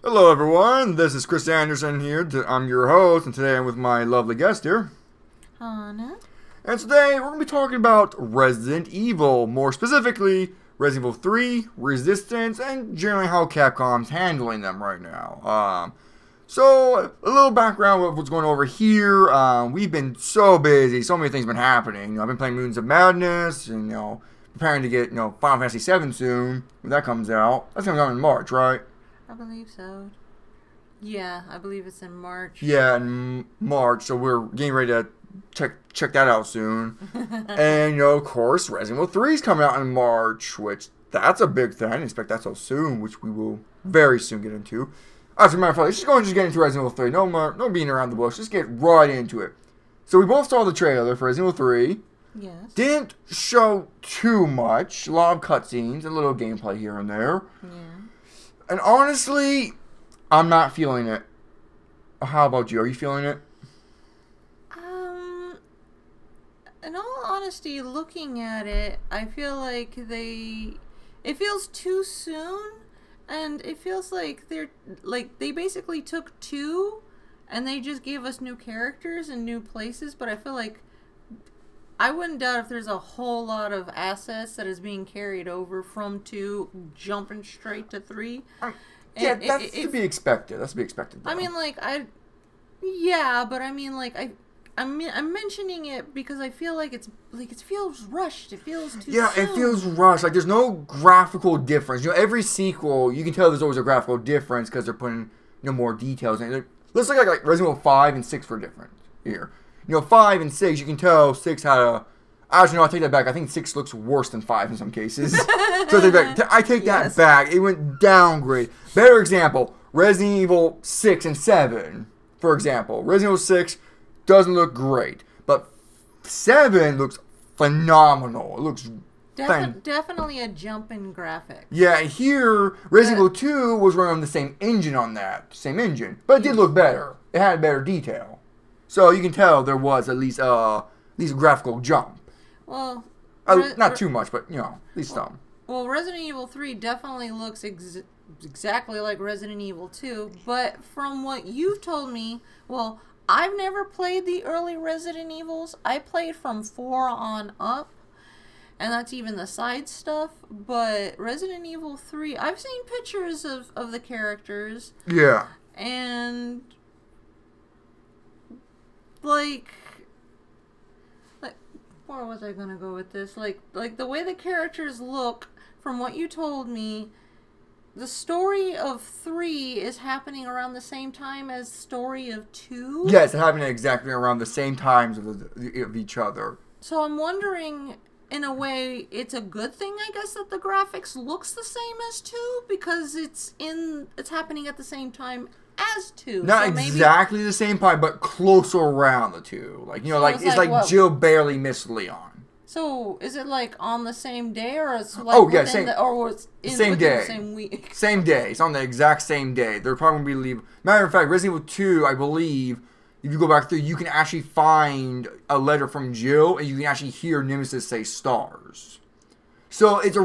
Hello everyone, this is Chris Anderson here. I'm your host, and today I'm with my lovely guest here. Hannah. And today we're going to be talking about Resident Evil, more specifically Resident Evil 3, Resistance, and generally how Capcom's handling them right now. So, a little background of what's going on over here. We've been so busy, so many things have been happening. I've been playing Moons of Madness, and preparing to get Final Fantasy VII soon, when that comes out. That's going to come in March, right? I believe so. Yeah, I believe it's in March. Yeah, in March, so we're getting ready to check that out soon. And, of course, Resident Evil 3 is coming out in March, which, that's a big thing. I didn't expect that so soon, which we will very soon get into. As a matter of fact, let's just get into Resident Evil 3. No beating around the bush. Just get right into it. So we both saw the trailer for Resident Evil 3. Yes. Didn't show too much. A lot of cutscenes, a little gameplay here and there. Yeah. And honestly, I'm not feeling it. How about you? Are you feeling it? In all honesty, looking at it, I feel like it feels too soon, and it feels like they basically took two, and they just gave us new characters and new places, but I feel like I wouldn't doubt if there's a whole lot of assets that is being carried over from 2, jumping straight to 3. Yeah, that's to be expected. That's to be expected, though. I mean, I'm mentioning it because I feel like it feels rushed. It feels too soon. It feels rushed. Like, there's no graphical difference. Every sequel, you can tell there's always a graphical difference because they're putting, more details in it. Let's look like Resident Evil 5 and 6 were different here. 5 and 6, you can tell 6 had a... Actually, no, I take that back. I think 6 looks worse than 5 in some cases. So I take that back. It went downgrade. Better example, Resident Evil 6 and 7, for example. Resident Evil 6 doesn't look great, but 7 looks phenomenal. It looks definitely a jump in graphics. Yeah, here, Resident Evil 2 was running on the same engine on that. Same engine. But it did look better. It had better detail. So you can tell there was at least a graphical jump. Well, not too much, but at least some. Well, Resident Evil 3 definitely looks exactly like Resident Evil 2, but from what you've told me, well, I've never played the early Resident Evils. I played from 4 on up, and that's even the side stuff. But Resident Evil 3, I've seen pictures of the characters. Yeah. And where was I gonna go with this? Like the way the characters look, from what you told me, the story of 3 is happening around the same time as the story of 2? Yes, it's happening exactly around the same times of each other. So I'm wondering, in a way, it's a good thing, I guess, that the graphics looks the same as 2, because it's happening at the same time as 2. Not so exactly the same time, but closer around the 2. It's like Jill barely missed Leon. So, is it on the same day, or it's same day, same week? Same day. It's on the exact same day. They're probably going to be leaving. Matter of fact, Resident Evil 2, I believe, if you go back through, you can actually find a letter from Jill, and you can actually hear Nemesis say stars. So, it's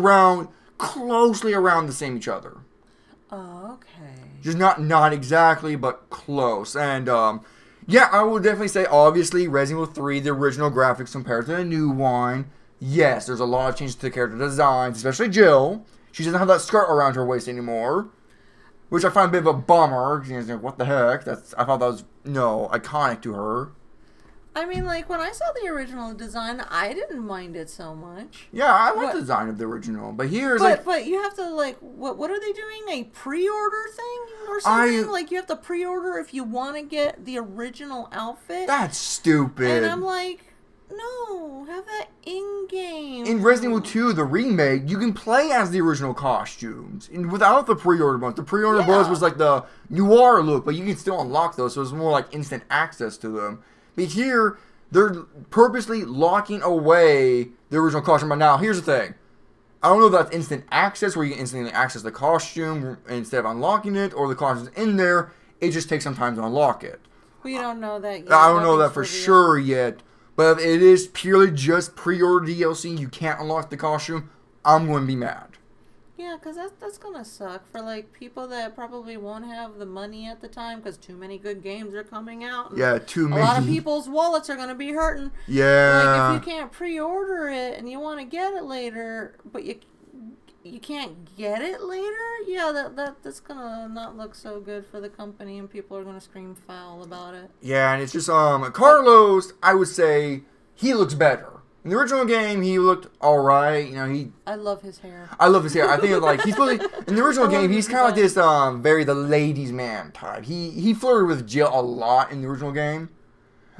closely around the same each other. Oh, okay. Just not exactly, but close. And, I would definitely say, obviously, Resident Evil 3, the original graphics compared to the new one. Yes, there's a lot of changes to the character designs, especially Jill. She doesn't have that skirt around her waist anymore, which I find a bit of a bummer. What the heck? I thought that was, iconic to her. I mean, when I saw the original design, I didn't mind it so much. Yeah, I like the design of the original, but here's But you have to, what are they doing? A pre-order thing or something? You have to pre-order if you want to get the original outfit? That's stupid. And I'm like, no, have that in-game. In Resident Evil 2, the remake, you can play as the original costumes without the pre-order bonus. The pre-order bonus was the noir look, but you can still unlock those, so it's more instant access to them. But here, they're purposely locking away the original costume. But now, here's the thing. I don't know if that's instant access, where you can instantly access the costume instead of unlocking it, or the costume's in there. It just takes some time to unlock it. We don't know that yet. I don't know that for sure yet. But if it is purely just pre-order DLC, you can't unlock the costume, I'm going to be mad. Yeah, because that's gonna suck for like people that probably won't have the money at the time because too many good games are coming out. And Yeah, too many. A lot of people's wallets are gonna be hurting. Yeah. Like if you can't pre-order it and you want to get it later, but you can't get it later. Yeah, that's gonna not look so good for the company, and people are gonna scream foul about it. Yeah, and it's just Carlos. I would say he looks better. In the original game, he looked alright. You know, I love his hair. I love his hair. I think like he's really in the original game. He's kind of like this very the ladies' man type. He flirted with Jill a lot in the original game.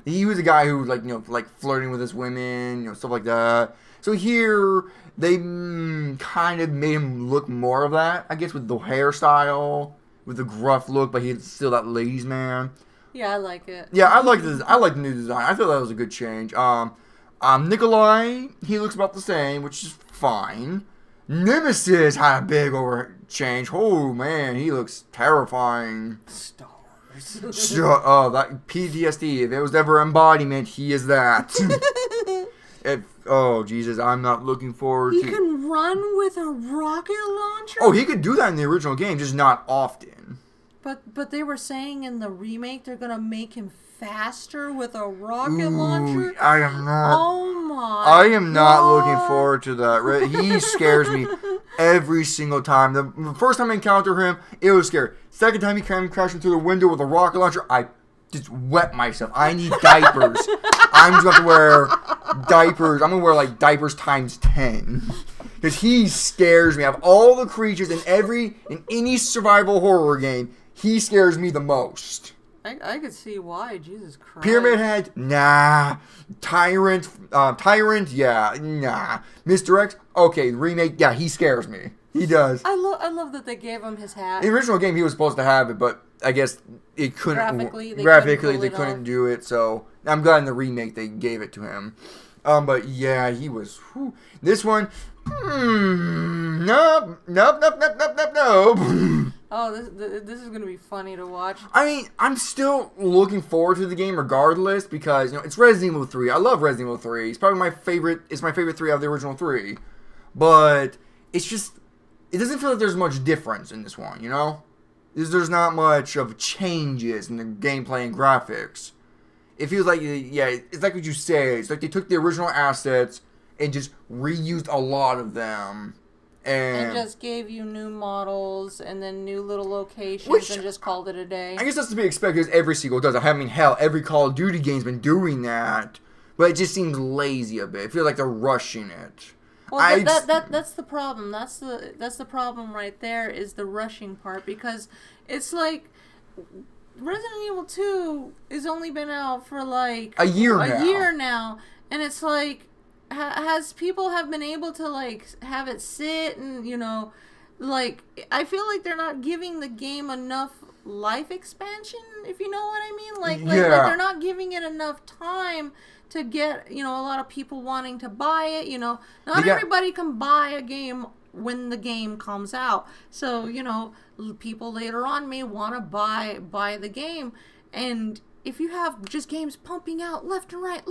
He was a guy who was like flirting with his women, stuff like that. So here they kind of made him look more of that. I guess with the hairstyle, with the gruff look, but he's still that ladies' man. Yeah, I like it. Yeah, I like this. I like the new design. I thought that was a good change. Nikolai, he looks about the same, which is fine. Nemesis had a big change. Oh man, he looks terrifying. Stars. That PTSD. If it was ever embodiment, he is that. Oh Jesus, I'm not looking forward to. He can run with a rocket launcher. Oh, he could do that in the original game, just not often. But they were saying in the remake they're gonna make him faster with a rocket launcher. I am not. Oh my! I am not looking forward to that. He scares me every single time. The first time I encounter him, it was scary. Second time he came crashing through the window with a rocket launcher, I just wet myself. I need diapers. I'm just going to wear diapers. I'm going to wear like diapers times 10. Because he scares me. Out of all the creatures in any survival horror game, he scares me the most. I could see why. Jesus Christ. Pyramid Head? Nah. Tyrant? Yeah. Nah. Mr. X? Okay. Remake? Yeah, he scares me. He does. I love that they gave him his hat. In the original game, he was supposed to have it, but I guess it couldn't. Graphically, they couldn't do it, so I'm glad in the remake they gave it to him. But yeah, he was. Whew. This one. Nope. Oh, this is gonna be funny to watch. I mean, I'm still looking forward to the game regardless because it's Resident Evil 3. I love Resident Evil 3. It's probably my favorite. It's my favorite 3 out of the original 3. But it's just it doesn't feel like there's much difference in this one. There's not much of changes in the gameplay and graphics. It feels like it's like what you say. It's like they took the original assets and just reused a lot of them. And just gave you new models and then new little locations and just called it a day. I guess that's to be expected because every sequel does it. I mean, hell, every Call of Duty game's been doing that. But it just seems lazy a bit. I feel like they're rushing it. Well, that's the problem. That's the problem right there is the rushing part because it's like Resident Evil 2 has only been out for like a year now, and it's like has people have been able to like have it sit and like I feel like they're not giving the game enough life expansion, if you know what I mean. Like they're not giving it enough time to get a lot of people wanting to buy it. Not everybody can buy a game when the game comes out, so people later on may want to buy the game, and if you have just games pumping out left and right,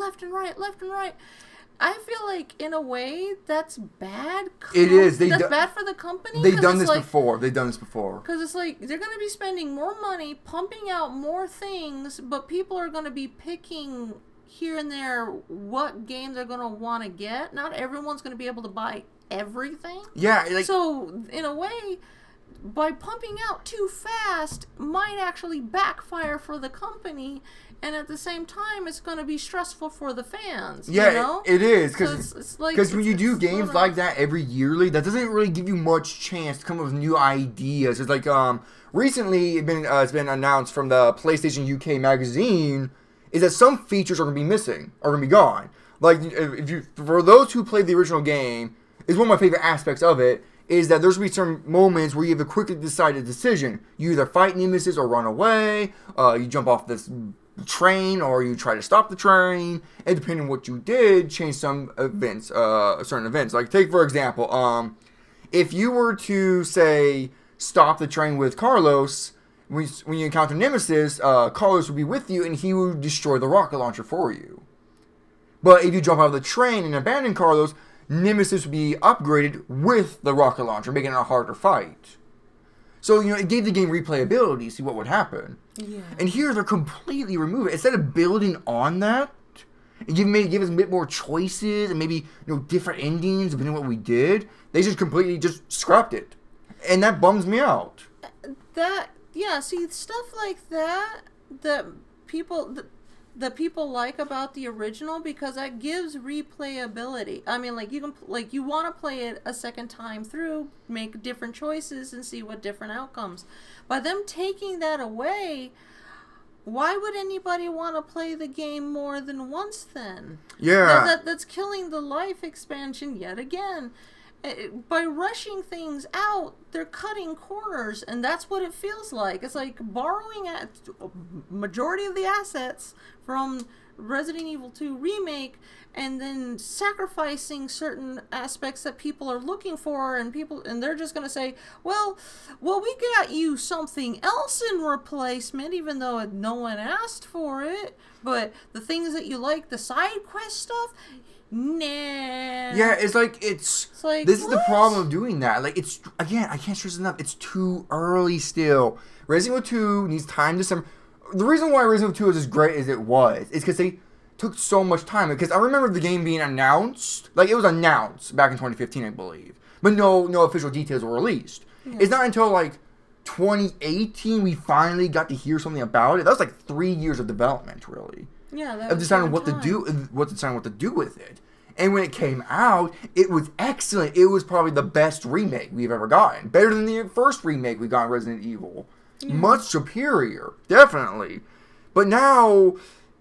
I feel like in a way that's bad. It is. That's bad for the company. They've done this before. Because it's like they're going to be spending more money, pumping out more things, but people are going to be picking here and there what game they're going to want to get. Not everyone's going to be able to buy everything. Yeah. So in a way, by pumping out too fast might actually backfire for the company. And at the same time, it's going to be stressful for the fans. Yeah, it is. Because when you do games like that every yearly, that doesn't really give you much chance to come up with new ideas. It's like recently it's been announced from the PlayStation UK magazine is that some features are going to be missing, are going to be gone. Like for those who played the original game, is one of my favorite aspects of it. Is that there's going to be some moments where you have a quickly decided decision. You either fight Nemesis or run away. You jump off this train or you try to stop the train, and depending on what you did, change some events, certain events. Like take for example, if you were to say stop the train with Carlos, when you encounter Nemesis, Carlos would be with you and he would destroy the rocket launcher for you. But if you jump out of the train and abandon Carlos, Nemesis would be upgraded with the rocket launcher, making it a harder fight. So, it gave the game replayability, see what would happen. Yeah. And here, they're completely removing it. Instead of building on that, and give us a bit more choices, and maybe, different endings, depending on what we did, they just completely just scrapped it. And that bums me out. See, stuff like that people like about the original, because that gives replayability. I mean, you want to play it a second time through, make different choices, and see what different outcomes. By them taking that away, why would anybody want to play the game more than once then? Yeah. That's killing the life expansion yet again. By rushing things out, they're cutting corners, and that's what it feels like. It's like borrowing a majority of the assets from Resident Evil 2 Remake, and then sacrificing certain aspects that people are looking for, and they're just going to say, well, we got you something else in replacement, even though no one asked for it. But the things that you like, the side quest stuff, nah. Yeah, it's like this what? is the problem of doing that. Like, it's, again, I can't stress enough, it's too early still. Resident Evil 2 needs time to the reason why Resident Evil 2 is as great as it was is because they took so much time. Because I remember the game being announced, like, it was announced back in 2015, I believe, but no official details were released. Yeah. It's not until like 2018 we finally got to hear something about it. That was like 3 years of development, really. Yeah, that of was deciding what to do with it. And when it came out, it was excellent. It was probably the best remake we've ever gotten. Better than the first remake we got in Resident Evil. Yeah. Much superior, definitely. But now,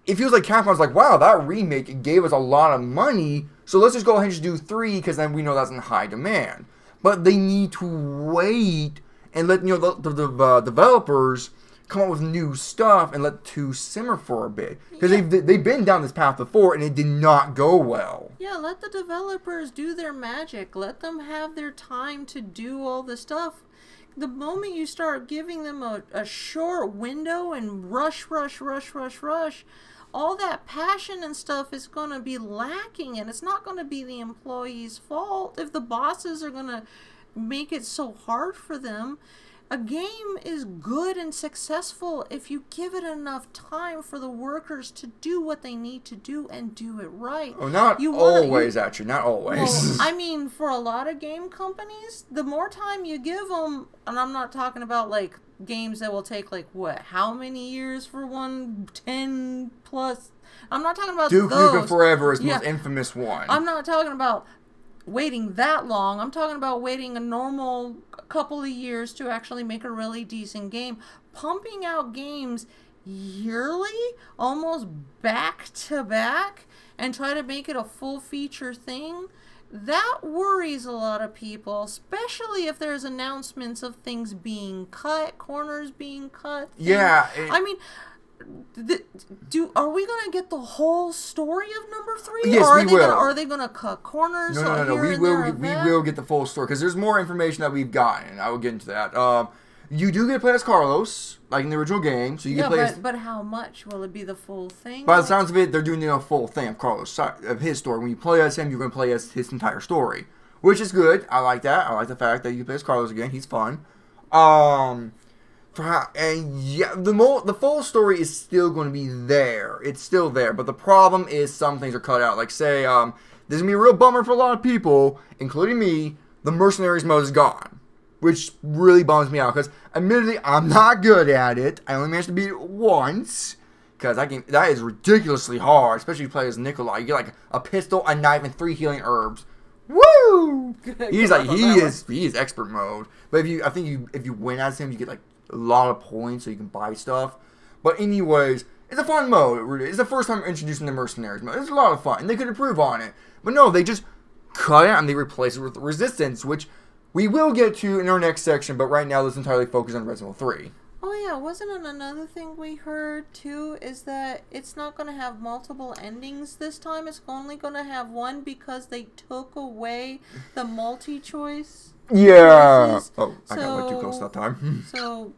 it feels like Capcom's like, wow, that remake gave us a lot of money, so let's just go ahead and just do 3, because then we know that's in high demand. But they need to wait and let the developers come up with new stuff and let 2 simmer for a bit. Because they've been down this path before, and it did not go well. Yeah, let the developers do their magic. Let them have their time to do all the stuff. The moment you start giving them a short window and rush, all that passion and stuff is going to be lacking, and it's not going to be the employees' fault if the bosses are going to make it so hard for them. A game is good and successful if you give it enough time for the workers to do what they need to do and do it right. Oh, not always. Well, I mean, for a lot of game companies, the more time you give them, and I'm not talking about like games that will take like how many years for one, 10 plus. I'm not talking about Duke those. Nukem Forever is the most infamous one. I'm not talking about waiting that long. I'm talking about waiting a normal couple of years to actually make a really decent game. Pumping out games yearly, almost back to back, and try to make it a full feature thing, that worries a lot of people, especially if there's announcements of things being cut, corners being cut. Yeah. I mean, are we going to get the whole story of number 3? Yes, we will. Are they going to cut corners? No. We will get the full story, because there's more information that we've gotten. I will get into that. You do get to play as Carlos, like in the original game. So you can play but how much? Will it be the full thing? By the sounds of it, they're doing the full thing of Carlos, of his story. When you play as him, you're going to play as his entire story, which is good. I like that. I like the fact that you can play as Carlos again. He's fun. And yeah, the full story is still going to be there. It's still there, but the problem is some things are cut out. Like, say, this is going to be a real bummer for a lot of people, including me. The Mercenaries mode is gone, which really bums me out, because admittedly, I'm not good at it. I only managed to beat it once, because that is ridiculously hard, especially if you play as Nikolai. You get like a pistol, a knife, and 3 healing herbs. Woo! He is expert mode. But if you win as him, you get like a lot of points, so you can buy stuff. But anyways, it's a fun mode. It's the first time introducing the Mercenaries mode. It's a lot of fun, and they could improve on it. But no, they just cut it and they replace it with Resistance, which we will get to in our next section. But right now, let's entirely focus on Resident Evil 3. Oh yeah, wasn't it another thing we heard too, is that it's not going to have multiple endings this time? It's only going to have one because they took away the multi-choice. Yeah. Oh, I got way too close that time. So,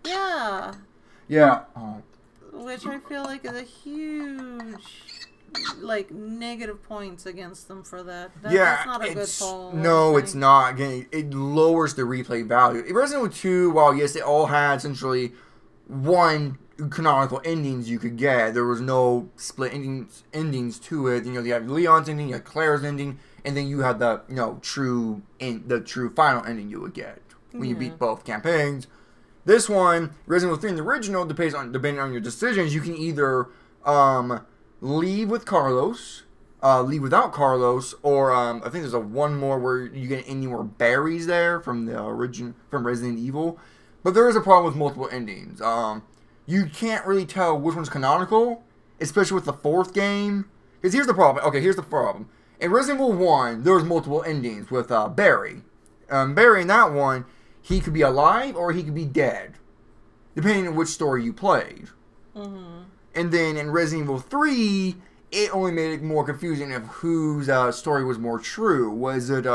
yeah. Yeah. Which I feel like is a huge like negative points against them for that. Yeah, That's not a good poll. No, it's not. Again, it lowers the replay value. Resident Evil 2, while yes, it all had essentially one canonical endings you could get. There was no split endings to it. You had Leon's ending, you had Claire's ending, and then you had the true final ending you would get when you beat both campaigns. This one, Resident Evil 3 in the original, depending on your decisions, you can either leave with Carlos, leave without Carlos, or I think there's one more where you get any more berries there from from Resident Evil. But there is a problem with multiple endings. You can't really tell which one's canonical, especially with the fourth game. Because here's the problem. Okay, here's the problem. In Resident Evil 1, there was multiple endings with Barry. Barry in that one, he could be alive or he could be dead, depending on which story you played. Mm-hmm. And then in Resident Evil 3, it only made it more confusing of whose story was more true. Was it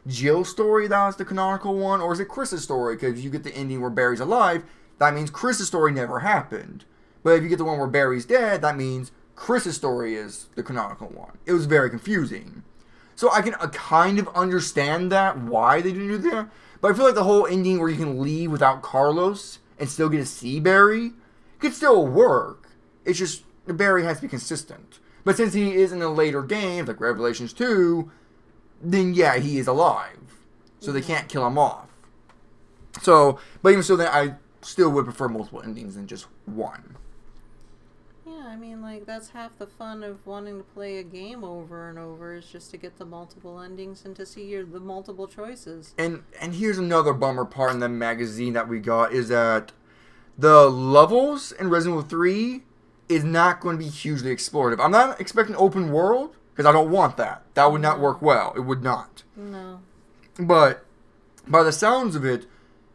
Jill's story that was the canonical one, or is it Chris's story? Because if you get the ending where Barry's alive, that means Chris's story never happened. But if you get the one where Barry's dead, that means Chris's story is the canonical one. It was very confusing. So I can kind of understand why they didn't do that. But I feel like the whole ending where you can leave without Carlos and still get to see Barry could still work. It's just Barry has to be consistent. But since he is in the later games, like Revelations 2, then yeah, he is alive. So they can't kill him off. So, but even so, then I still would prefer multiple endings than just one. Yeah, I mean, like, that's half the fun of wanting to play a game over and over, is just to get the multiple endings and to see the multiple choices. And here's another bummer part in the magazine that we got, is that the levels in Resident Evil 3 is not going to be hugely explorative. I'm not expecting open world, because I don't want that. That would not work well. It would not. No. But by the sounds of it,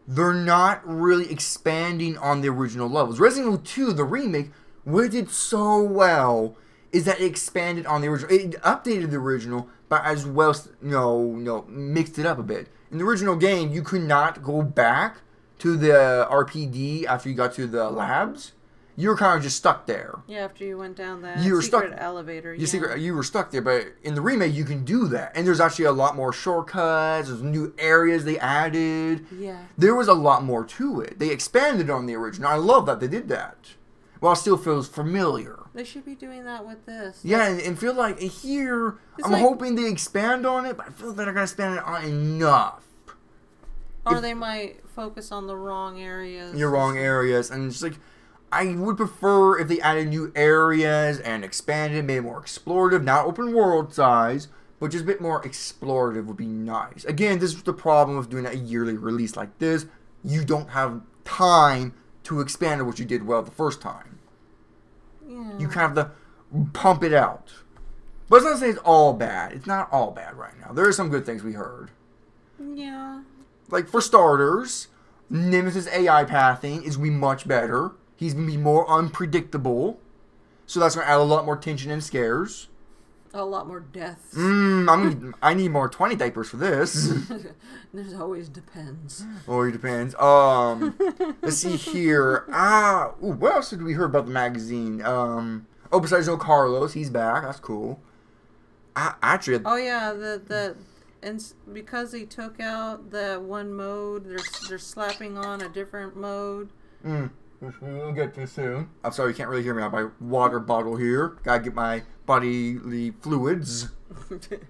they're not really expanding on the original levels. Resident Evil 2, the remake, what it did so well is that it expanded on the original. It updated the original, but as well, mixed it up a bit. In the original game, you could not go back to the RPD after you got to the labs. You were kind of just stuck there. Yeah, after you went down that secret elevator. You were stuck there, but in the remake, you can do that. And there's actually a lot more shortcuts. There's new areas they added. Yeah. There was a lot more to it. They expanded on the original. I love that they did that. Well, it still feels familiar. They should be doing that with this. Yeah, and feel like here, I'm hoping they expand on it, but I feel like they're not going to expand on enough. Or they might focus on the wrong areas. Your wrong areas. And it's like, I would prefer if they added new areas and expanded, made it more explorative, not open world size, but just a bit more explorative would be nice. Again, this is the problem with doing a yearly release like this. You don't have time to expand on what you did well the first time. Yeah. You kind of have to pump it out. But it's not to say it's all bad. It's not all bad right now. There are some good things we heard. Yeah. Like, for starters, Nemesis AI pathing is going to be much better. He's going to be more unpredictable. So that's going to add a lot more tension and scares. A lot more deaths. I need more 20 diapers for this. There's always depends. Always depends. Let's see here. What else did we hear about the magazine? Besides no Carlos, he's back. That's cool. Actually. Oh yeah, and because he took out that one mode, they're slapping on a different mode. We'll get to soon. I'm sorry, you can't really hear me. I have my water bottle here. Gotta get my bodily fluids. Okay.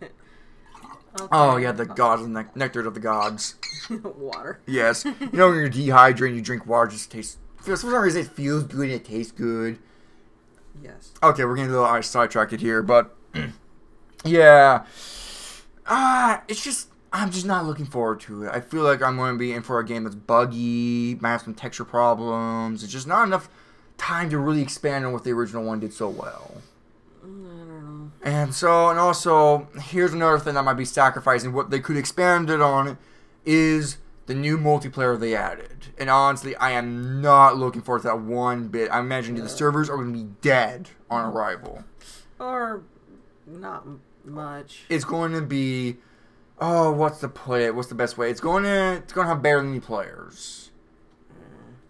Oh, yeah, the gods and the nectar of the gods. Water. Yes. You know, when you're dehydrated, you drink water, it just tastes... For some reason, it feels good and it tastes good. Yes. Okay, we're getting a little sidetracked here, but... yeah. It's just... I'm just not looking forward to it. I feel like I'm going to be in for a game that's buggy, might have some texture problems. It's just not enough time to really expand on what the original one did so well. I don't know. And also, here's another thing that might be sacrificing what they could expand it on is the new multiplayer they added. And honestly, I am not looking forward to that one bit. I imagine the servers are going to be dead on arrival. Or not much. It's going to be... what's the best way? It's going to have barely any players.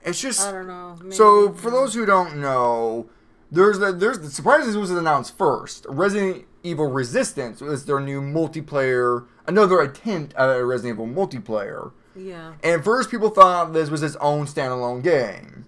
It's just... I don't know. Maybe. So, for those who don't know, there's the surprisingly, this was announced first. Resident Evil Resistance was their new multiplayer, another attempt at a Resident Evil multiplayer. Yeah. And at first people thought this was its own standalone game.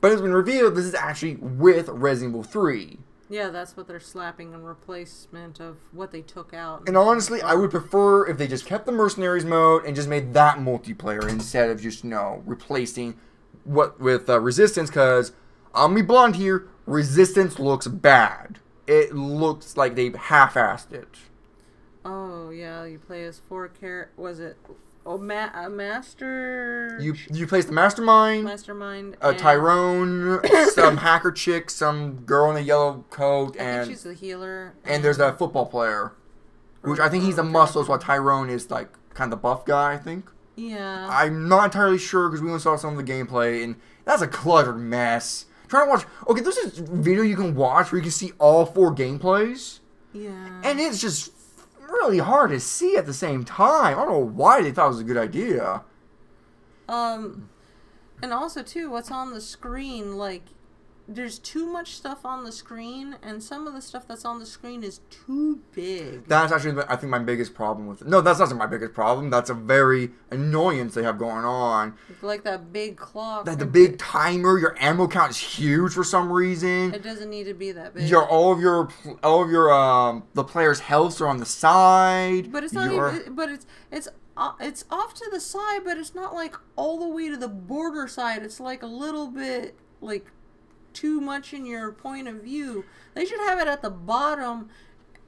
But it's been revealed this is actually with Resident Evil 3. Yeah, that's what they're slapping in replacement of what they took out. And honestly, I would prefer if they just kept the Mercenaries mode and just made that multiplayer instead of just, replacing what with Resistance, because I'll be blunt here, Resistance looks bad. It looks like they've half-assed it. Oh, yeah, you play as was it... Oh, a master... You place the Mastermind, Tyrone, some hacker chick, some girl in a yellow coat, I think she's the healer. And there's a football player, which I think he's the muscles, while Tyrone is like kind of the buff guy, I think. Yeah. I'm not entirely sure because we only saw some of the gameplay, and that's a cluttered mess. Trying to watch... Okay, there's this video you can watch where you can see all 4 gameplays. Yeah. And it's just really hard to see at the same time. I don't know why they thought it was a good idea. And also, too, what's on the screen, like, there's too much stuff on the screen, and some of the stuff that's on the screen is too big. That's actually, I think, my biggest problem with it. No, that's not my biggest problem. That's a very annoyance they have going on. Like that big clock. That the big timer, your ammo count is huge for some reason. It doesn't need to be that big. All of your the players' healths are on the side. But it's not even. But it's off to the side, but it's not like all the way to the border side. It's like a little bit like too much in your point of view. They should have it at the bottom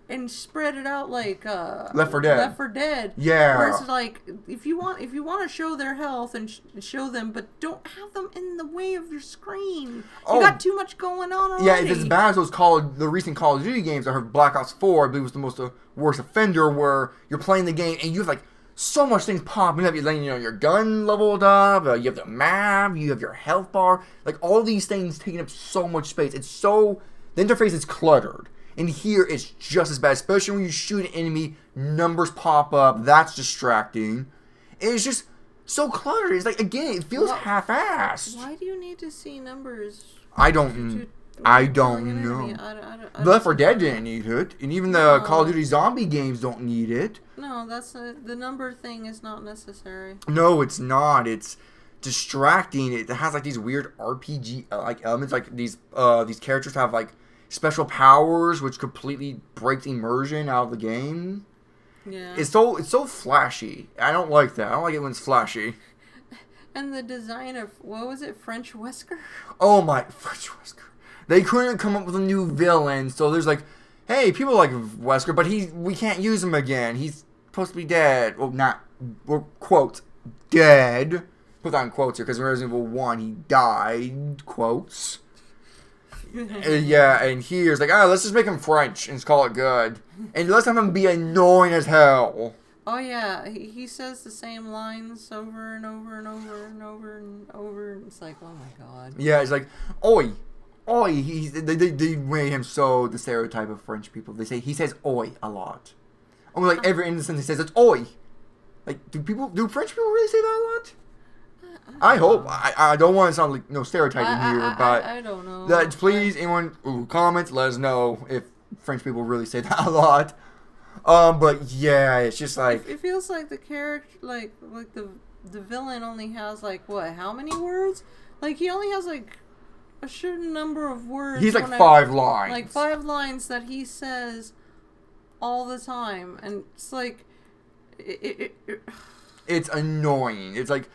and spread it out like Left 4 Dead. Left 4 Dead. Yeah. Where it's like if you want to show their health and show them, but don't have them in the way of your screen. You got too much going on already. Yeah, it's as bad as the recent Call of Duty games. I heard Black Ops 4, I believe, was the worst offender, where you're playing the game and you have like so much things popping up. You're letting your gun leveled up. You have the map. You have your health bar. Like all these things taking up so much space. The interface is cluttered. And here it's just as bad, especially when you shoot an enemy. Numbers pop up. That's distracting. It's just so cluttered. It's like, again, it feels half-assed. Why do you need to see numbers? I don't know. Left 4 Dead didn't need it, and even the Call of Duty zombie games don't need it. No, the number thing is not necessary. No, it's not. It's distracting. It has like these weird RPG like elements. Like these characters have like special powers, which completely breaks immersion out of the game. Yeah. It's so flashy. I don't like that. I don't like it when it's flashy. And the design of what was it, French Wesker? Oh my, French Wesker. They couldn't come up with a new villain, so there's like, hey, people like Wesker, but we can't use him again. He's supposed to be dead. Well, quote, dead. Put that in quotes here, because in Resident Evil 1, he died, quotes. Yeah, and here's like, let's just make him French and just call it good. And let's have him be annoying as hell. Oh yeah, he says the same lines over and over and over and over and over, and it's like, oh my god. Yeah, it's like, oi. Oi, they made him so the stereotype of French people. He says oi a lot. Almost like every instance he says it's oi. Like, do French people really say that a lot? I hope. I don't want to sound like no stereotyping here, but I don't know. Please, anyone who comments, let us know if French people really say that a lot. But yeah, it's just like it feels like the character, like the villain only has like what? How many words? Like he only has like a certain number of words. He's like 5 lines. Like 5 lines that he says all the time, and it's like it's annoying. It's like,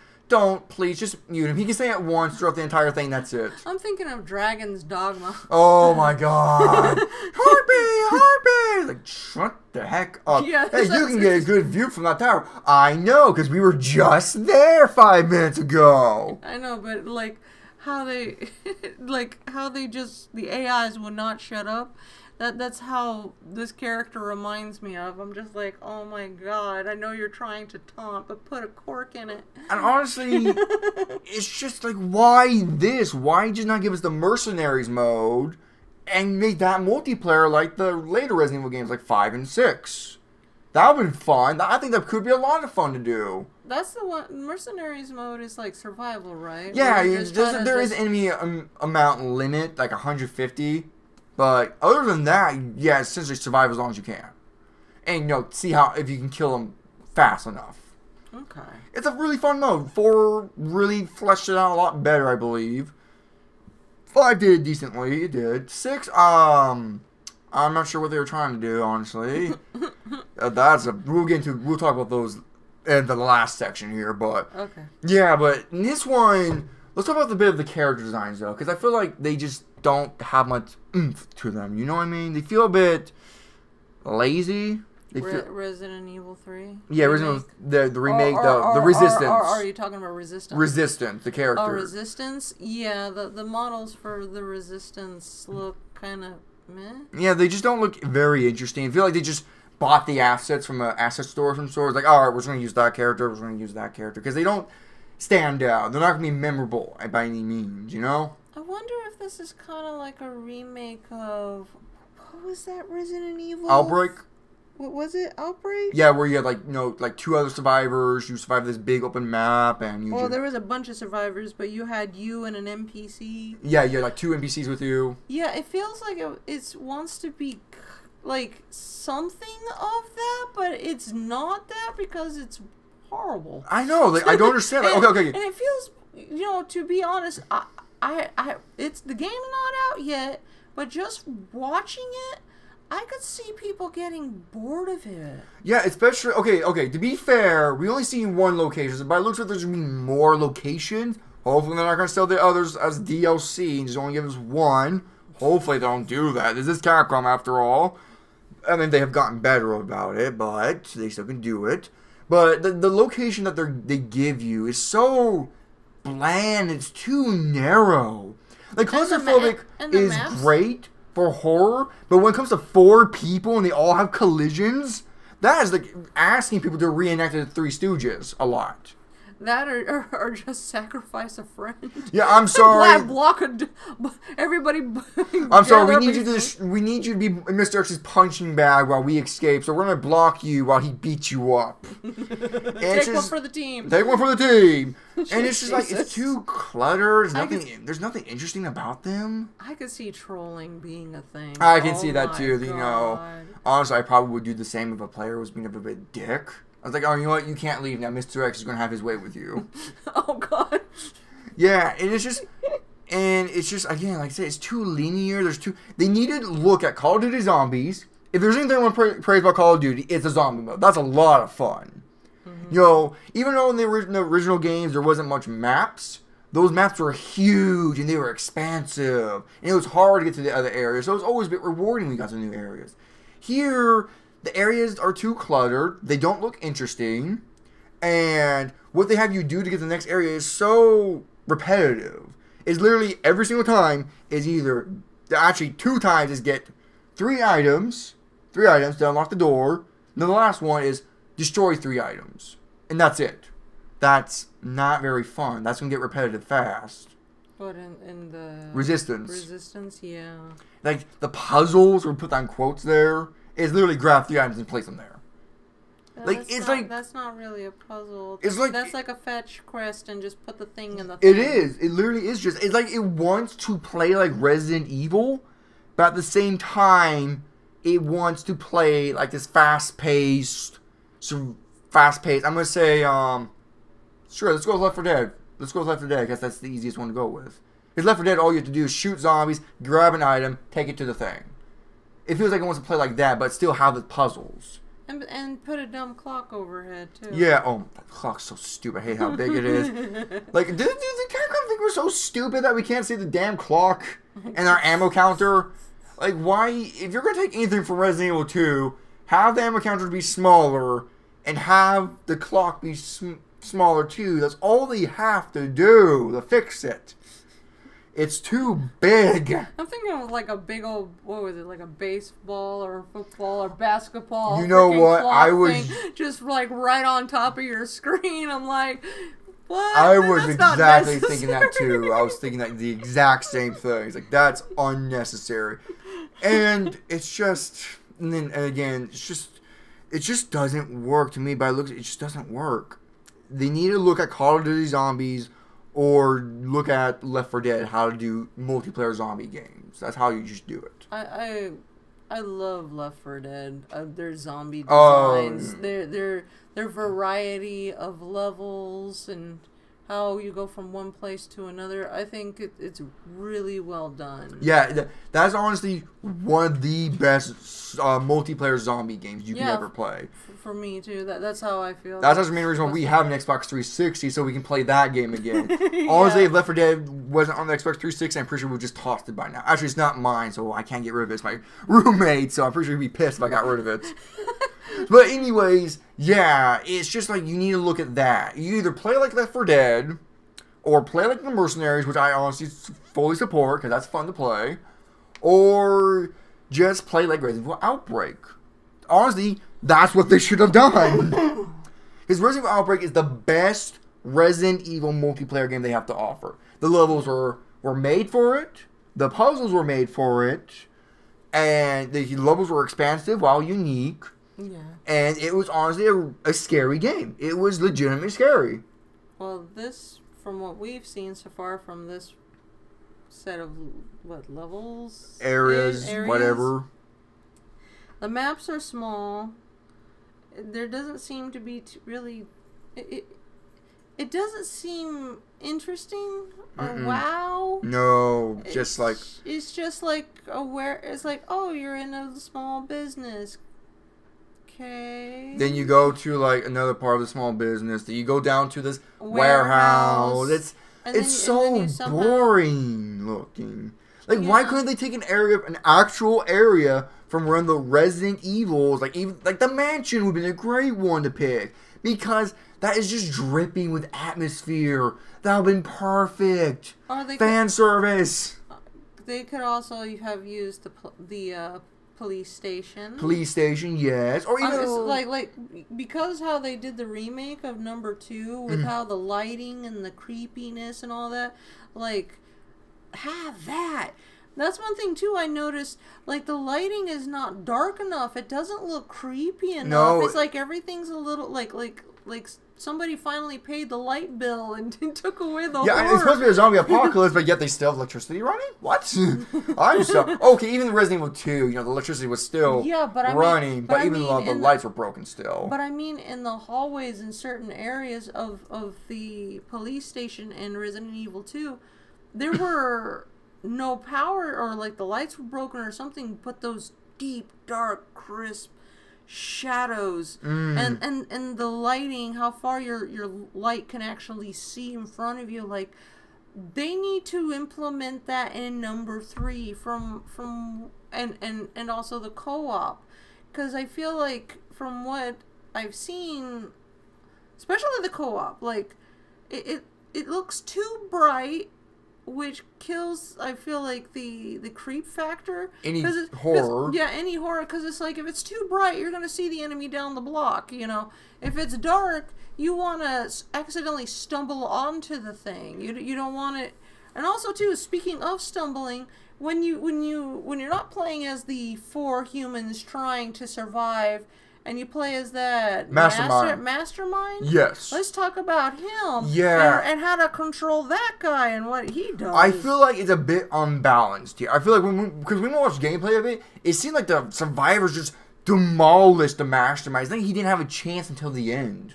please just mute him. He can say it once throughout the entire thing. That's it. I'm thinking of Dragon's Dogma. Oh my god! Harpy! Like, shut the heck up. Yeah, hey, you can get a good view from that tower. I know, because we were just there 5 minutes ago. I know, but like how they the AIs would not shut up. That's how this character reminds me of. I'm just like, oh my god, I know you're trying to taunt, but put a cork in it. And honestly, it's just like, why this? Why just not give us the Mercenaries mode and make that multiplayer like the later Resident Evil games, like 5 and 6? That would be fun. I think that could be a lot of fun to do. That's the one. Mercenaries mode is like survival, right? Yeah, there is enemy amount limit, like 150. But other than that, yeah, essentially survive as long as you can. And, see how if you can kill them fast enough. Okay. It's a really fun mode. 4 really fleshed it out a lot better, I believe. 5 did decently. It did. 6, I'm not sure what they were trying to do, honestly. We'll talk about those in the last section here, but... Okay. Yeah, but in this one, let's talk about the bit of the character designs, though, because I feel like they just don't have much oomph to them, you know what I mean? They feel a bit lazy. Resident Evil 3? Yeah, Resident Evil, the remake, the Resistance. Are you talking about Resistance? Resistance, the character. Oh, Resistance? Yeah, the models for the Resistance look kind of meh. Yeah, they just don't look very interesting. I feel like they just bought the assets from an asset store of some sort. It's like, alright, we're just going to use that character, we're going to use that character. Because they don't stand out. They're not going to be memorable by any means, you know? I wonder if this is kind of like a remake of... What was that Resident Evil? Outbreak? What was it? Outbreak? Yeah, where you had like 2 other survivors. You survived this big open map, and there was a bunch of survivors, but you had you and an NPC. Yeah, you had like 2 NPCs with you. Yeah, it feels like it wants to be like something of that, but it's not that because it's horrible. I know. Like I don't understand. Okay. And it feels, to be honest, it's the game's not out yet, but just watching it. I could see people getting bored of it. Yeah, especially... Okay, to be fair, we only seen 1 location. So by looks like there's going to be more locations. Hopefully they're not going to sell the others as DLC and just only give us 1. Hopefully they don't do that. This is Capcom after all. I mean, they have gotten better about it, but they still can do it. But the location that they give you is so bland. It's too narrow. Like, claustrophobic is great for horror, but when it comes to 4 people and they all have collisions, that is like asking people to reenact the 3 Stooges a lot. That or just sacrifice a friend. Yeah, I'm sorry. Everybody. I'm sorry. We need you to be Mr. X's punching bag while we escape. So we're gonna block you while he beats you up. Take one for the team. Take one for the team. And it's just like it's too cluttered. There's nothing interesting about them. I could see trolling being a thing. I can see that too. Honestly, I probably would do the same if a player was being a bit of a dick. I was like, oh, you know what? You can't leave now. Mr. X is going to have his way with you. Oh, God. Yeah, and it's just, again, like I said, it's too linear. They need to look at Call of Duty Zombies. If there's anything I want to praise about Call of Duty, it's the zombie mode. That's a lot of fun. Mm-hmm. Even though in the original games there wasn't much maps, those maps were huge and they were expansive. And it was hard to get to the other areas, so it was always a bit rewarding when you got to new areas. Here... the areas are too cluttered. They don't look interesting. And what they have you do to get to the next area is so repetitive. It's literally every single time is either... Actually, 2 times is get 3 items. 3 items to unlock the door. And then the last one is destroy 3 items. And that's it. That's not very fun. That's going to get repetitive fast. But in the... Resistance, yeah. Like, the puzzles, or put on quotes there... is literally grab 3 items and place them there. That's not really a puzzle. That's like a fetch quest and just put the thing in the thing. It is. It literally is just... It's like it wants to play like Resident Evil, but at the same time, it wants to play like this fast-paced... I'm going to say, sure, let's go with Left 4 Dead. Let's go with Left 4 Dead, because that's the easiest one to go with. Because Left 4 Dead, all you have to do is shoot zombies, grab an item, take it to the thing. It feels like it wants to play like that, but still have the puzzles. And put a dumb clock overhead, too. Yeah, that clock's so stupid. I hate how big it is. Like, did the Capcom think we're so stupid that we can't see the damn clock and our ammo counter? Like, why? If you're going to take anything from Resident Evil 2, have the ammo counter be smaller and have the clock be smaller, too. That's all they have to do to fix it. It's too big. I'm thinking of like a big old, what was it, like a baseball or a football or basketball. You know what? I was just like right on top of your screen. I'm like, what? I was exactly thinking that too. I was thinking like the exact same thing. It's like, that's unnecessary. And it's just, and again, it just doesn't work to me. By looks, it just doesn't work. They need to look at Call of Duty Zombies or look at Left 4 Dead, how to do multiplayer zombie games. That's how you just do it. I love Left 4 Dead. Their zombie designs, their variety of levels, and how you go from one place to another. I think it's really well done. Yeah, that's honestly one of the best multiplayer zombie games you can ever play. For me too. That's how I feel. That's the main reason why we have an Xbox 360, so we can play that game again. Honestly, if Left 4 Dead wasn't on the Xbox 360, I'm pretty sure we would just tossed it by now. Actually, it's not mine, so I can't get rid of it. It's my roommate, so I'm pretty sure he'd be pissed if I got rid of it. But anyways, yeah, it's just like you need to look at that. You either play like Left 4 Dead, or play like the Mercenaries, which I honestly fully support, because that's fun to play, or just play like Resident Evil Outbreak. Honestly, that's what they should have done. Because Resident Evil Outbreak is the best Resident Evil multiplayer game they have to offer. The levels were made for it, the puzzles were made for it, and the levels were expansive while unique. Yeah. And it was honestly a scary game. It was legitimately scary. Well, this, from what we've seen so far from this set of, levels? Areas, whatever. The maps are small. There doesn't seem to be really... It doesn't seem interesting or wow. No, just like... It's just like it's like, oh, you're in a small business. Okay. Then you go to like another part of the small business. Then you go down to this warehouse. It's so boring looking. Like, why couldn't they take an actual area from one of the Resident Evils? Like, even like the mansion would have been a great one to pick, because that is just dripping with atmosphere. That would have been perfect. Fan service. They could also have used the police station. Police station, yes. Or even like because how they did the remake of number 2 with how the lighting and the creepiness and all that, like, have that. That's one thing too I noticed. Like, the lighting is not dark enough. It doesn't look creepy enough. No, it's like everything's a little like somebody finally paid the light bill and took away the horror. It's supposed to be a zombie apocalypse, but yet they still have electricity running? What? I'm so... Okay, even the Resident Evil 2, the electricity was still running, but even the lights were broken still. But I mean, in the hallways in certain areas of the police station in Resident Evil 2, there were no power, or like the lights were broken or something, but those deep, dark, crisp shadows and the lighting, how far your light can actually see in front of you, like, they need to implement that in number 3 and also the co-op, because I feel like from what I've seen, especially the co-op, like it looks too bright, which kills, I feel like, the creep factor. Any horror. Any horror, because it's like, if it's too bright, you're going to see the enemy down the block, If it's dark, you want to accidentally stumble onto the thing. You don't want it. And also, too, speaking of stumbling, when you're not playing as the 4 humans trying to survive, and you play as that mastermind? Yes. Let's talk about him. Yeah. And how to control that guy and what he does. I feel like it's a bit unbalanced here. I feel like because when we watched gameplay of it, it seemed like the survivors just demolished the mastermind. I think he didn't have a chance until the end.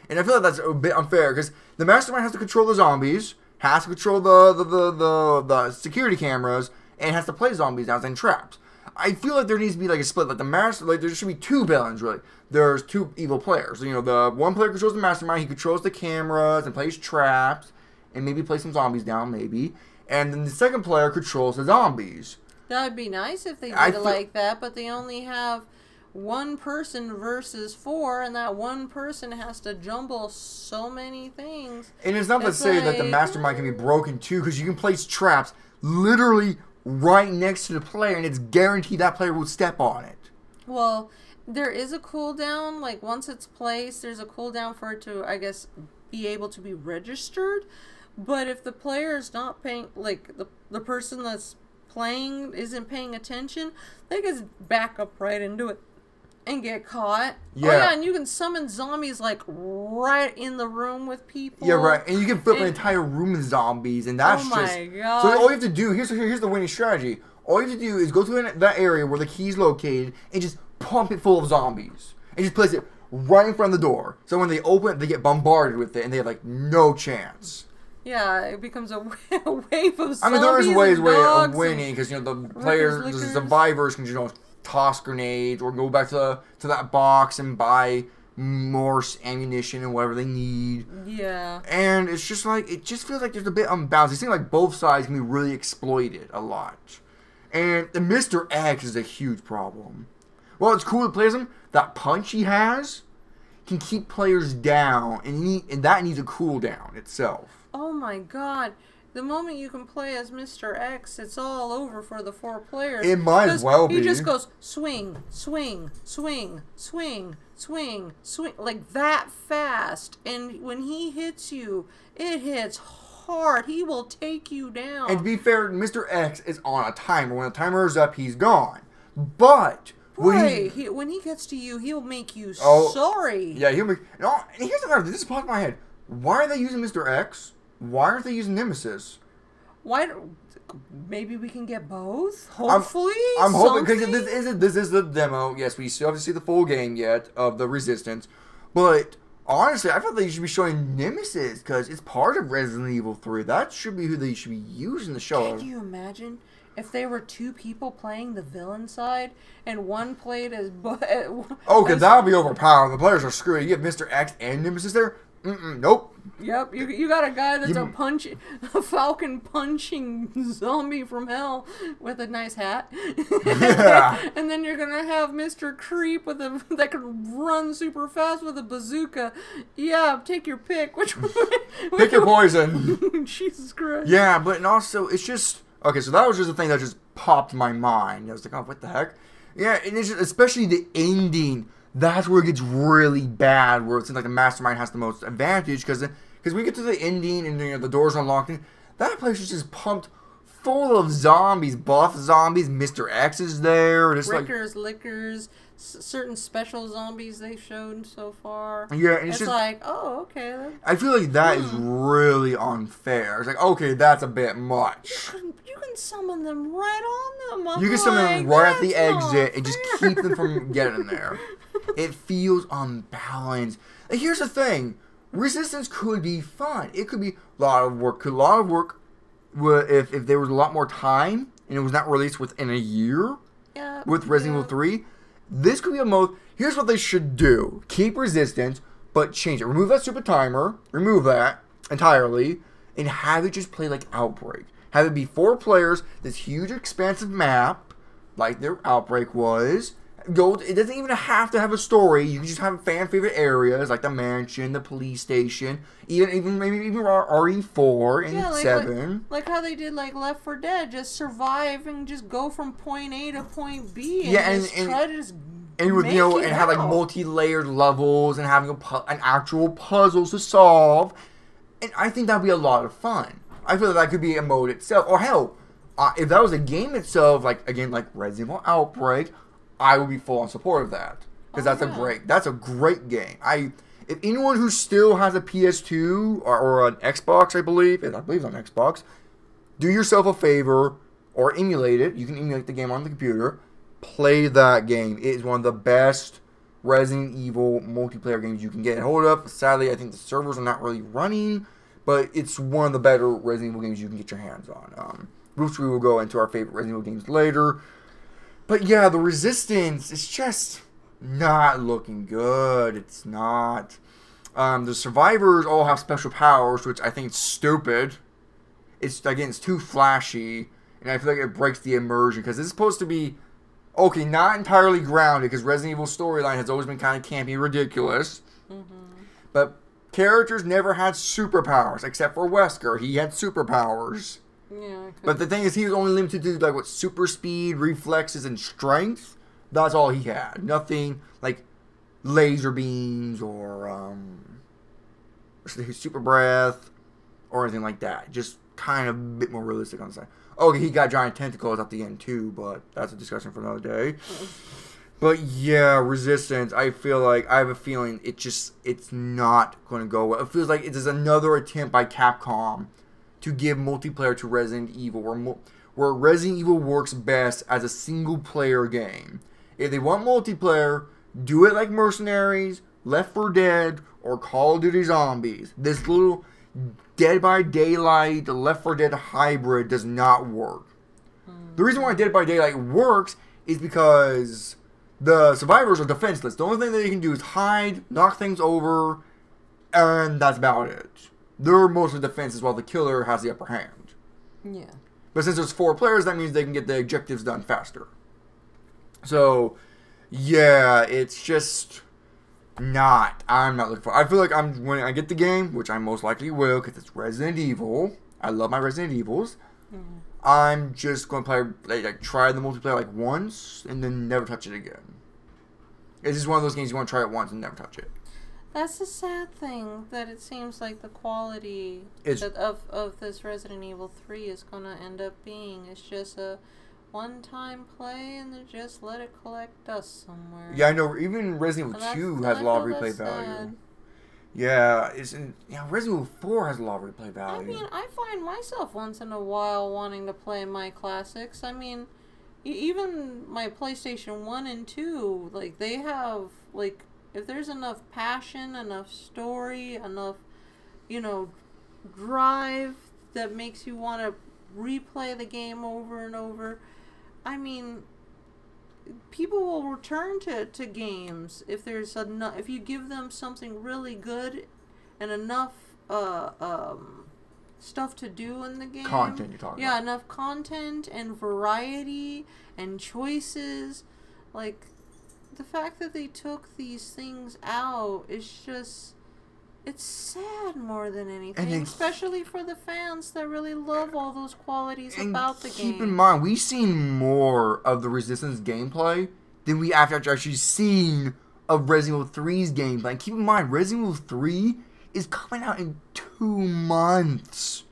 And I feel like that's a bit unfair, because the mastermind has to control the zombies, has to control the security cameras, and has to play zombies now and trapped. I feel like there needs to be like a split. Like there should be 2 villains, really. There's 2 evil players. The one player controls the mastermind. He controls the cameras and plays traps, and maybe plays some zombies down, maybe. And then the second player controls the zombies. That would be nice if they did it like that, but they only have 1 person versus 4, and that 1 person has to jumble so many things. And it's not to say that the mastermind can be broken too, because you can place traps literally right next to the player, and it's guaranteed that player will step on it. Well, there is a cooldown. Like, once it's placed, there's a cooldown for it to, I guess, be able to be registered. But if the player is not paying, like, the person that's playing isn't paying attention, they just back up right into it And get caught. Yeah. Oh yeah, and you can summon zombies like right in the room with people. Yeah, right. And you can fill up an entire room with zombies, and that's oh my god. So all you have to do, here's the winning strategy. All you have to do is go to that area where the key's located and just pump it full of zombies. And just place it right in front of the door. So when they open it, they get bombarded with it, and they have like no chance. Yeah, it becomes a wave of zombies. I mean, there is ways of and winning because the players, the survivors can toss grenades or go back to that box and buy more ammunition and whatever they need. Yeah. And it's just like, it just feels like there's a bit unbalanced. It seems like both sides can be really exploited a lot. And Mr. X is a huge problem. Well, it's cool to play as him. That punch he has can keep players down, and that needs a cooldown itself. Oh my god. The moment you can play as Mr. X, it's all over for the 4 players. It might as well be. He just goes swing, swing, swing, swing, swing, swing, like that fast. And when he hits you, it hits hard. He will take you down. And to be fair, Mr. X is on a timer. When the timer is up, he's gone. But when he gets to you, he'll make you sorry. Yeah, he'll make... And here's the matter. This is popped in my head. Why are they using Mr. X? Why aren't they using Nemesis? Maybe we can get both? Hopefully? I'm hoping, because this is the demo. Yes, we still have to see the full game yet of the Resistance. But honestly, I feel like they should be showing Nemesis because it's part of Resident Evil 3. That should be who they should be using the show. Can you imagine if there were 2 people playing the villain side and one played as... Okay, that would be overpowering. The players are screwed. You have Mr. X and Nemesis there? Nope. Yep, you got a guy that's a falcon punching zombie from hell with a nice hat. Yeah. And then you're gonna have Mr. Creep that can run super fast with a bazooka. Yeah, take your pick. Pick your poison. Jesus Christ. Yeah, but also it's just okay. So that was just the thing that just popped in my mind. I was like, oh, what the heck? Yeah, and it's just, especially the ending. That's where it gets really bad, where it seems like the mastermind has the most advantage, because we get to the ending and the doors unlocked, and that place is just pumped full of zombies, buff zombies. Mr. X is there. It's Rickers, Lickers, certain special zombies they showed so far. Yeah, and it's just like, oh, okay. I feel like that is really unfair. It's like, okay, that's a bit much. You can summon them right on them. You can summon them right at the exit and just keep them from getting there. It feels unbalanced. And here's the thing. Resistance could be fun. It could be a lot of work. If there was a lot more time and it was not released within a year with Resident Evil 3. This could be a mode. Here's what they should do. Keep Resistance, but change it. Remove that stupid timer. Remove that entirely. And have it just play like Outbreak. Have it be 4 players, this huge expansive map, like their Outbreak was. It doesn't even have to have a story. You can just have fan favorite areas like the mansion, the police station, even RE4 and 7. Like how they did like Left 4 Dead, just survive and just go from point A to point B and try to just and with and have like multi-layered levels and having an actual puzzle to solve. And I think that'd be a lot of fun. I feel like that could be a mode itself, or hell, if that was a game itself, like Resident Evil Outbreak, I would be full on support of that because that's a great game. If anyone who still has a PS2 or an Xbox, I believe it's on Xbox, do yourself a favor or emulate it. You can emulate the game on the computer. Play that game. It is one of the best Resident Evil multiplayer games you can get hold of. Sadly, I think the servers are not really running, but it's one of the better Resident Evil games you can get your hands on. Which we will go into our favorite Resident Evil games later. But yeah, the Resistance is just not looking good. It's not. The survivors all have special powers, which I think is stupid. It's too flashy, and I feel like it breaks the immersion because this is supposed to be not entirely grounded because Resident Evil storyline has always been kind of campy and ridiculous. Mm-hmm. But characters never had superpowers except for Wesker. He had superpowers. Yeah, but the thing is, he was only limited to super speed, reflexes, and strength. That's all he had. Nothing like laser beams or super breath or anything like that. Just kind of a bit more realistic on the side. Okay, he got giant tentacles at the end too, but that's a discussion for another day. But yeah, Resistance, I feel like, I have a feeling it's not going to go well. It feels like it is another attempt by Capcom to give multiplayer to Resident Evil, where Resident Evil works best as a single player game. If they want multiplayer, do it like Mercenaries, Left 4 Dead, or Call of Duty Zombies. This little Dead by Daylight, Left 4 Dead hybrid does not work. The reason why Dead by Daylight works is because the survivors are defenseless. The only thing that they can do is hide, knock things over, and that's about it. They're mostly defenseless while the killer has the upper hand. Yeah. But since there's 4 players, that means they can get the objectives done faster. So, yeah, it's just not. I'm not looking for. I feel like when I get the game, which I most likely will, because it's Resident Evil. I love my Resident Evils. Mm-hmm. I'm just going to play, like, try the multiplayer like once and then never touch it again. It's just one of those games you want to try it once and never touch it. That's the sad thing, that it seems like the quality of this Resident Evil 3 is going to end up being. It's just a one-time play and then just let it collect dust somewhere. Yeah, I know. Even Resident Evil 2 has a lot of replay value. Yeah, Resident Evil 4 has a lot of replay value. I mean, I find myself once in a while wanting to play my classics. I mean, even my PlayStation 1 and 2, like, they have, like, if there's enough passion, enough story, enough, drive that makes you want to replay the game over and over, I mean, people will return to games if there's enough. If you give them something really good and enough stuff to do in the game. Content, you're talking about. Yeah, enough content and variety and choices. Like, the fact that they took these things out is just, it's sad more than anything, especially for the fans that really love all those qualities about the game. Keep in mind, we've seen more of the Resistance gameplay than we have actually seen of Resident Evil 3's gameplay. And keep in mind, Resident Evil 3 is coming out in 2 months.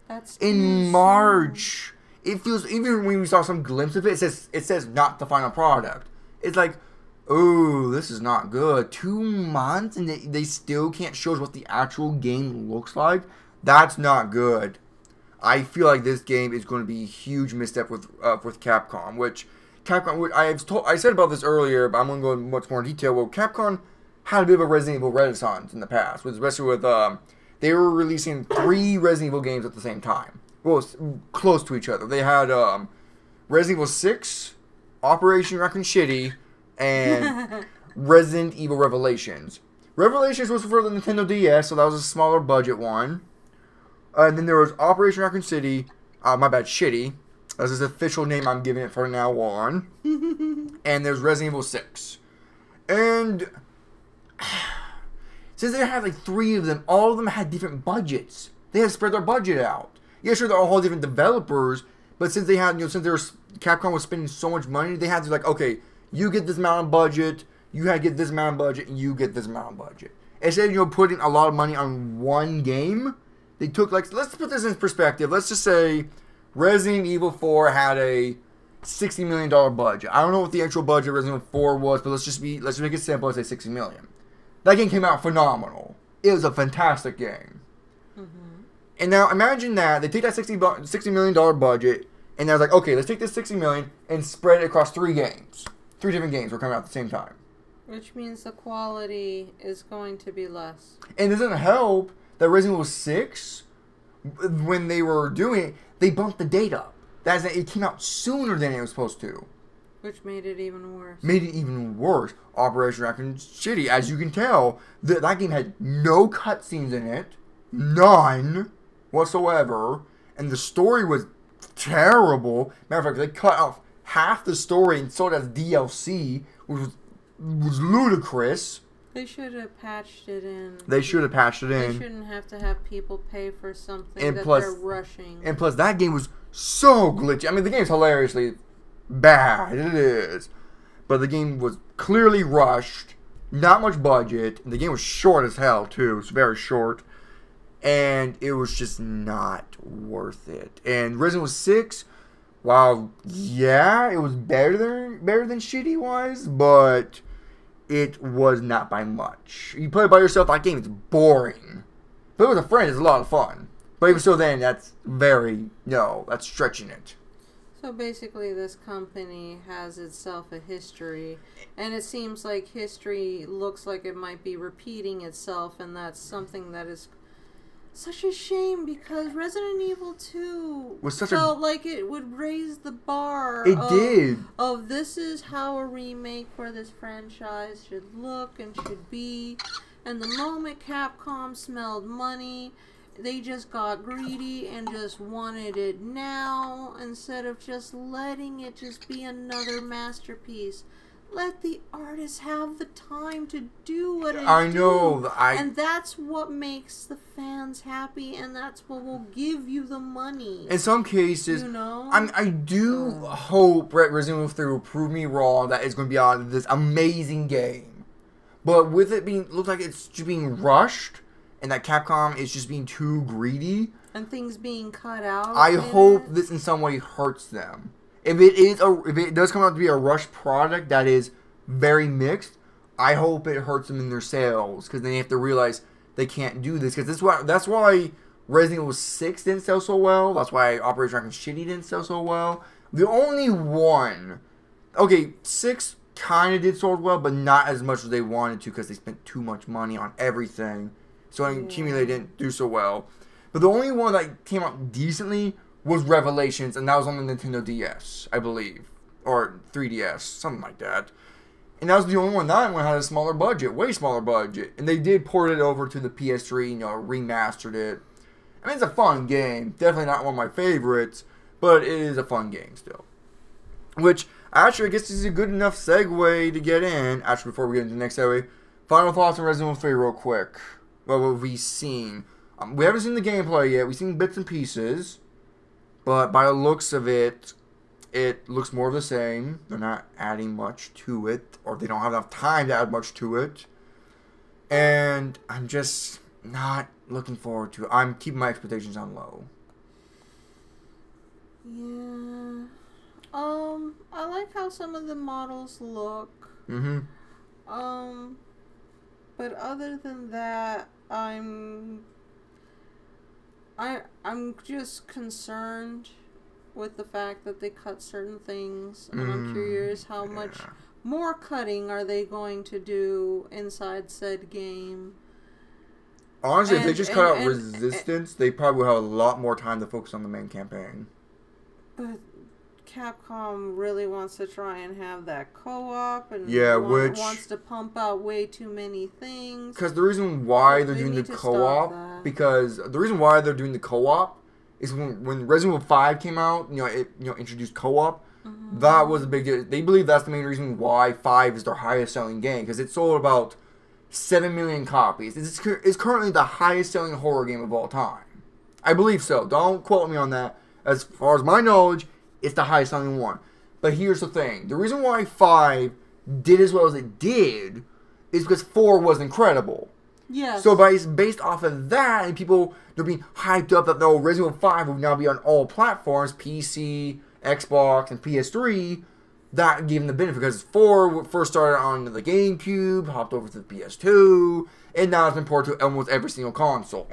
That's in March. It feels, even when we saw some glimpse of it, it says not the final product. It's like, oh, this is not good. 2 months and they still can't show us what the actual game looks like? That's not good. I feel like this game is going to be a huge misstep with Capcom, which I said about this earlier, but I'm going to go in much more detail. Well, Capcom had a bit of a Resident Evil renaissance in the past, especially with they were releasing 3 Resident Evil games at the same time. Well, close to each other. They had Resident Evil 6, Operation Raccoon City, and Resident Evil Revelations. Revelations was for the Nintendo DS, so that was a smaller budget one. And then there was Operation Raccoon City. My bad, Shitty. That's his official name I'm giving it from now on. And there's Resident Evil 6. And since they had like 3 of them, all of them had different budgets. They had to spread their budget out. Yeah, sure, they're all different developers, but since they had, Capcom was spending so much money, they had to okay, you get this amount of budget, you had to get this amount of budget, and you get this amount of budget. Instead of, putting a lot of money on one game, they took, let's put this in perspective. Let's just say Resident Evil 4 had a $60 million budget. I don't know what the actual budget of Resident Evil 4 was, but let's just make it simple and say $60 million. That game came out phenomenal. It was a fantastic game. Mm-hmm. And now imagine that they take that $60 million budget, and they're like, okay, let's take this $60 million and spread it across 3 games. 3 different games were coming out at the same time. Which means the quality is going to be less. And it doesn't help that Resident Evil 6, when they were doing it, they bumped the date up. That is, it came out sooner than it was supposed to. Which made it even worse. Made it even worse. Operation Raccoon City, as you can tell, that game had no cutscenes in it. None whatsoever. And the story was terrible. Matter of fact, they cut off half the story and sold it as DLC, which was ludicrous. They should have patched it in. They should have patched it in. They shouldn't have to have people pay for something they're rushing. And plus, that game was so glitchy. I mean, the game's hilariously bad. It is. But the game was clearly rushed. Not much budget. And the game was short as hell, too. It was very short. And it was just not worth it. And Resident Evil 6 Wow, yeah, it was better than shitty wise, but it was not by much. You play it by yourself, that game is boring. But with a friend, it's a lot of fun. But even so, then that's that's stretching it. So basically, this company has itself a history, and it seems like history looks like it might be repeating itself, and that's something that is such a shame because Resident Evil 2 felt like it would raise the bar. It did. Of this is how a remake for this franchise should look and should be. And the moment Capcom smelled money, they just got greedy and just wanted it now instead of just letting it just be another masterpiece. Let the artists have the time to do what I know. And that's what makes the fans happy, and that's what will give you the money. In some cases, you know? I do hope Resident Evil 3 will prove me wrong that it's going to be on this amazing game. But with it look like it's just being rushed, and that Capcom is just being too greedy. And things being cut out. I hope this in some way hurts them. If it does come out to be a rush product that is very mixed, I hope it hurts them in their sales because then they have to realize they can't do this because that's why Resident Evil 6 didn't sell so well. That's why Operation Raccoon City didn't sell so well. The only one, 6 kind of did sold well, but not as much as they wanted to because they spent too much money on everything. So accumulated didn't do so well. But the only one that came out decently was Revelations, and that was on the Nintendo DS, I believe. Or 3DS, something like that. And that was the only one. That one had a smaller budget, way smaller budget. And they did port it over to the PS3, remastered it. I mean, it's a fun game. Definitely not one of my favorites, but it is a fun game still. Which, actually, I guess this is a good enough segue to get in. Actually, before we get into the next segue, final thoughts on Resident Evil 3 real quick. What have we seen? We haven't seen the gameplay yet. We've seen bits and pieces. But by the looks of it, it looks more of the same. They're not adding much to it, or they don't have enough time to add much to it. And I'm just not looking forward to it. I'm keeping my expectations on low. Yeah. I like how some of the models look. Mm-hmm. But other than that, I'm just concerned with the fact that they cut certain things, and I'm curious how much more cutting are they going to do inside said game. Honestly, if they just cut out Resistance, they probably will have a lot more time to focus on the main campaign. But Capcom really wants to try and have that co-op, and wants to pump out way too many things. Because the reason why they're doing the co-op, is when Resident Evil 5 came out, it introduced co-op. Mm-hmm. That was a big deal. They believe that's the main reason why 5 is their highest selling game, because it sold about 7 million copies. It's currently the highest selling horror game of all time. I believe so. Don't quote me on that. As far as my knowledge, it's the highest selling one. But here's the thing. The reason why 5 did as well as it did is because 4 was incredible. Yes. So based off of that, and they're being hyped up that Resident Evil 5 will now be on all platforms, PC, Xbox, and PS3, that gave them the benefit because 4 first started on the GameCube, hopped over to the PS2, and now it's been ported to almost every single console.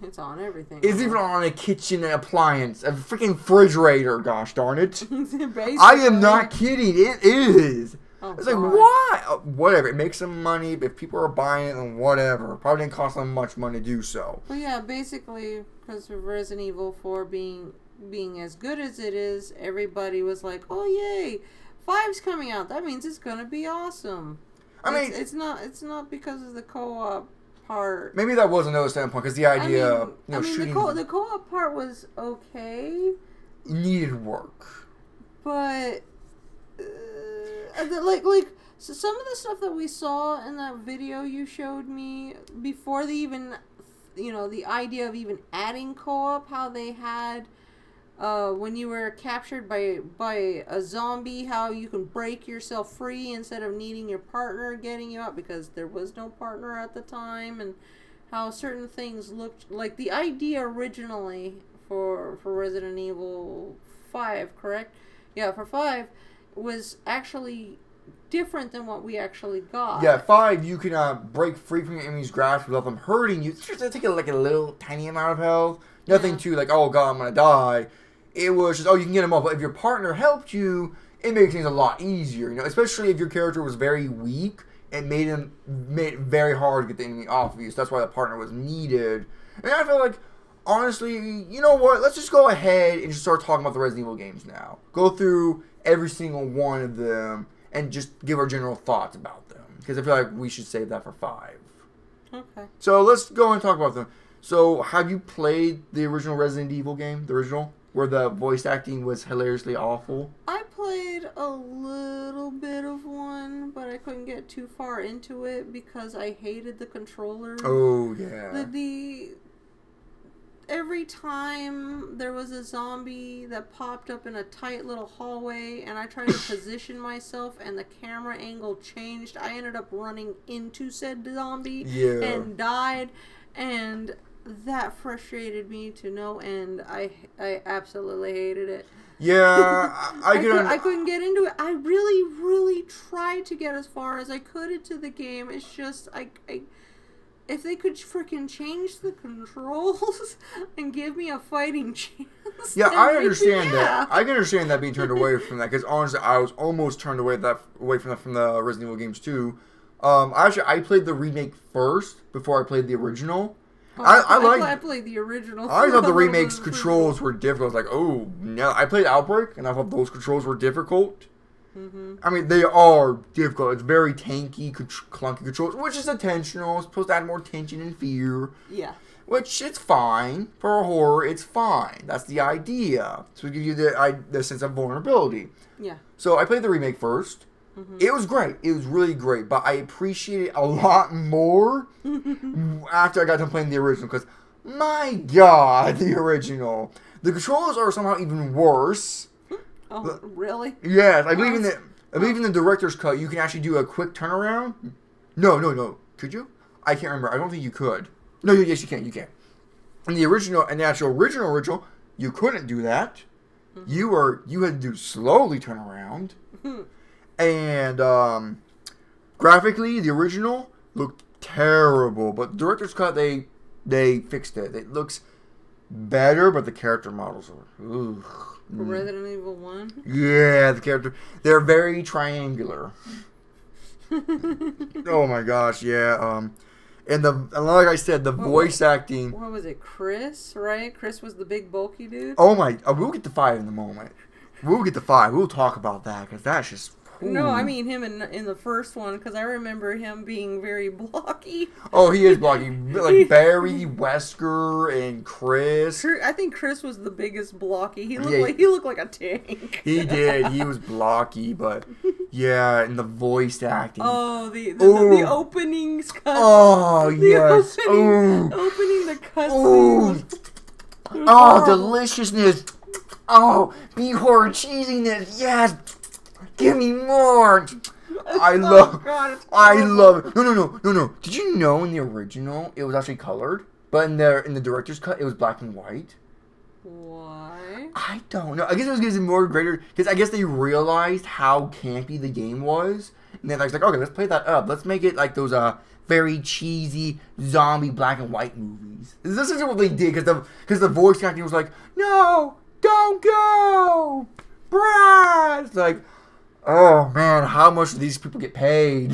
It's on everything. It's even on a kitchen appliance. A freaking refrigerator, gosh darn it. I am not kidding. It is. Oh, it's like, why? Whatever. It makes some money. If people are buying it, then whatever. Probably didn't cost them much money to do so. Well, yeah, basically, because of Resident Evil 4 being as good as it is, everybody was like, oh, yay. 5's coming out. That means it's going to be awesome. It's not because of the co-op part. Maybe that was another standpoint because the idea, shooting the co-op part was okay. Needed work, but so some of the stuff that we saw in that video you showed me before they even, the idea of even adding co-op, how they had. When you were captured by a zombie, how you can break yourself free instead of needing your partner getting you out because there was no partner at the time, and how certain things looked like the idea originally for Resident Evil 5, correct? Yeah, for 5 was actually different than what we actually got. Yeah, 5, you can break free from your enemy's grasp without them hurting you. It's just take like a little tiny amount of health. Nothing too like, oh god, I'm gonna die. It was just, oh, you can get them off. But if your partner helped you, it makes things a lot easier. You know, especially if your character was very weak, it made it very hard to get the enemy off of you. So that's why the partner was needed. And I feel like, honestly, you know what? Let's just go ahead and just start talking about the Resident Evil games now. Go through every single one of them and just give our general thoughts about them. Because I feel like we should save that for 5. Okay. So let's go and talk about them. So have you played the original Resident Evil game? The original? Where the voice acting was hilariously awful? I played a little bit of one, but I couldn't get too far into it because I hated the controller. Oh, yeah. Every time there was a zombie that popped up in a tight little hallway and I tried to position myself and the camera angle changed, I ended up running into said zombie and died, and that frustrated me to no end. I absolutely hated it. Yeah, I couldn't get into it. I really tried to get as far as I could into the game. It's just if they could freaking change the controls and give me a fighting chance. Yeah, I understand that. I can understand that being turned away from that, because honestly, I was almost turned away from the Resident Evil games too. Actually, I played the remake first before I played the original. I played the original. I thought the remake's controls were difficult. I was like, oh no! I played Outbreak, and I thought those controls were difficult. I mean, they are difficult. It's very tanky, clunky controls, which is intentional. It's supposed to add more tension and fear. Yeah. Which, it's fine. For a horror, it's fine. That's the idea. So it gives you the sense of vulnerability. Yeah. So I played the remake first. It was great. It was really great. But I appreciate it a lot more after I got done playing the original. Because, my God, the original. The controls are somehow even worse. Oh, really? Yes, I believe in the director's cut, you can actually do a quick turnaround. No. Could you? I can't remember. I don't think you could. No, yes, you can. You can. In the original, you couldn't do that. You had to do slowly turn around. And graphically, the original looked terrible, but the director's cut, they fixed it. It looks better, but the character models are. Ugh. Resident Evil 1? Yeah, they're very triangular. Oh my gosh, yeah. And like I said, the voice acting. What was it, Chris? Right? Chris was the big bulky dude. Oh my! We'll get to 5 in a moment. We'll talk about that, because that's just. Ooh. No, I mean him in the first one, because I remember him being very blocky. Oh, he is blocky. Like Barry, Wesker, and Chris. I think Chris was the biggest blocky. He looked like a tank. He did. He was blocky, but yeah, and the voice acting. Oh, the openings. Oh, yes. Opening the cutscenes. Oh, deliciousness. Oh, be horror cheesiness. Yes. Give me more! I love it. No. Did you know in the original it was actually colored? But in the director's cut it was black and white? Why? I don't know. I guess it was getting more greater, because I guess they realized how campy the game was. And then I was like, okay, let's play that up. Let's make it like those very cheesy zombie black and white movies. This is what they did, because the voice acting was like, no, don't go! Brad! It's like, oh man, how much do these people get paid?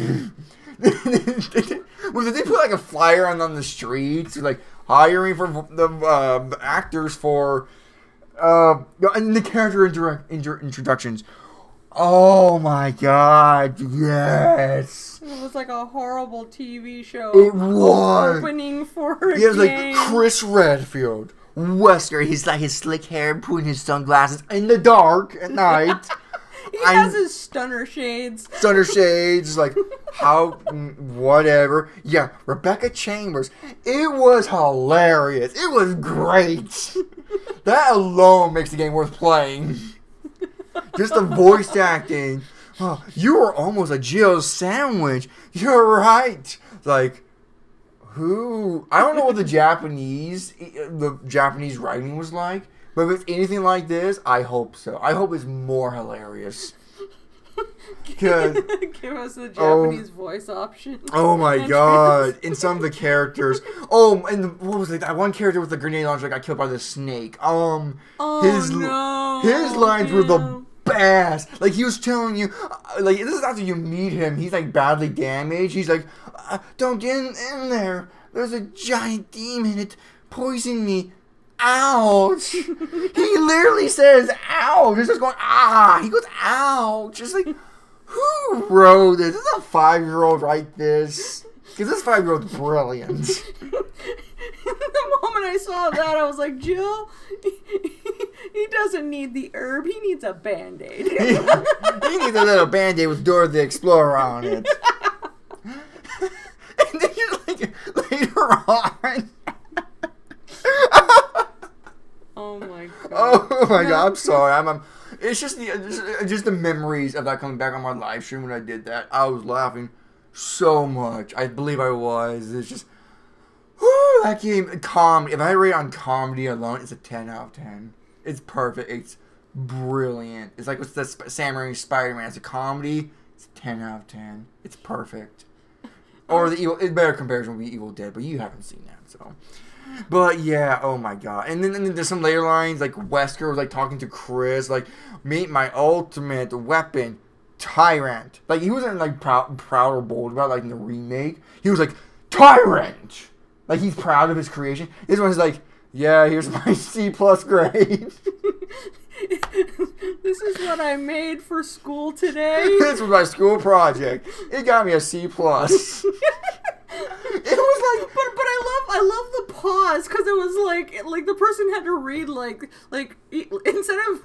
Well, did they put like a flyer on the streets, like hiring for the actors for, and the character introductions? Oh my God, yes! It was like a horrible TV show. It was opening for a game. Like Chris Redfield, Wesker. He's like his slick hair, putting his sunglasses in the dark at night. He has his stunner shades. Like, whatever. Yeah, Rebecca Chambers. It was hilarious. It was great. That alone makes the game worth playing. Just the voice acting. Oh, you were almost a Jill sandwich. You're right. Like, who? I don't know what the Japanese writing was like, But if it's anything like this, I hope so. I hope it's more hilarious. Give us the Japanese voice option. Oh my god. In some of the characters. Oh, and what was it? That one character with the grenade launcher got killed by the snake. His lines were the best. Like, he was telling you, like, this is after you meet him. He's, like, badly damaged. He's like, don't get in there. There's a giant demon. It poisoned me. Ouch. He literally says, ouch. He's just going, He goes, ouch. It's like, who wrote this? This is a 5-year-old write this. Because this 5-year-old's brilliant. The moment I saw that, I was like, Jill, he doesn't need the herb. He needs a Band-Aid. He needs a little Band-Aid with Dora the Explorer on it. And then just like, later on... Oh my god. Oh my god, I'm sorry. It's just the memories of that coming back on my live stream when I did that. I was laughing so much. I believe I was. It's just, that game, comedy. If I rate on comedy alone, it's a 10 out of 10. It's perfect. It's brilliant. It's like with the Sam Raimi Spider-Man. It's a comedy. It's 10 out of 10. It's perfect. Or it's better comparison would be Evil Dead, but you haven't seen that, so. But yeah, oh my god. And then there's some later lines, like Wesker was like talking to Chris, like, meet my ultimate weapon, Tyrant. Like, he wasn't like proud or bold about like in the remake. He was like, Tyrant! Like, he's proud of his creation. This one's like, yeah, here's my C+ grade. This is what I made for school today. This was my school project. It got me a C+. It was like, but I love the pause because it was like the person had to read like instead of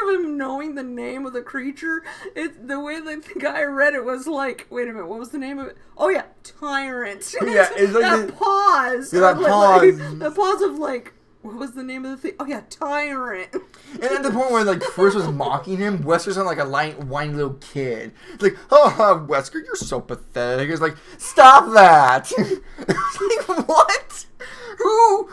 him knowing the name of the creature, the way that the guy read it was like, wait a minute, what was the name of it? Oh yeah, Tyrant. Yeah, it's like that pause. Yeah, that pause. The pause of like, what was the name of the thing? Oh yeah, Tyrant. And at the point where like Chris was mocking him, Wesker's not like a whiny little kid. It's like, oh, Wesker, you're so pathetic. It's like, stop that. It's like, what? Who?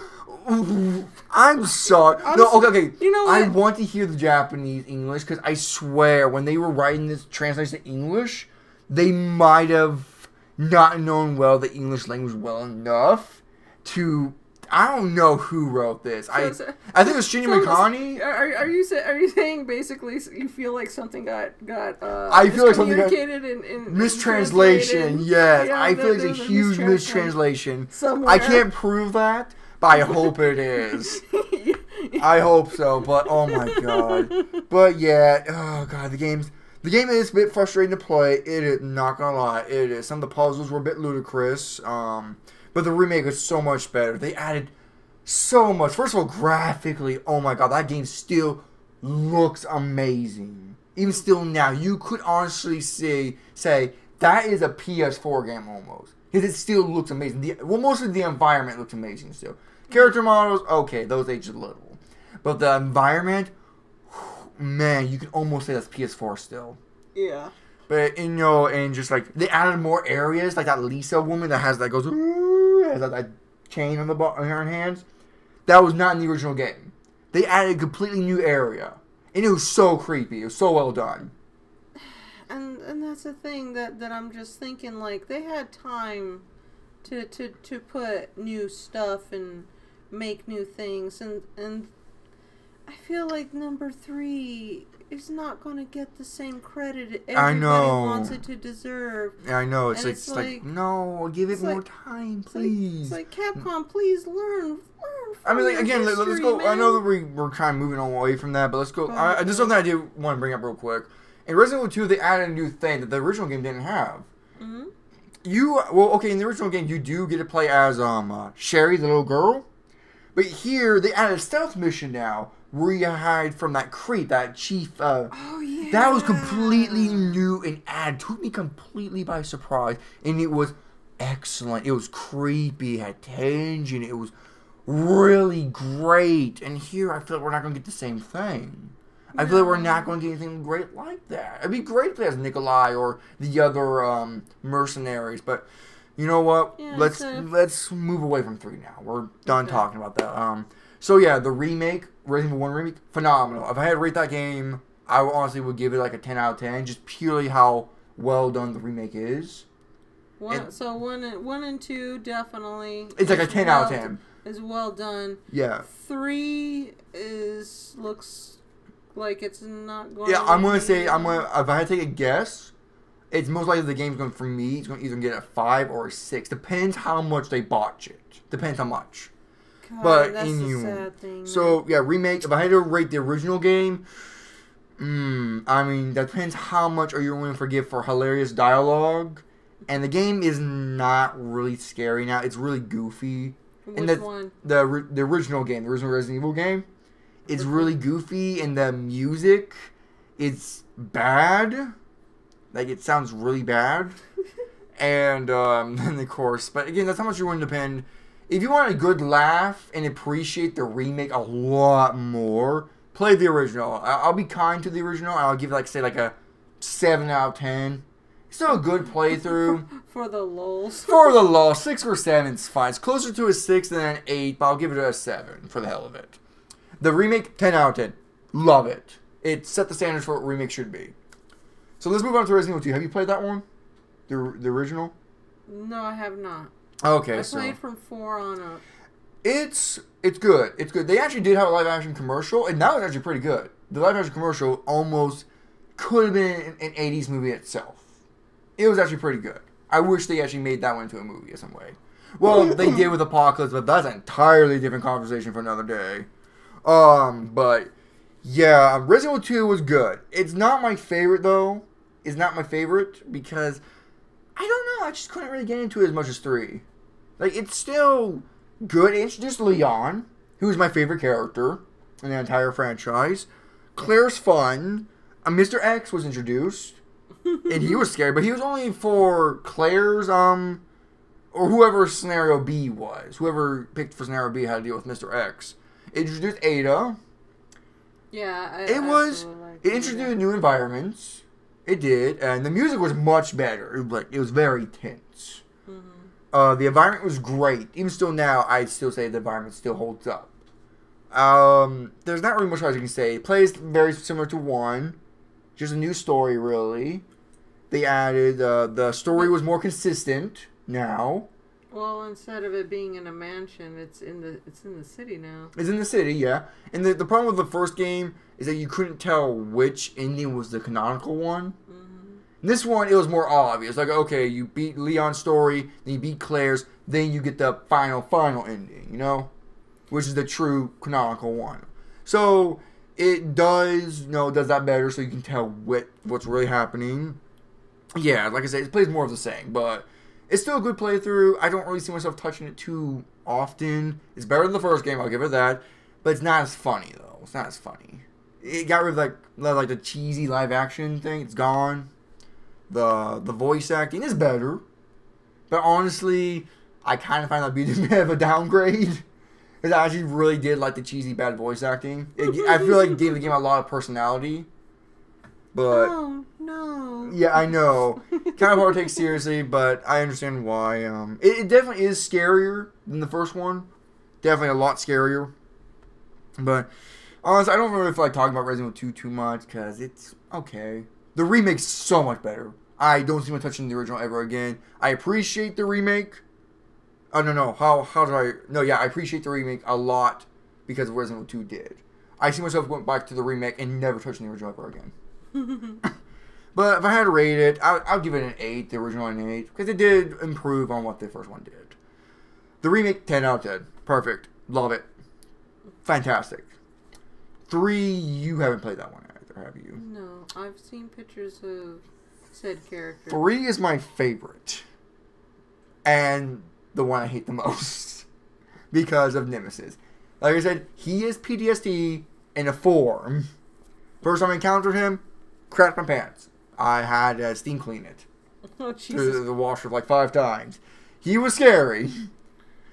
I'm sorry. Okay. You know what? I want to hear the Japanese English because I swear when they were writing this translation to English, they might have not known well the English language well enough to. I don't know who wrote this. I think it was Shinya Mikami. Are you saying basically you feel like something got I feel like something got in mistranslation? Yes, yeah, I feel like it's a huge mistranslation. Somewhere. I can't prove that, but I hope it is. I hope so, but oh my god. But yeah, oh god, the game is a bit frustrating to play. It is, not gonna lie, it is. Some of the puzzles were a bit ludicrous. But the remake is so much better. They added so much. First of all, graphically, oh my god, that game still looks amazing. Even still now, you could honestly say that is a PS4 game almost. Because it still looks amazing. Mostly the environment looks amazing still. Character models, okay, those age a little. But the environment, man, you can almost say that's PS4 still. Yeah. But, and just like, they added more areas, like that Lisa woman that goes, has that chain on her hands. That was not in the original game. They added a completely new area. And it was so creepy. It was so well done. And that's the thing that I'm just thinking, like, they had time to put new stuff and make new things. And I feel like number 3 is not going to get the same credit everybody wants it to deserve. I know. It's like, no, give it more time, please. It's like, Capcom, please learn. I mean, like, again, let's go. Man. I know that we're kind of moving away from that, but let's go. There's something I do want to bring up real quick. In Resident Evil 2, they added a new thing that the original game didn't have. Mm-hmm. In the original game, you do get to play as Sherry, the little girl. But here, they added a stealth mission now, where you hide from that creep, that chief. Oh, yeah. That was completely new and added. Took me completely by surprise. And it was excellent. It was creepy. It had tension. It was really great. And here, I feel like we're not going to get the same thing. I feel like we're not going to get anything great like that. It'd be great to play as Nikolai or the other mercenaries. But you know what? Yeah, let's move away from 3 now. We're done talking about that. So yeah, the remake Resident Evil 1 Remake, phenomenal. If I had to rate that game, I honestly would give it like a 10 out of 10, just purely how well done the remake is. So one and two definitely. It's like a 10 out of 10. Is well done. Yeah. 3 looks like it's not going. Yeah, I'm gonna say if I had to take a guess, it's most likely the game's going for me. It's going to either get a 5 or a 6. Depends how much they botch it. Depends how much. God, but that's a sad thing. So yeah, remake. If I had to rate the original game, I mean that depends how much are you willing to forgive for hilarious dialogue. And the game is not really scary now. It's really goofy. Which one? The original game, the original Resident Evil game. It's really goofy, and the music, it's bad. Like, it sounds really bad. And of course, but again, that's how much you're willing to spend. If you want a good laugh and appreciate the remake a lot more, play the original. I'll be kind to the original. I'll give it, like, say, like a 7 out of 10. Still a good playthrough. For the lulz. For the lulz. 6 or 7 is fine. It's closer to a 6 than an 8, but I'll give it a 7 for the hell of it. The remake, 10 out of 10. Love it. It set the standards for what remake should be. So let's move on to Resident Evil 2. Have you played that one? The original? No, I have not. Okay, I played from 4 on up. It's good. It's good. They actually did have a live action commercial, and that was actually pretty good. The live action commercial almost could have been an 80s movie itself. It was actually pretty good. I wish they actually made that one into a movie in some way. Well, they did with Apocalypse, but that's an entirely different conversation for another day. But yeah, Resident Evil 2 was good. It's not my favorite though. It's not my favorite because I don't know. I just couldn't really get into it as much as 3. Like, it's still good. It introduced Leon, who's my favorite character in the entire franchise. Claire's fun. Mr. X was introduced. And he was scary, but he was only for Claire's, or whoever scenario B was. Whoever picked for scenario B had to deal with Mr. X. It introduced Ada. Yeah, it introduced new environments. It did, and the music was much better. It was very tense. Mm-hmm. The environment was great. Even still now, I'd still say the environment still holds up. There's not really much else you can say. It plays very similar to 1. Just a new story, really. They added, the story was more consistent now. Well, instead of it being in a mansion, it's in the city now. It's in the city, yeah. And the problem with the first game is that you couldn't tell which ending was the canonical one. Mm-hmm. In this one, it was more obvious. Like, okay, you beat Leon's story, then you beat Claire's, then you get the final ending, you know? Which is the true canonical one. So it does that better so you can tell what's really happening. Yeah, like I said, it plays more of the same, but it's still a good playthrough. I don't really see myself touching it too often. It's better than the first game, I'll give it that. But it's not as funny, though. It's not as funny. It got rid of, like the cheesy live-action thing. It's gone. The voice acting is better. But honestly, I kind of find that being a bit of a downgrade. Because I actually really did like the cheesy bad voice acting. I feel like it gave the game a lot of personality. But oh, no. Yeah, I know. Kind of hard to take seriously, but I understand why. It definitely is scarier than the first one. Definitely a lot scarier. But honestly, I don't really feel like talking about Resident Evil 2 too much because it's okay. The remake's so much better. I don't see myself touching the original ever again. I appreciate the remake. Oh, no. How do I... No, yeah, I appreciate the remake a lot because of what Resident Evil 2 did. I see myself going back to the remake and never touching the original ever again. But if I had to rate it, I'll give it an 8, the original an 8, because it did improve on what the first one did. The remake, 10 out of 10. Perfect. Love it. Fantastic. 3, you haven't played that one either, have you? No, I've seen pictures of said character. 3 is my favorite. And the one I hate the most. Because of Nemesis. Like I said, he is PTSD in a form. First time I encountered him, crapped my pants. I had steam clean it. Oh, Jesus. Through the washer like 5 times. He was scary.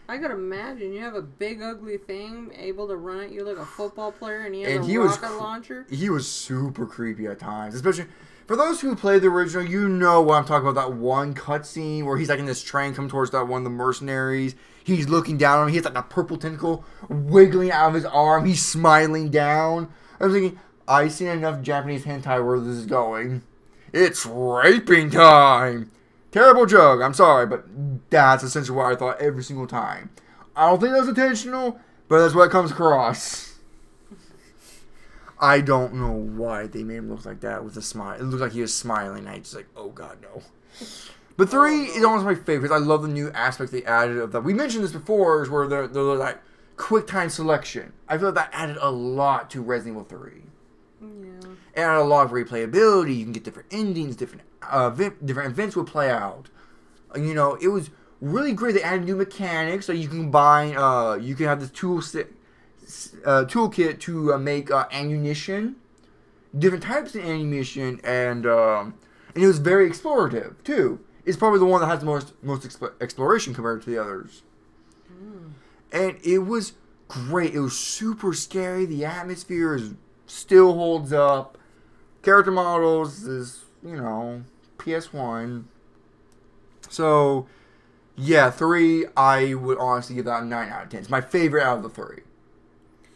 I could imagine you have a big ugly thing able to run at you like a football player, and he has a rocket launcher. He was super creepy at times, especially for those who played the original. You know what I'm talking about? That one cutscene where he's like in this train coming towards that one of the mercenaries. He's looking down on him. He has like that purple tentacle wiggling out of his arm. He's smiling down. I was thinking, I've seen enough Japanese hentai where this is going. It's raping time. Terrible joke, I'm sorry, but that's essentially what I thought every single time. I don't think that was intentional, but that's what comes across. I don't know why they made him look like that with a smile. It looked like he was smiling. I just like, oh god, no. But 3 is almost my favorite. I love the new aspects they added of that. We mentioned this before, is where they're like quick time selection. I feel like that added a lot to Resident Evil 3. Yeah. It added a lot of replayability. You can get different endings, different events will play out. You know, it was really great. They added new mechanics, so you can combine. You can have this toolkit to make ammunition, different types of ammunition, and it was very explorative too. It's probably the one that has the most exploration compared to the others. And it was great. It was super scary. The atmosphere still holds up. Character models is, you know, PS1. So, yeah, 3, I would honestly give that a 9 out of 10. It's my favorite out of the 3.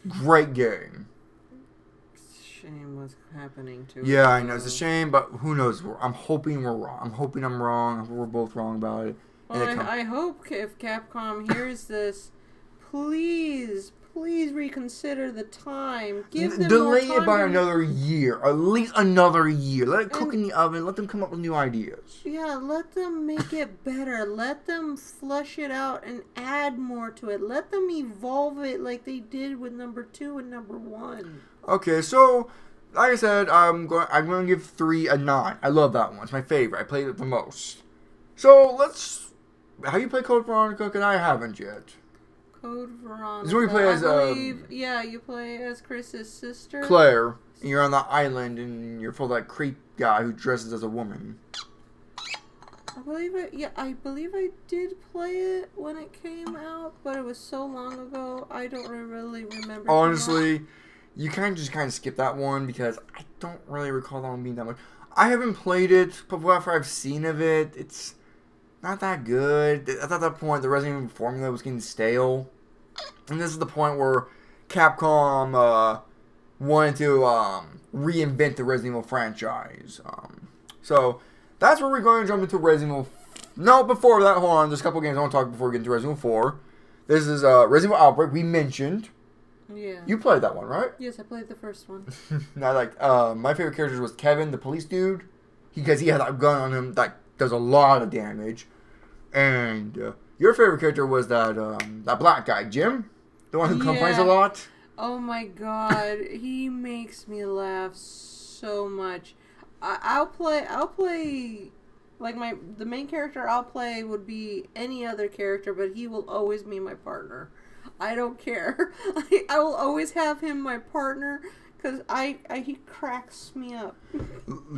Great game. Shame what's happening to it. Yeah, I know. It's a shame, but who knows? I'm hoping we're wrong. I'm hoping I'm wrong. We're both wrong about it. Well, I hope if Capcom hears this, please reconsider the time. Give them delay more time it by another year, at least another year. Let it cook in the oven. Let them come up with new ideas. Yeah, let them make it better. Let them flush it out and add more to it. Let them evolve it like they did with number 2 and number 1. Okay, so like I said, I'm going to give 3 a 9. I love that one. It's my favorite. I played it the most. So let's. Have you played Code Veronica? Because I haven't yet. Code Veronica. This is where you play as yeah, you play as Chris's sister, Claire. And you're on the island, and you're full of that creep guy who dresses as a woman. I believe I did play it when it came out, but it was so long ago, I don't really remember. Honestly, you kind of skip that one because I don't really recall that one being that much. I haven't played it, but whatever I've seen of it, it's not that good. At that point, the Resident Evil formula was getting stale. And this is the point where Capcom wanted to reinvent the Resident Evil franchise. So, that's where we're going to jump into Resident Evil. No, before that, hold on. There's a couple games I want to talk about before we get into Resident Evil 4. This is Resident Evil Outbreak, we mentioned. Yeah. You played that one, right? Yes, I played the first one. My favorite character was Kevin, the police dude. Because he had that gun on him that does a lot of damage. And your favorite character was that black guy, Jim? The one who complains a lot? Oh my god, he makes me laugh so much. I'll play like the main character I'll play would be any other character, but he will always be my partner. I don't care. I will always have him my partner. Because he cracks me up.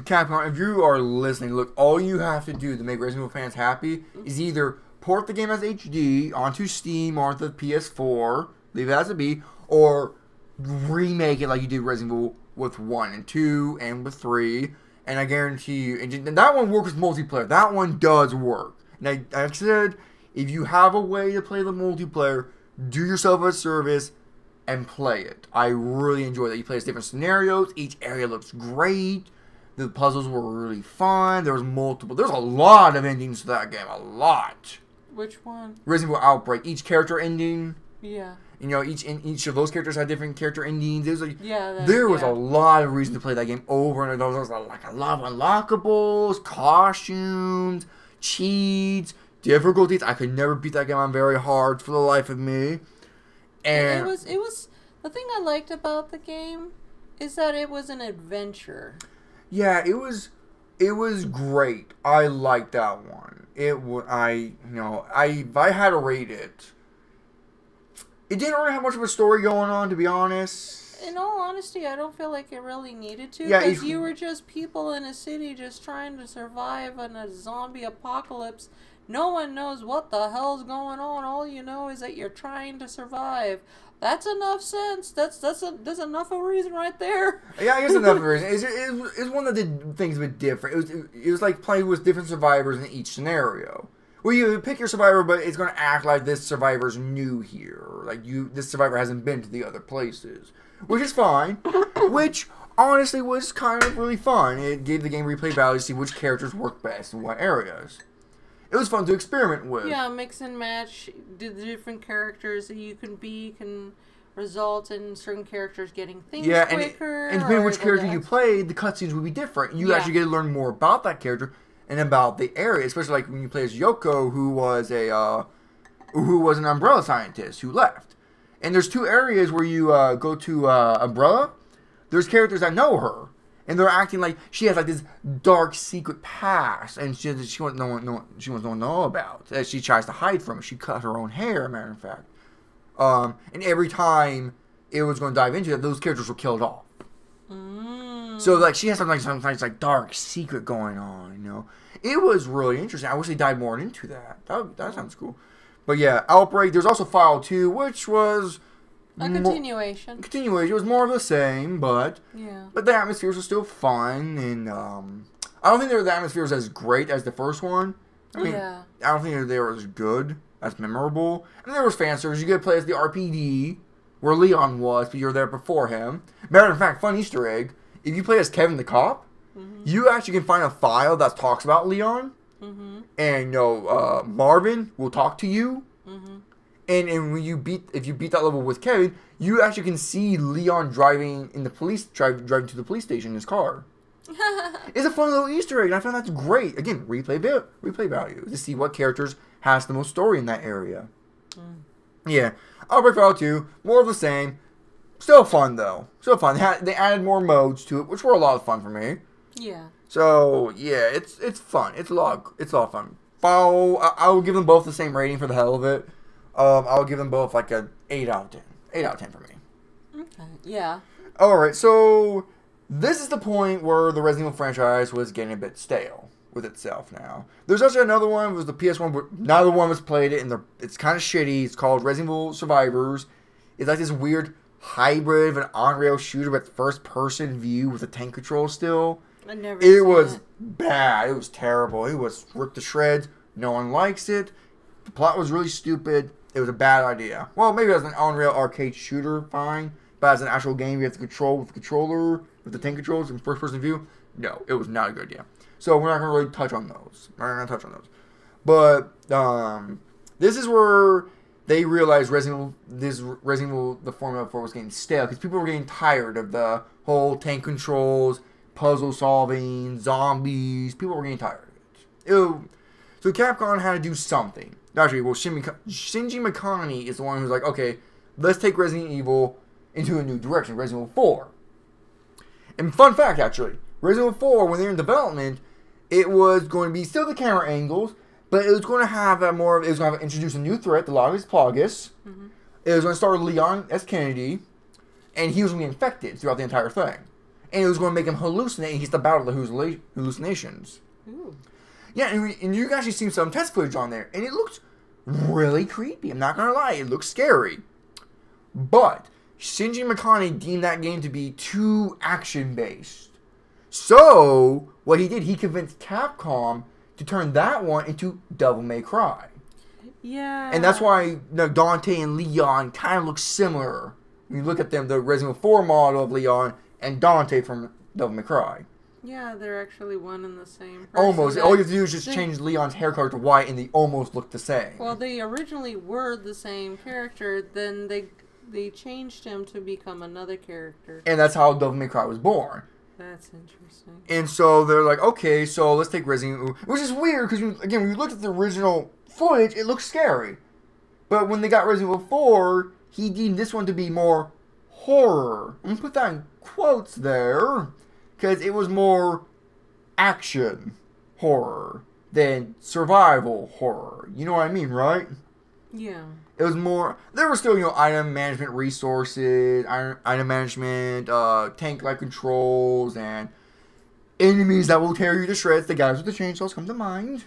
Capcom, if you are listening, look, all you have to do to make Resident Evil fans happy is either port the game as HD onto Steam or onto the PS4, leave it as a B, or remake it like you did Resident Evil with 1 and 2 and with 3. And I guarantee you, and that one works with multiplayer. That one does work. Now, like I said, if you have a way to play the multiplayer, do yourself a service and play it. I really enjoy that. You play as different scenarios. Each area looks great. The puzzles were really fun. There's a lot of endings to that game. A lot. Which one? Resident Evil Outbreak. Each character ending. Yeah. You know, each of those characters had different character endings. There was a lot of reason to play that game over and over. There was like a lot of unlockables, costumes, cheats, difficulties. I could never beat that game on very hard for the life of me. And it was the thing I liked about the game is that it was an adventure. Yeah, it was great. I liked that one. If I had to rate it, it didn't really have much of a story going on, to be honest. In all honesty, I don't feel like it really needed to. Yeah, because you were just people in a city just trying to survive in a zombie apocalypse. no one knows what the hell's going on. All you know is that you're trying to survive. That's enough sense. That's enough of a reason right there. Yeah, I guess enough of a reason. It's one that did things a bit different. It was like playing with different survivors in each scenario. Well, you pick your survivor, but it's going to act like this survivor's new here. Like, this survivor hasn't been to the other places. Which is fine. Which, honestly, was kind of really fun. It gave the game replay value to see which characters work best in what areas. It was fun to experiment with. Yeah, mix and match. The different characters that you can be can result in certain characters getting things quicker. And depending on which character you played, the cutscenes would be different. You actually get to learn more about that character and about the area, especially like when you play as Yoko, who was an Umbrella scientist who left. And there's 2 areas where you go to Umbrella. There's characters that know her, and they're acting like she has like this dark secret past, and she wants no one to know about. That she tries to hide from it. She cut her own hair, matter of fact. And every time it was going to dive into that, those characters were killed off. So like she has some like dark secret going on, you know. It was really interesting. I wish they dived more into that. That sounds cool. But yeah, Outbreak. There's also File 2, which was a continuation. It was more of the same, but the atmospheres were still fun, and I don't think the atmosphere was as great as the first one. I mean, I don't think they were as good, as memorable. And there was fan service. You get to play as the RPD, where Leon was, but you were there before him. Matter of fact, fun Easter egg: if you play as Kevin the cop, you actually can find a file that talks about Leon, and Marvin will talk to you. And when if you beat that level with Kevin, you actually can see Leon driving to the police station in his car. It's a fun little Easter egg, and I found that's great. Again, replay value to see what characters has the most story in that area. Yeah, Outbreak File 2, more of the same. Still fun though. Still fun. They added more modes to it, which were a lot of fun for me. Yeah. So yeah, it's fun. It's a lot of fun. I will give them both the same rating for the hell of it. I'll give them both like a 8 out of 10. 8 out of 10 for me. Okay. Yeah. Alright, so this is the point where the Resident Evil franchise was getting a bit stale with itself now. There's also another one, it was the PS1, but neither one of us played it, and it's kind of shitty. It's called Resident Evil Survivors. It's like this weird hybrid of an on-rail shooter with first-person view with a tank control still. It was bad. It was terrible. It was ripped to shreds. No one likes it. The plot was really stupid. It was a bad idea. Well, maybe as an on-rail arcade shooter, fine. But as an actual game you have to control with the controller, with the tank controls in first-person view, no, it was not a good idea. So we're not going to really touch on those. But this is where they realized Resident Evil, the Formula 4 was getting stale, because people were getting tired of the whole tank controls, puzzle solving, zombies. People were getting tired of it. So Capcom had to do something. Actually, well, Shinji Mikami is the one who's like, okay, let's take Resident Evil into a new direction, Resident Evil 4. And fun fact, actually, Resident Evil 4, when they were in development, it was going to be still the camera angles, but it was going to have introduce a new threat, the Logus Plagus. It was going to start with Leon S. Kennedy, and he was going to be infected throughout the entire thing. And it was going to make him hallucinate, and he's the battle of the hallucinations. Ooh. Yeah, and you actually see some test footage on there, and it looks really creepy. I'm not going to lie, it looks scary. But Shinji Mikami deemed that game to be too action-based. So, what he did, he convinced Capcom to turn that one into Devil May Cry. Yeah. And that's why Dante and Leon kind of look similar. When you look at them, the Resident Evil 4 model of Leon and Dante from Devil May Cry. Yeah, they're actually one and the same person. Almost. All you have to do is just change Leon's hair color to white, and they almost look the same. Well, they originally were the same character, then they changed him to become another character. And that's how Devil May Cry was born. That's interesting. And so they're like, okay, so let's take Resident Evil, which is weird, because, again, when you look at the original footage, it looks scary. But when they got Resident Evil 4, he deemed this one to be more horror. I'm going to put that in quotes there, because it was more action horror than survival horror. You know what I mean, right? Yeah. It was more, there were still, item management resources, item management, tank-like controls, and enemies that will tear you to shreds. The guys with the chainsaws come to mind.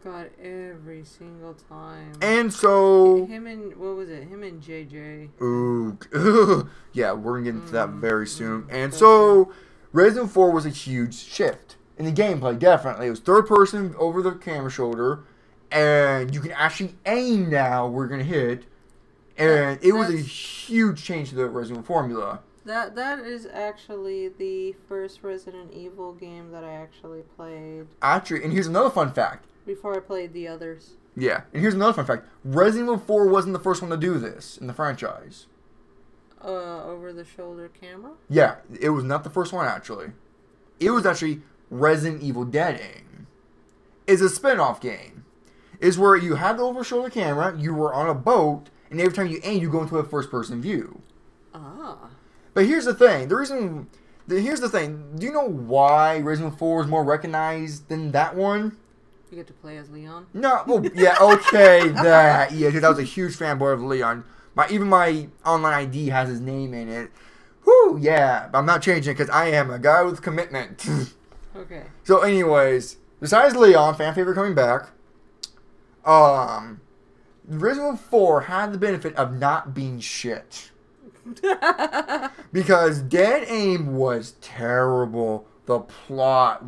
God, every single time. And so... Him and, what was it? Him and JJ. Ooh. Yeah, we're going to get into that very soon. And so, Resident Evil 4 was a huge shift in the gameplay, definitely. It was third person over the camera shoulder, and you can actually aim now where you're going to hit. And it was a huge change to the Resident Evil formula. That is actually the first Resident Evil game that I actually played. Actually, and here's another fun fact. Before I played the others. Yeah, and here's another fun fact. Resident Evil 4 wasn't the first one to do this in the franchise. Over the shoulder camera? Yeah, it was not the first one, actually. It was actually Resident Evil Dead Aim. It's a spin-off game. It's where you had the over-shoulder camera, you were on a boat, and every time you aim, you go into a first-person view. Ah. But here's the thing. Here's the thing. Do you know why Resident Evil 4 is more recognized than that one? You get to play as Leon? No. Well, yeah, okay, that. Yeah, dude, I was a huge fanboy of Leon. Even my online ID has his name in it. Whew, yeah. But I'm not changing it because I am a guy with commitment. Okay. So, anyways, besides Leon, fan favorite coming back, Resident Evil 4 had the benefit of not being shit. Because Dead Aim was terrible. The plot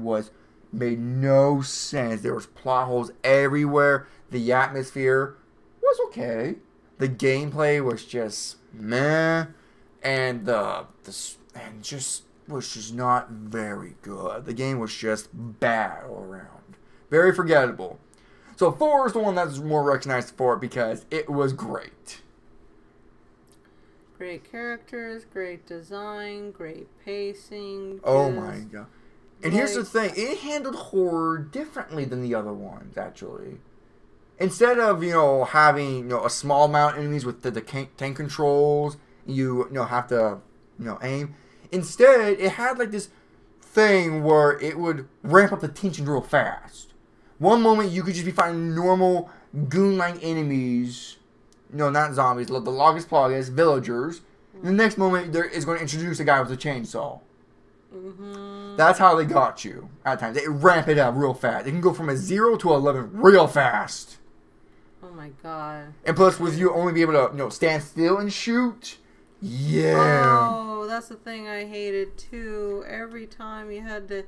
made no sense. There was plot holes everywhere. The atmosphere was okay. The gameplay was just meh, and was just not very good. The game was just bad all around. Very forgettable. So 4 is the one that's more recognized for it because it was great. Great characters, great design, great pacing. Oh my god. And here's the thing, it handled horror differently than the other ones, actually. Instead of, having, a small amount of enemies with the tank controls, you have to, aim. Instead, it had like this thing where it would ramp up the tension real fast. One moment you could just be fighting normal goon-like enemies, not zombies, the longest plagas, villagers. And the next moment, there is going to introduce a guy with a chainsaw. Mm-hmm. That's how they got you at times. They ramp it up real fast. It can go from a 0 to 11 real fast. Oh my god. And plus, with you only be able to, stand still and shoot. Yeah. Oh, that's the thing I hated too. Every time you had to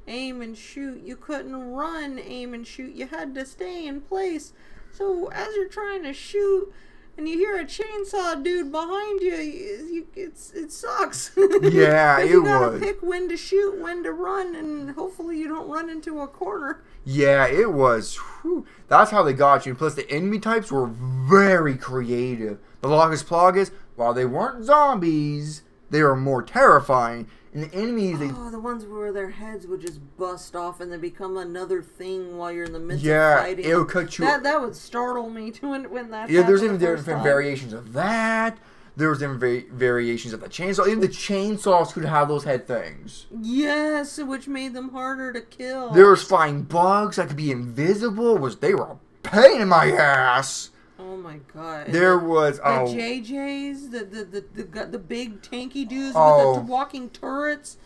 aim and shoot, you couldn't run, aim and shoot. You had to stay in place. So as you're trying to shoot, and you hear a chainsaw dude behind you, it sucks. Yeah, it was. You gotta pick when to shoot, when to run, and hopefully you don't run into a corner. Yeah, it was. Whew. That's how they got you. And plus, the enemy types were very creative. The Locust Plagas, while they weren't zombies, they were more terrifying. And the enemies, the ones where their heads would just bust off and then become another thing while you're in the midst of fighting. Yeah, it would cut you. That would startle me too when that. Yeah, there's even different variations of that. There was different variations of the chainsaw. Even the chainsaws could have those head things. Yes, which made them harder to kill. There was flying bugs that could be invisible. They were a pain in my ass. Oh my god! There was the JJs, the big tanky dudes with the walking turrets.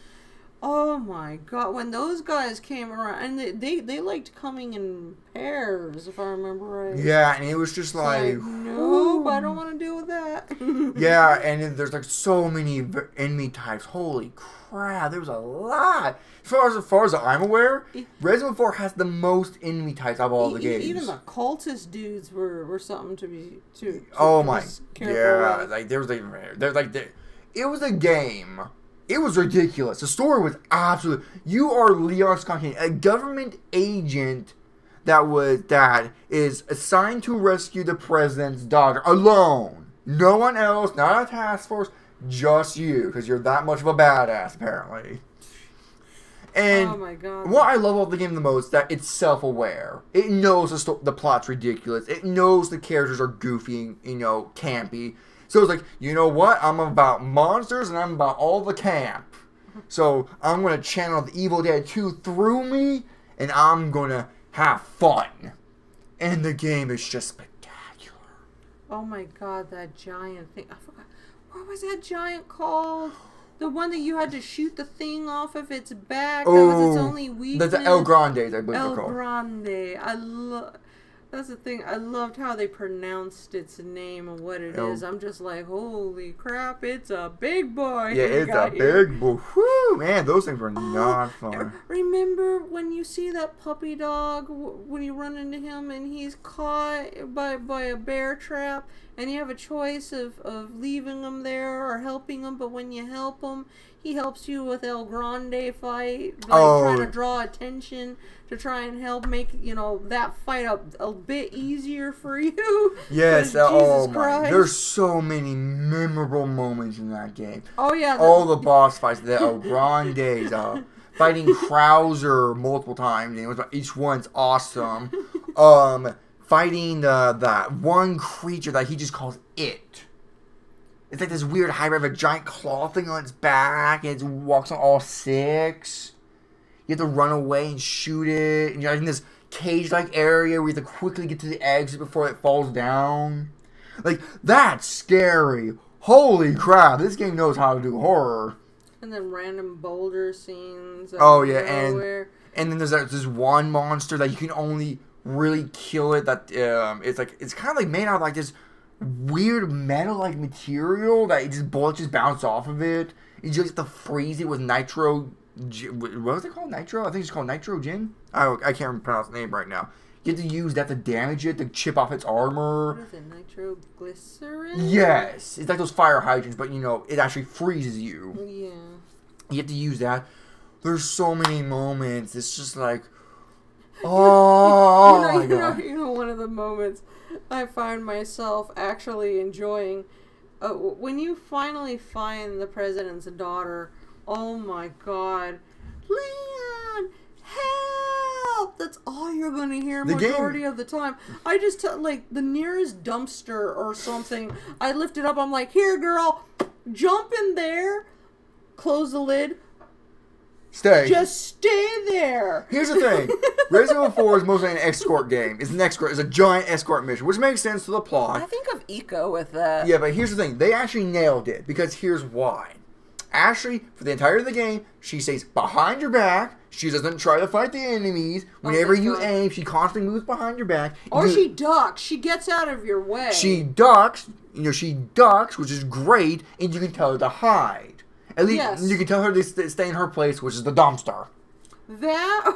Oh my god! When those guys came around, and they liked coming in pairs, if I remember right. Yeah, and it was just like nope, I don't want to deal with that. Yeah, and there's like so many enemy types. Holy crap! There was a lot. As far as I'm aware, Resident Evil 4 has the most enemy types of all the games. Even the cultist dudes were something to be oh my, yeah! With. Like it was a game. It was ridiculous. The story was absolute. You are Leon Skonkin, a government agent that is assigned to rescue the president's daughter alone. No one else, not a task force, just you, because you're that much of a badass, apparently. And oh my god. What I love about the game the most is that it's self-aware. It knows the plot's ridiculous. It knows the characters are goofy, campy. So it's like, you know what? I'm about monsters and I'm about all the camp. So I'm going to channel the Evil Dead 2 through me and I'm going to have fun. And the game is just spectacular. Oh my god, that giant thing. I forgot. What was that giant called? The one that you had to shoot the thing off of its back. That was its only weakness. That's the El Grandes, I believe El they're called. Grande. That's the thing. I loved how they pronounced its name and what it is. I'm just like, holy crap, it's a big boy. Yeah, it's a big boy. Whew, man, those things were not fun. Remember when you see that puppy dog, when you run into him and he's caught by a bear trap, and you have a choice of leaving him there or helping him, but when you help him, he helps you with El Grande fight, trying to draw attention to try and help make, that fight a bit easier for you. Yes, Jesus my. There's so many memorable moments in that game. Oh, yeah. All the boss fights, the El Grandes, fighting Krauser multiple times, and each one's awesome. Fighting that one creature that he just calls It. It's like this weird hybrid of a giant claw thing on its back, and it walks on all six. You have to run away and shoot it, and you're like in this cage-like area where you have to quickly get to the exit before it falls down. Like, that's scary. Holy crap, this game knows how to do horror. And then random boulder scenes. Oh, yeah, and then there's this one monster that you can only really kill it, that it's kind of like made out of like this weird metal-like material that bullets just bounce off of it. You just have to freeze it with nitro. What was it called? Nitro? I think it's called nitrogen. I can't pronounce the name right now. You have to use that to damage it, to chip off its armor. What is it? Nitroglycerin? Yes. It's like those fire hydrants, but it actually freezes you. Yeah. You have to use that. There's so many moments. It's just like, oh my god. One of the moments I find myself actually enjoying, when you finally find the president's daughter. Oh my god. Leon, help! That's all you're going to hear majority of the time. I just like the nearest dumpster or something. I lift it up. I'm like, here, girl, jump in there, close the lid. Stay. Just stay there. Here's the thing. Resident Evil 4 is mostly an escort game. It's a giant escort mission, which makes sense to the plot. I think of Eco with that. Yeah, but here's the thing. They actually nailed it, because here's why. Ashley, for the entirety of the game, she stays behind your back. She doesn't try to fight the enemies. Whenever you aim, she constantly moves behind your back. Or she ducks. She gets out of your way. She ducks. She ducks, which is great, and you can tell her to hide. At least you can tell her to stay in her place, which is the dumpster. That.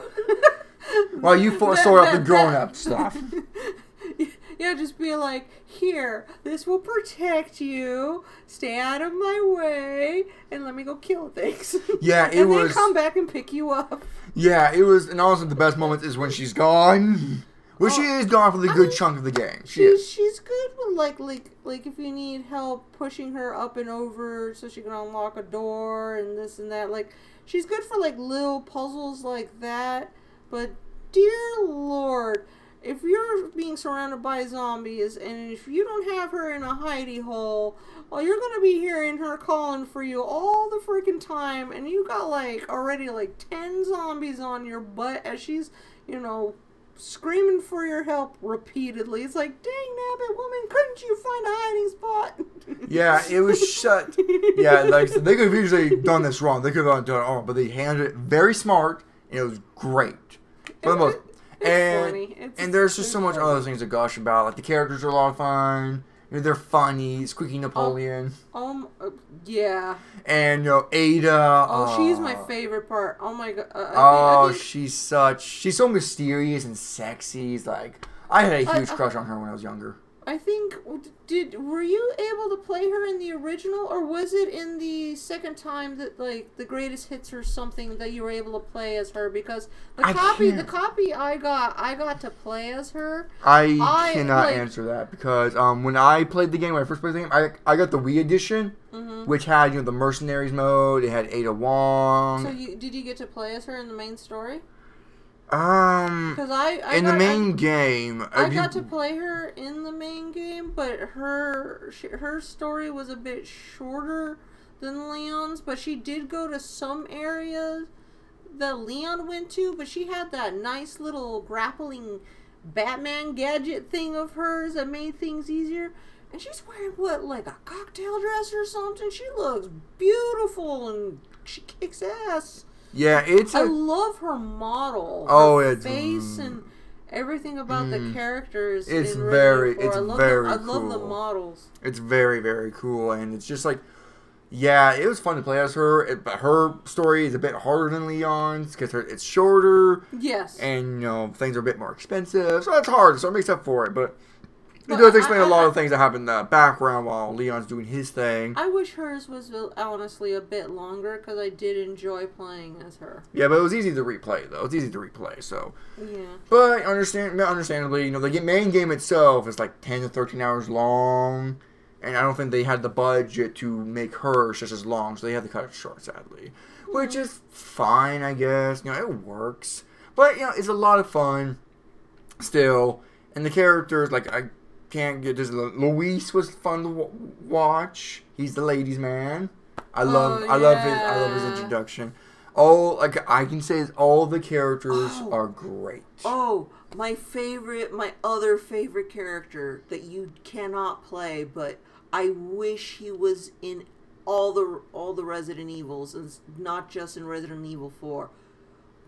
While you sort out the grown-up stuff. Yeah, just be like, here, this will protect you. Stay out of my way, and let me go kill things. Yeah, and then come back and pick you up. Yeah, it was, and also the best moments is when she's gone. Well, she is gone for the good chunk of the game. She's good with like if you need help pushing her up and over so she can unlock a door and this and that. Like, she's good for like little puzzles like that. But dear Lord, if you're being surrounded by zombies and if you don't have her in a hidey hole, well, you're going to be hearing her calling for you all the freaking time. And you got already 10 zombies on your butt as she's, screaming for your help repeatedly. It's like, dang nabbit woman, couldn't you find a hiding spot? Yeah, it was shut. Yeah, so they could have easily done this wrong. They could have done it wrong, but they handled it very smart, and it was great. For the most. And there's just so much other things to gush about. Like, the characters are a lot of fun. They're funny. Squeaky Napoleon. Yeah. And, Ada. Oh, she's my favorite part. Oh, my God. I think she's so mysterious and sexy. It's like, I had a huge crush on her when I was younger. I think, were you able to play her in the original, or was it in the second time that, the greatest hits or something that you were able to play as her? Because the copy I got to play as her. I cannot answer that, because when I played the game, when I first played the game, I got the Wii edition, which had, the Mercenaries mode, it had Ada Wong. So did you get to play as her in the main story? Because in the main game, I got to play her in the main game, but her story was a bit shorter than Leon's. But she did go to some areas that Leon went to, but she had that nice little grappling Batman gadget thing of hers that made things easier. And she's wearing, what, like a cocktail dress or something? She looks beautiful and she kicks ass. Yeah, I love her model. Oh, her it's... face and everything about the characters. It's in very, Resident Evil 4. it's very I cool. love the models. It's very, very cool. And it's just like, yeah, it was fun to play as her. But her story is a bit harder than Leon's because it's shorter. Yes. And, you know, things are a bit more expensive. So it's hard. So it makes up for it. But it does explain a lot of things that happen in the background while Leon's doing his thing. I wish hers was honestly a bit longer because I did enjoy playing as her. Yeah, but it was easy to replay, though. It's easy to replay, so. Yeah. But understandably, you know, the main game itself is like 10 to 13 hours long. And I don't think they had the budget to make hers just as long, so they had to cut it short, sadly. Which is fine, I guess. You know, it works. But, you know, it's a lot of fun still. And the characters, like, I can't get this. Luis was fun to watch. He's the ladies' man. I love his introduction. Oh, like I can say, all the characters are great. Oh, my other favorite character that you cannot play, but I wish he was in all the Resident Evils, and not just in Resident Evil 4.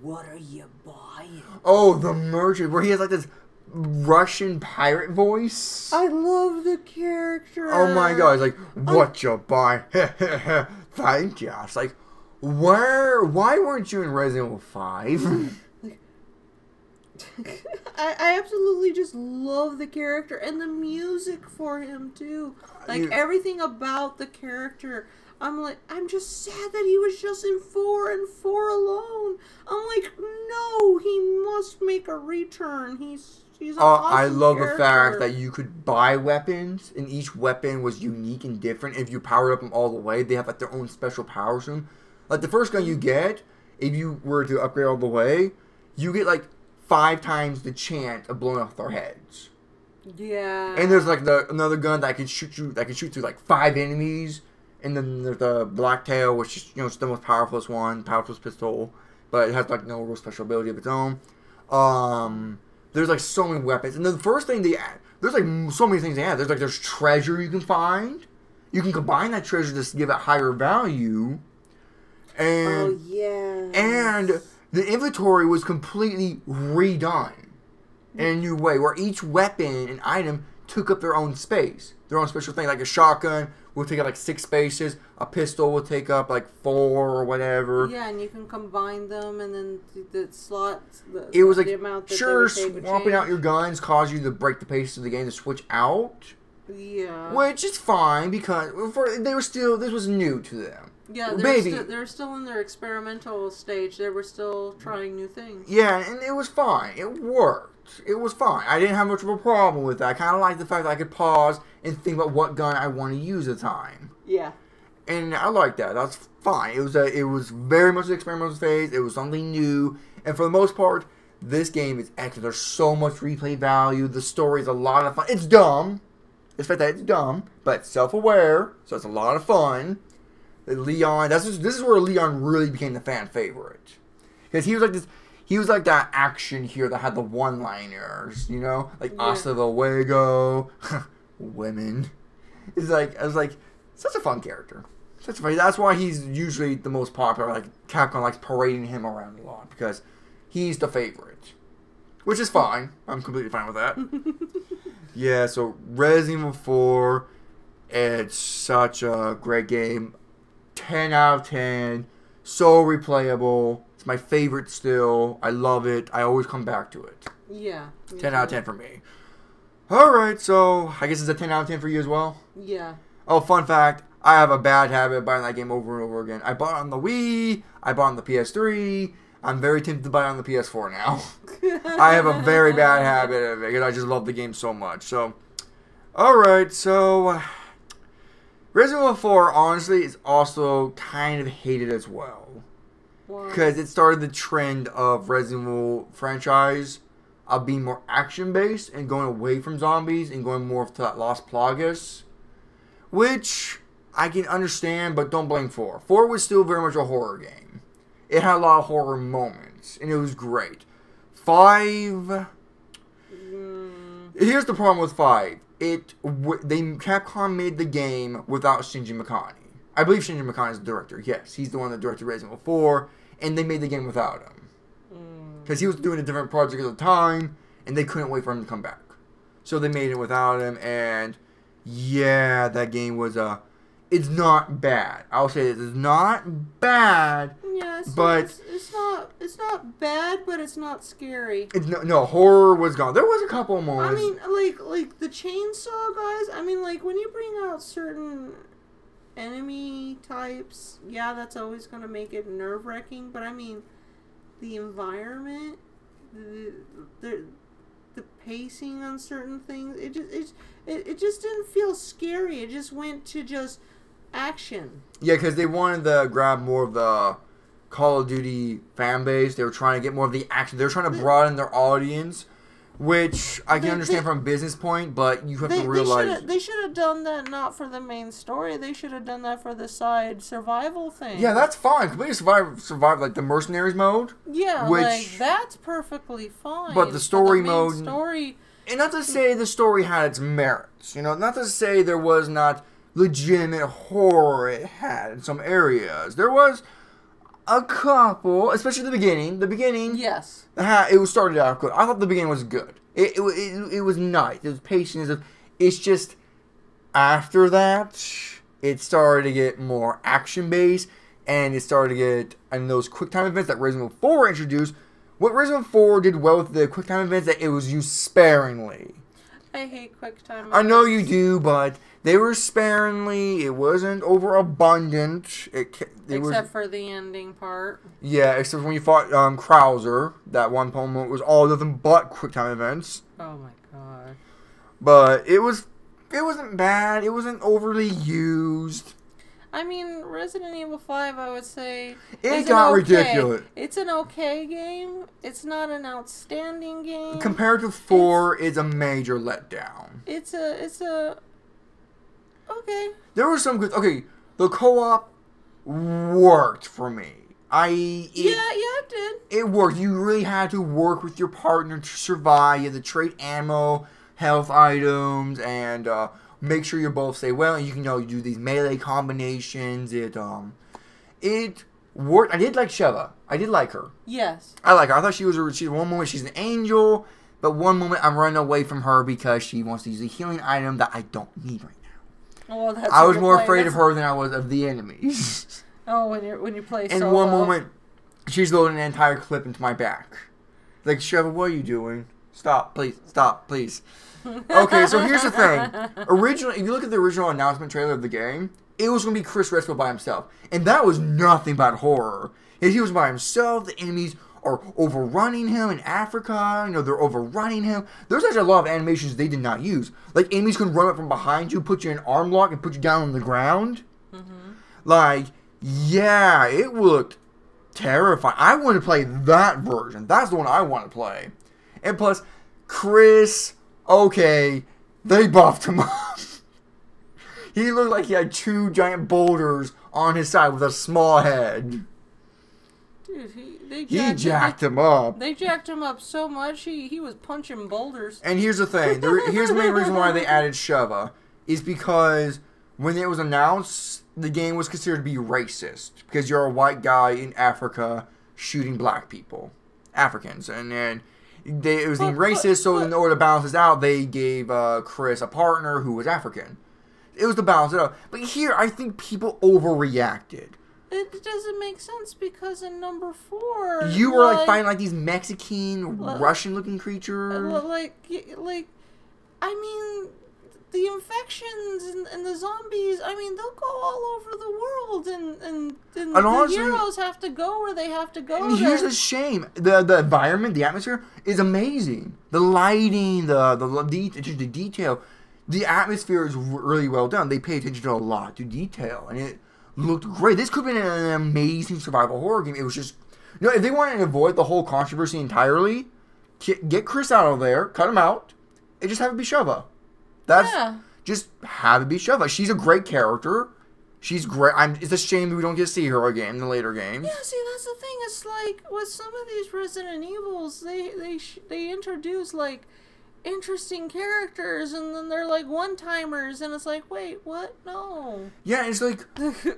What are you buying? Oh, the merchant, where he has like this Russian pirate voice. I love the character. Oh my god, he's like, what you buy? Thank you. It's like, why weren't you in Resident Evil 5? I absolutely just love the character and the music for him too. Like everything about the character. I'm just sad that he was just in 4 and 4 alone. I'm like, no, he must make a return. He's an awesome I love character. the fact that you could buy weapons, and each weapon was unique and different. If you powered up them all the way, they have like their own special powers to them. Like the first gun you get, if you were to upgrade all the way, you get like 5 times the chance of blowing off their heads. Yeah. And there's like another gun that can shoot through like 5 enemies. And then there's the Blacktail, which is, you know, it's the most powerful one, powerful pistol, but it has like no real special ability of its own. There's like so many weapons, and the first thing they add, there's like so many things they add. There's treasure you can find. You can combine that treasure to give it higher value. And and the inventory was completely redone in a new way, where each weapon and item took up their own space, their own special thing. Like a shotgun will take up like 6 spaces. A pistol will take up like 4 or whatever. Yeah, and you can combine them, and then the slots. It was like, the amount that sure, swapping out your guns caused you to break the pace of the game to switch out. Yeah. Which is fine because this was new to them. Yeah, they're still in their experimental stage. They were still trying new things. Yeah, and it was fine. It worked. It was fine. I didn't have much of a problem with that. I kind of liked the fact that I could pause and think about what gun I want to use at the time. Yeah. And I like that. That's fine. It was very much the experimental phase. It was something new. And for the most part, this game is excellent. There's so much replay value. The story is a lot of fun. It's dumb. It's fact that it's dumb, but self-aware, so it's a lot of fun. Leon, this is where Leon really became the fan favorite. Because he was like that action hero that had the one-liners, you know? Like, Hasta luego, women. I was like, such a fun character. That's why he's usually the most popular. Like, Capcom likes parading him around a lot, because he's the favorite. Which is fine. I'm completely fine with that. Yeah, so Resident Evil 4, it's such a great game. 10 out of 10. So replayable. It's my favorite still. I love it. I always come back to it. Yeah. 10 out of 10 for me. Alright, so I guess it's a 10 out of 10 for you as well? Yeah. Oh, fun fact. I have a bad habit of buying that game over and over again. I bought it on the Wii. I bought it on the PS3. I'm very tempted to buy it on the PS4 now. I have a very bad habit of it because I just love the game so much. So, alright, so Resident Evil 4, honestly, is also kind of hated as well. Because it started the trend of Resident Evil franchise of being more action-based and going away from zombies and going more to that Las Plagas. Which I can understand, but don't blame 4. 4 was still very much a horror game. It had a lot of horror moments, and it was great. 5... Here's the problem with 5. Capcom made the game without Shinji Mikami. I believe Shinji Mikami is the director. Yes, he's the one that directed Resident Evil 4, and they made the game without him because he was doing a different project at the time, and they couldn't wait for him to come back. So they made it without him, and yeah, that game was it's not bad. I'll say this, it's not bad. Yes, but it's not bad, but it's not scary. It's no horror was gone. There was a couple of moments. I mean, like the chainsaw guys. I mean, like when you bring out certain enemy types, yeah, that's always gonna make it nerve-wracking. But I mean, the environment, the pacing on certain things, it just didn't feel scary. It just went to just action. Yeah, because they wanted to grab more of the Call of Duty fan base. They were trying to get more of the action. They were trying to broaden their audience, which I can understand from a business point, but you have to realize... They should have done that not for the main story. They should have done that for the side survival thing. Yeah, that's fine. Completely survive like the mercenaries mode. Yeah, like that's perfectly fine. But the story mode... Story... And not to say the story had its merits. You know, not to say there was not legitimate horror it had in some areas. There was a couple, especially the beginning. The beginning, yes, it started out good. I thought the beginning was good. It was nice. It was patient. It's just after that, it started to get more action based, and it started to get and those quick time events that Resident Evil 4 introduced. What Resident Evil 4 did well with the quick time events that it was used sparingly. I hate quick time events. I know you do, but they were sparingly. It wasn't overabundant. Except for the ending part. Yeah, except when you fought Krauser. That one moment was all nothing but quick time events. Oh my god. But it wasn't bad. It wasn't overly used. I mean, Resident Evil 5, I would say... It got ridiculous. It's an okay game. It's not an outstanding game. Compared to 4, it's a major letdown. It's a... Okay. There was some good... Okay, the co-op worked for me. It did. It worked. You really had to work with your partner to survive. You had to trade ammo, health items, and... make sure you both stay well, and you can you do these melee combinations. It worked. I did like Sheva. I did like her. Yes. I like her. I thought she's one moment she's an angel, but one moment I'm running away from her because she wants to use a healing item that I don't need right now. Well, that's I was more afraid of her than I was of the enemies. Oh, when you play solo. And one moment, she's loading an entire clip into my back. Like, Sheva, what are you doing? Stop, please. Stop, please. Okay, so here's the thing. Originally, if you look at the original announcement trailer of the game, it was going to be Chris Redfield by himself. And that was nothing but horror. He was by himself. The enemies are overrunning him in Africa. They're overrunning him. There's actually a lot of animations they did not use. Like, enemies can run up from behind you, put you in arm lock, and put you down on the ground. Mm-hmm. Like, yeah, it looked terrifying. I want to play that version. That's the one I want to play. And plus, Chris... Okay, they buffed him up. He looked like he had 2 giant boulders on his side with a small head. Dude, he jacked him up. They jacked him up so much, he was punching boulders. And here's the thing. Here's the main reason why they added Sheva. Is because when it was announced, the game was considered to be racist. Because you're a white guy in Africa shooting black people. Africans. And then... it was deemed racist, so in order to balance this out, they gave Chris a partner who was African. It was to balance it out. But here, I think people overreacted. It doesn't make sense because in number 4... You were fighting these Mexican, Russian-looking creatures. I mean... The infections and the zombies, I mean, they'll go all over the world, and honestly, the heroes have to go where they have to go. And here's the shame. The environment, the atmosphere is amazing. The lighting, the detail. The atmosphere is really well done. They pay attention to a lot to detail, and it looked great. This could have been an amazing survival horror game. It was just... if they wanted to avoid the whole controversy entirely, get Chris out of there, cut him out, and just have it be Sheva. Just have it be Sheva. She's a great character. She's great. It's a shame that we don't get to see her again in the later games. Yeah, see, that's the thing. It's like with some of these Resident Evils, they introduce interesting characters, and then they're like one-timers, and it's like, wait, what? No. Yeah, it's like,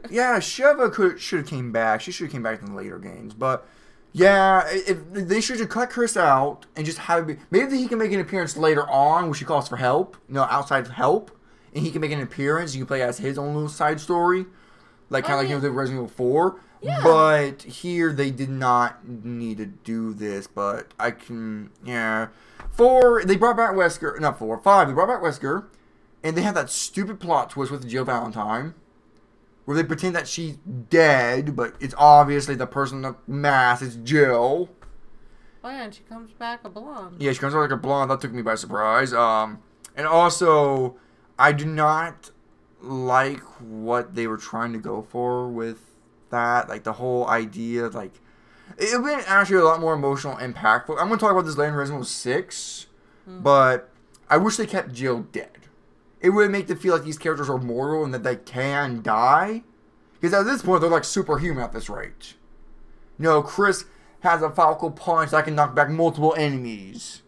yeah, Sheva should have came back. She should have came back in the later games, but yeah, if they should have cut Chris out and just have it be, maybe he can make an appearance later on when she calls for help, outside of help, and he can make an appearance. You can play as his own little side story, like kind of like him with Resident Evil 4. Yeah. But here they did not need to do this. But I can, 4, they brought back Wesker. Not 4, 5. They brought back Wesker, and they had that stupid plot twist with Jill Valentine, where they pretend that she's dead, but it's obviously the person in the mask is Jill. Oh yeah, and she comes back a blonde. Yeah, she comes back like a blonde. That took me by surprise. And also, I do not like what they were trying to go for with that. Like, the whole idea, like, it would be actually a lot more emotional, impactful. I'm going to talk about this later in Resident Evil 6, but I wish they kept Jill dead. It would make them feel like these characters are mortal and that they can die. Because at this point, they're like superhuman at this rate. Chris has a falco punch that can knock back multiple enemies.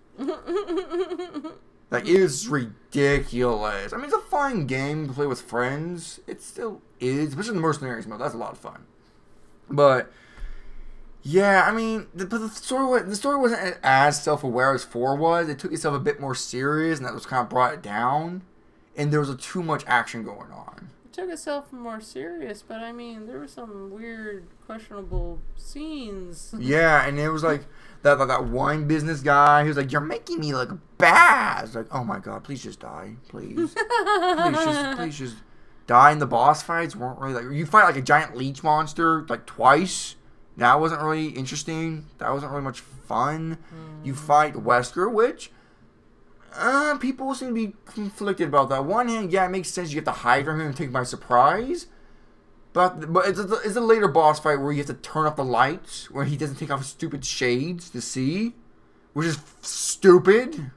Like, it is ridiculous. I mean, it's a fun game to play with friends. It still is, especially in the Mercenaries mode. That's a lot of fun. But yeah, I mean, the story wasn't as self-aware as 4 was. It took itself a bit more serious, and that was kind of brought it down. And there was too much action going on. It took itself more serious, but I mean, there were some weird, questionable scenes. Yeah, and it was like that wine business guy who's like, "You're making me look bad." It's like, oh my god, please just die, please, please just die. And the boss fights weren't really like, you fight like a giant leech monster like twice. That wasn't really interesting. That wasn't really much fun. You fight Wesker, which people seem to be conflicted about that. On one hand, yeah, it makes sense. You have to hide from him and take him by surprise. But it's a later boss fight where you have to turn off the lights, where he doesn't take off his stupid shades to see, which is stupid.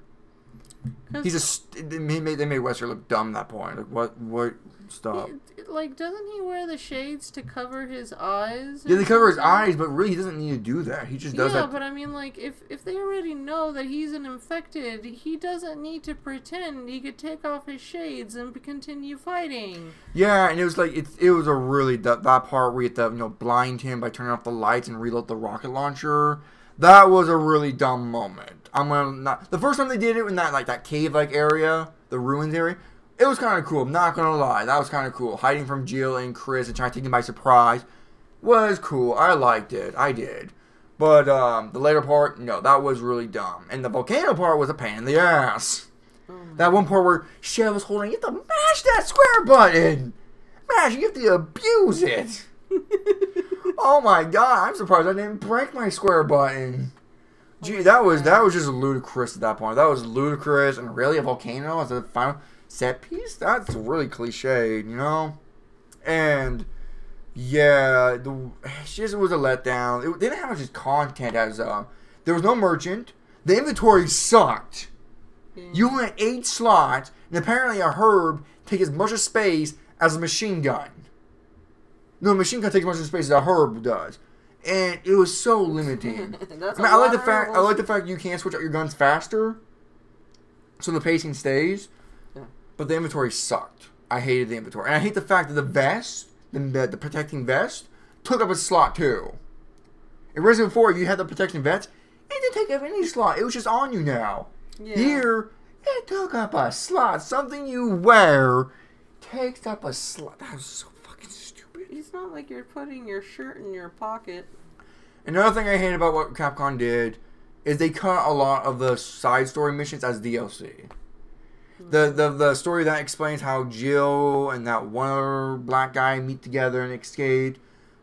They made Wesker look dumb at that point. Like, what? Stop. Like, doesn't he wear the shades to cover his eyes? Yeah, they cover his eyes, but really he doesn't need to do that. He just does that. Yeah, but I mean, like, if they already know that he's an infected, he doesn't need to pretend. He could take off his shades and continue fighting. Yeah, and it was like, it was a really, that part where you have to, blind him by turning off the lights and reload the rocket launcher. That was a really dumb moment. The first time they did it in that cave-like area, the ruins area, it was kind of cool. I'm not gonna lie, that was kind of cool. Hiding from Jill and Chris and trying to take him by surprise was cool. I liked it. I did. But the later part, no, that was really dumb. And the volcano part was a pain in the ass. That one part where Shell was holding, you have to mash that square button. You have to abuse it. Oh my god, I'm surprised I didn't break my square button. Gee, that was just ludicrous at that point. That was ludicrous, and really a volcano as a final set piece? That's really cliched, And yeah, it just was a letdown. They didn't have much content as there was no merchant. The inventory sucked. You only had 8 slots, and apparently a herb takes as much space as a machine gun. No, a machine gun takes as much space as a herb does. And it was so limiting. I like the fact you can switch out your guns faster, so the pacing stays. Yeah. But the inventory sucked. I hated the inventory, and I hate the fact that the vest, the protecting vest, took up a slot too. In Resident Evil 4, you had the protection vest. It didn't take up any slot. It was just on you now. Yeah. Here, it took up a slot. Something you wear takes up a slot. That was so fucking stupid. It's not like you're putting your shirt in your pocket. Another thing I hate about what Capcom did is they cut a lot of the side story missions as DLC. The story that explains how Jill and that one other black guy meet together and escape.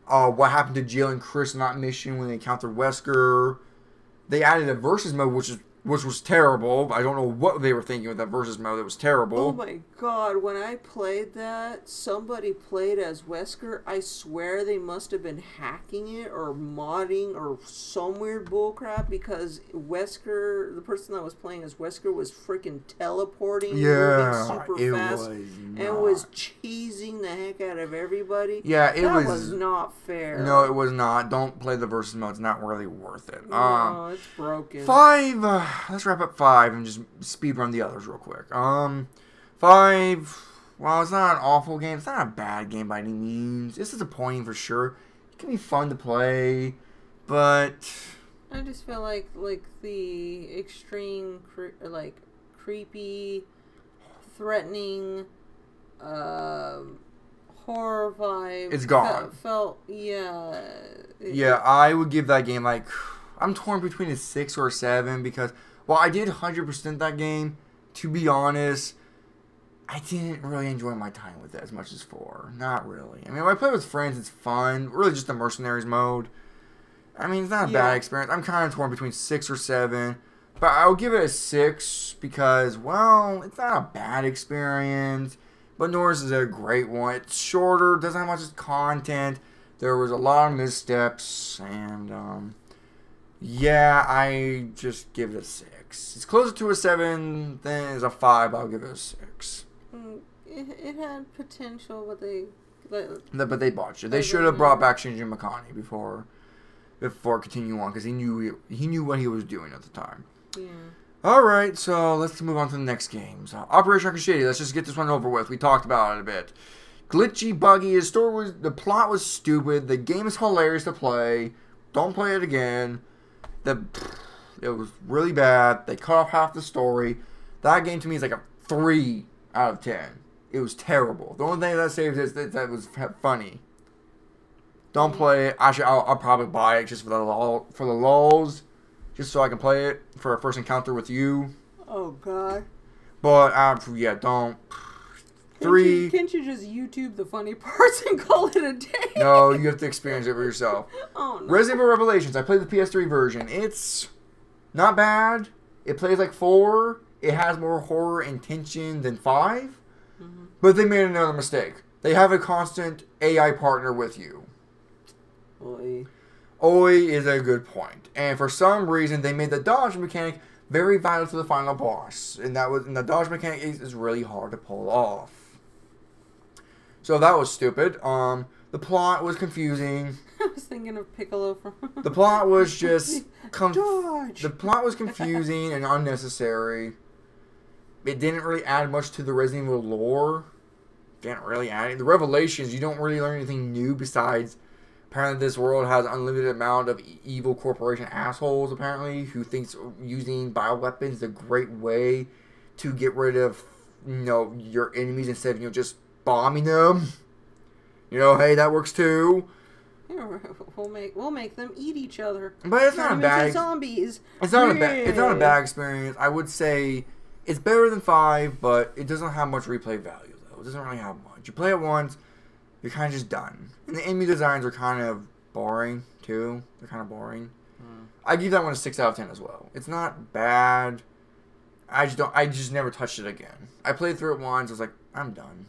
What happened to Jill and Chris in that mission when they encountered Wesker. They added a versus mode, which was terrible. I don't know what they were thinking with that versus mode. It was terrible. Oh my god, when I played that, somebody played as Wesker. I swear they must have been hacking it or modding or some weird bullcrap, because Wesker, the person that was playing as Wesker, was freaking teleporting, moving super fast, and was cheesing the heck out of everybody. Yeah, that was not fair. No, it was not. Don't play the versus mode. It's not really worth it. No, it's broken. 5. let's wrap up 5 and just speed run the others real quick. 5, well, it's not an awful game. It's not a bad game by any means. It's disappointing for sure. It can be fun to play, but I just feel like the extreme creepy, threatening, horror vibe. It's gone. Yeah, I would give that game like, I'm torn between a 6 or a 7 because while I did 100% that game, to be honest, I didn't really enjoy my time with it as much as 4. Not really. I mean, when I play with friends, it's fun. Really just the mercenaries mode. I mean, it's not a bad experience. I'm kind of torn between 6 or 7. But I'll give it a 6 because, well, it's not a bad experience. But nor is it a great one. It's shorter, doesn't have much content. There was a lot of missteps. And, yeah, I just give it a 6. It's closer to a 7 than it's a 5, but I'll give it a 6. It had potential, but they botched it. They should have brought back Shinji Mikami before continuing on because he knew what he was doing at the time. Yeah. All right, so let's move on to the next games. Operation Ricochet. Let's just get this one over with. We talked about it a bit. Glitchy, buggy. The plot was stupid. The game is hilarious to play. Don't play it again. It was really bad. They cut off half the story. That game to me is like a 3 out of 10. It was terrible. The only thing that saved it is that it was funny. Don't play it. Actually, I'll probably buy it just for the lulz, just so I can play it for a first encounter with you. Oh God. But yeah, don't. 3. Can't you just YouTube the funny parts and call it a day? No, you have to experience it for yourself. Oh no. Resident Evil Revelations. I played the PS3 version. It's not bad. It plays like 4. It has more horror and tension than 5. Mm-hmm. But they made another mistake. They have a constant AI partner with you. Oi is a good point. And for some reason, they made the dodge mechanic very vital to the final boss. And the dodge mechanic is really hard to pull off. So that was stupid. The plot was confusing. I was thinking of Piccolo from... The plot was just... The plot was confusing and unnecessary. It didn't really add much to the Resident Evil lore. Didn't really add it. The Revelations, you don't really learn anything new besides... Apparently this world has an unlimited amount of evil corporation assholes, apparently, who thinks using bioweapons is a great way to get rid of, your enemies instead of, just bombing them. Hey, that works too. Yeah, we'll make them eat each other. But it's not a bad zombies. It's not a bad experience. I would say it's better than 5, but it doesn't have much replay value though. It doesn't really have much. You play it once, you're kind of just done. And the enemy designs are kind of boring too. They're kind of boring. I give that one a 6 out of 10 as well. It's not bad. I just never touched it again. I played through it once. I was like, I'm done.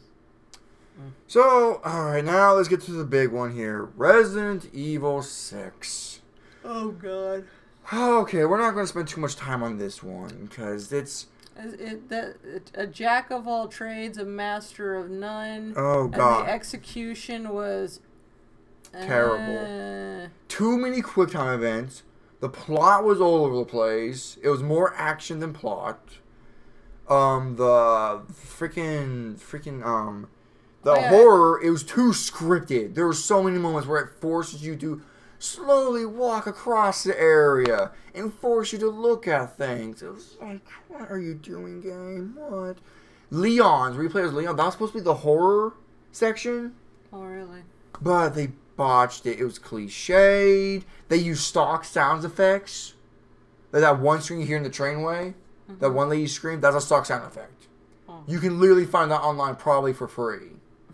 So, alright, now let's get to the big one here. Resident Evil 6. Oh, God. Okay, we're not going to spend too much time on this one, because it's... a jack of all trades, a master of none. Oh, God. And the execution was... terrible. Too many QuickTime events. The plot was all over the place. It was more action than plot. The horror, it was too scripted. There were so many moments where it forces you to slowly walk across the area and force you to look at things. It was like, what are you doing, game? What? Leon's, where you play as Leon, that was supposed to be the horror section. Oh, really? But they botched it. It was cliched. They used stock sound effects. Like that one scream you hear in the trainway, that one lady screamed, that's a stock sound effect. Oh. You can literally find that online probably for free.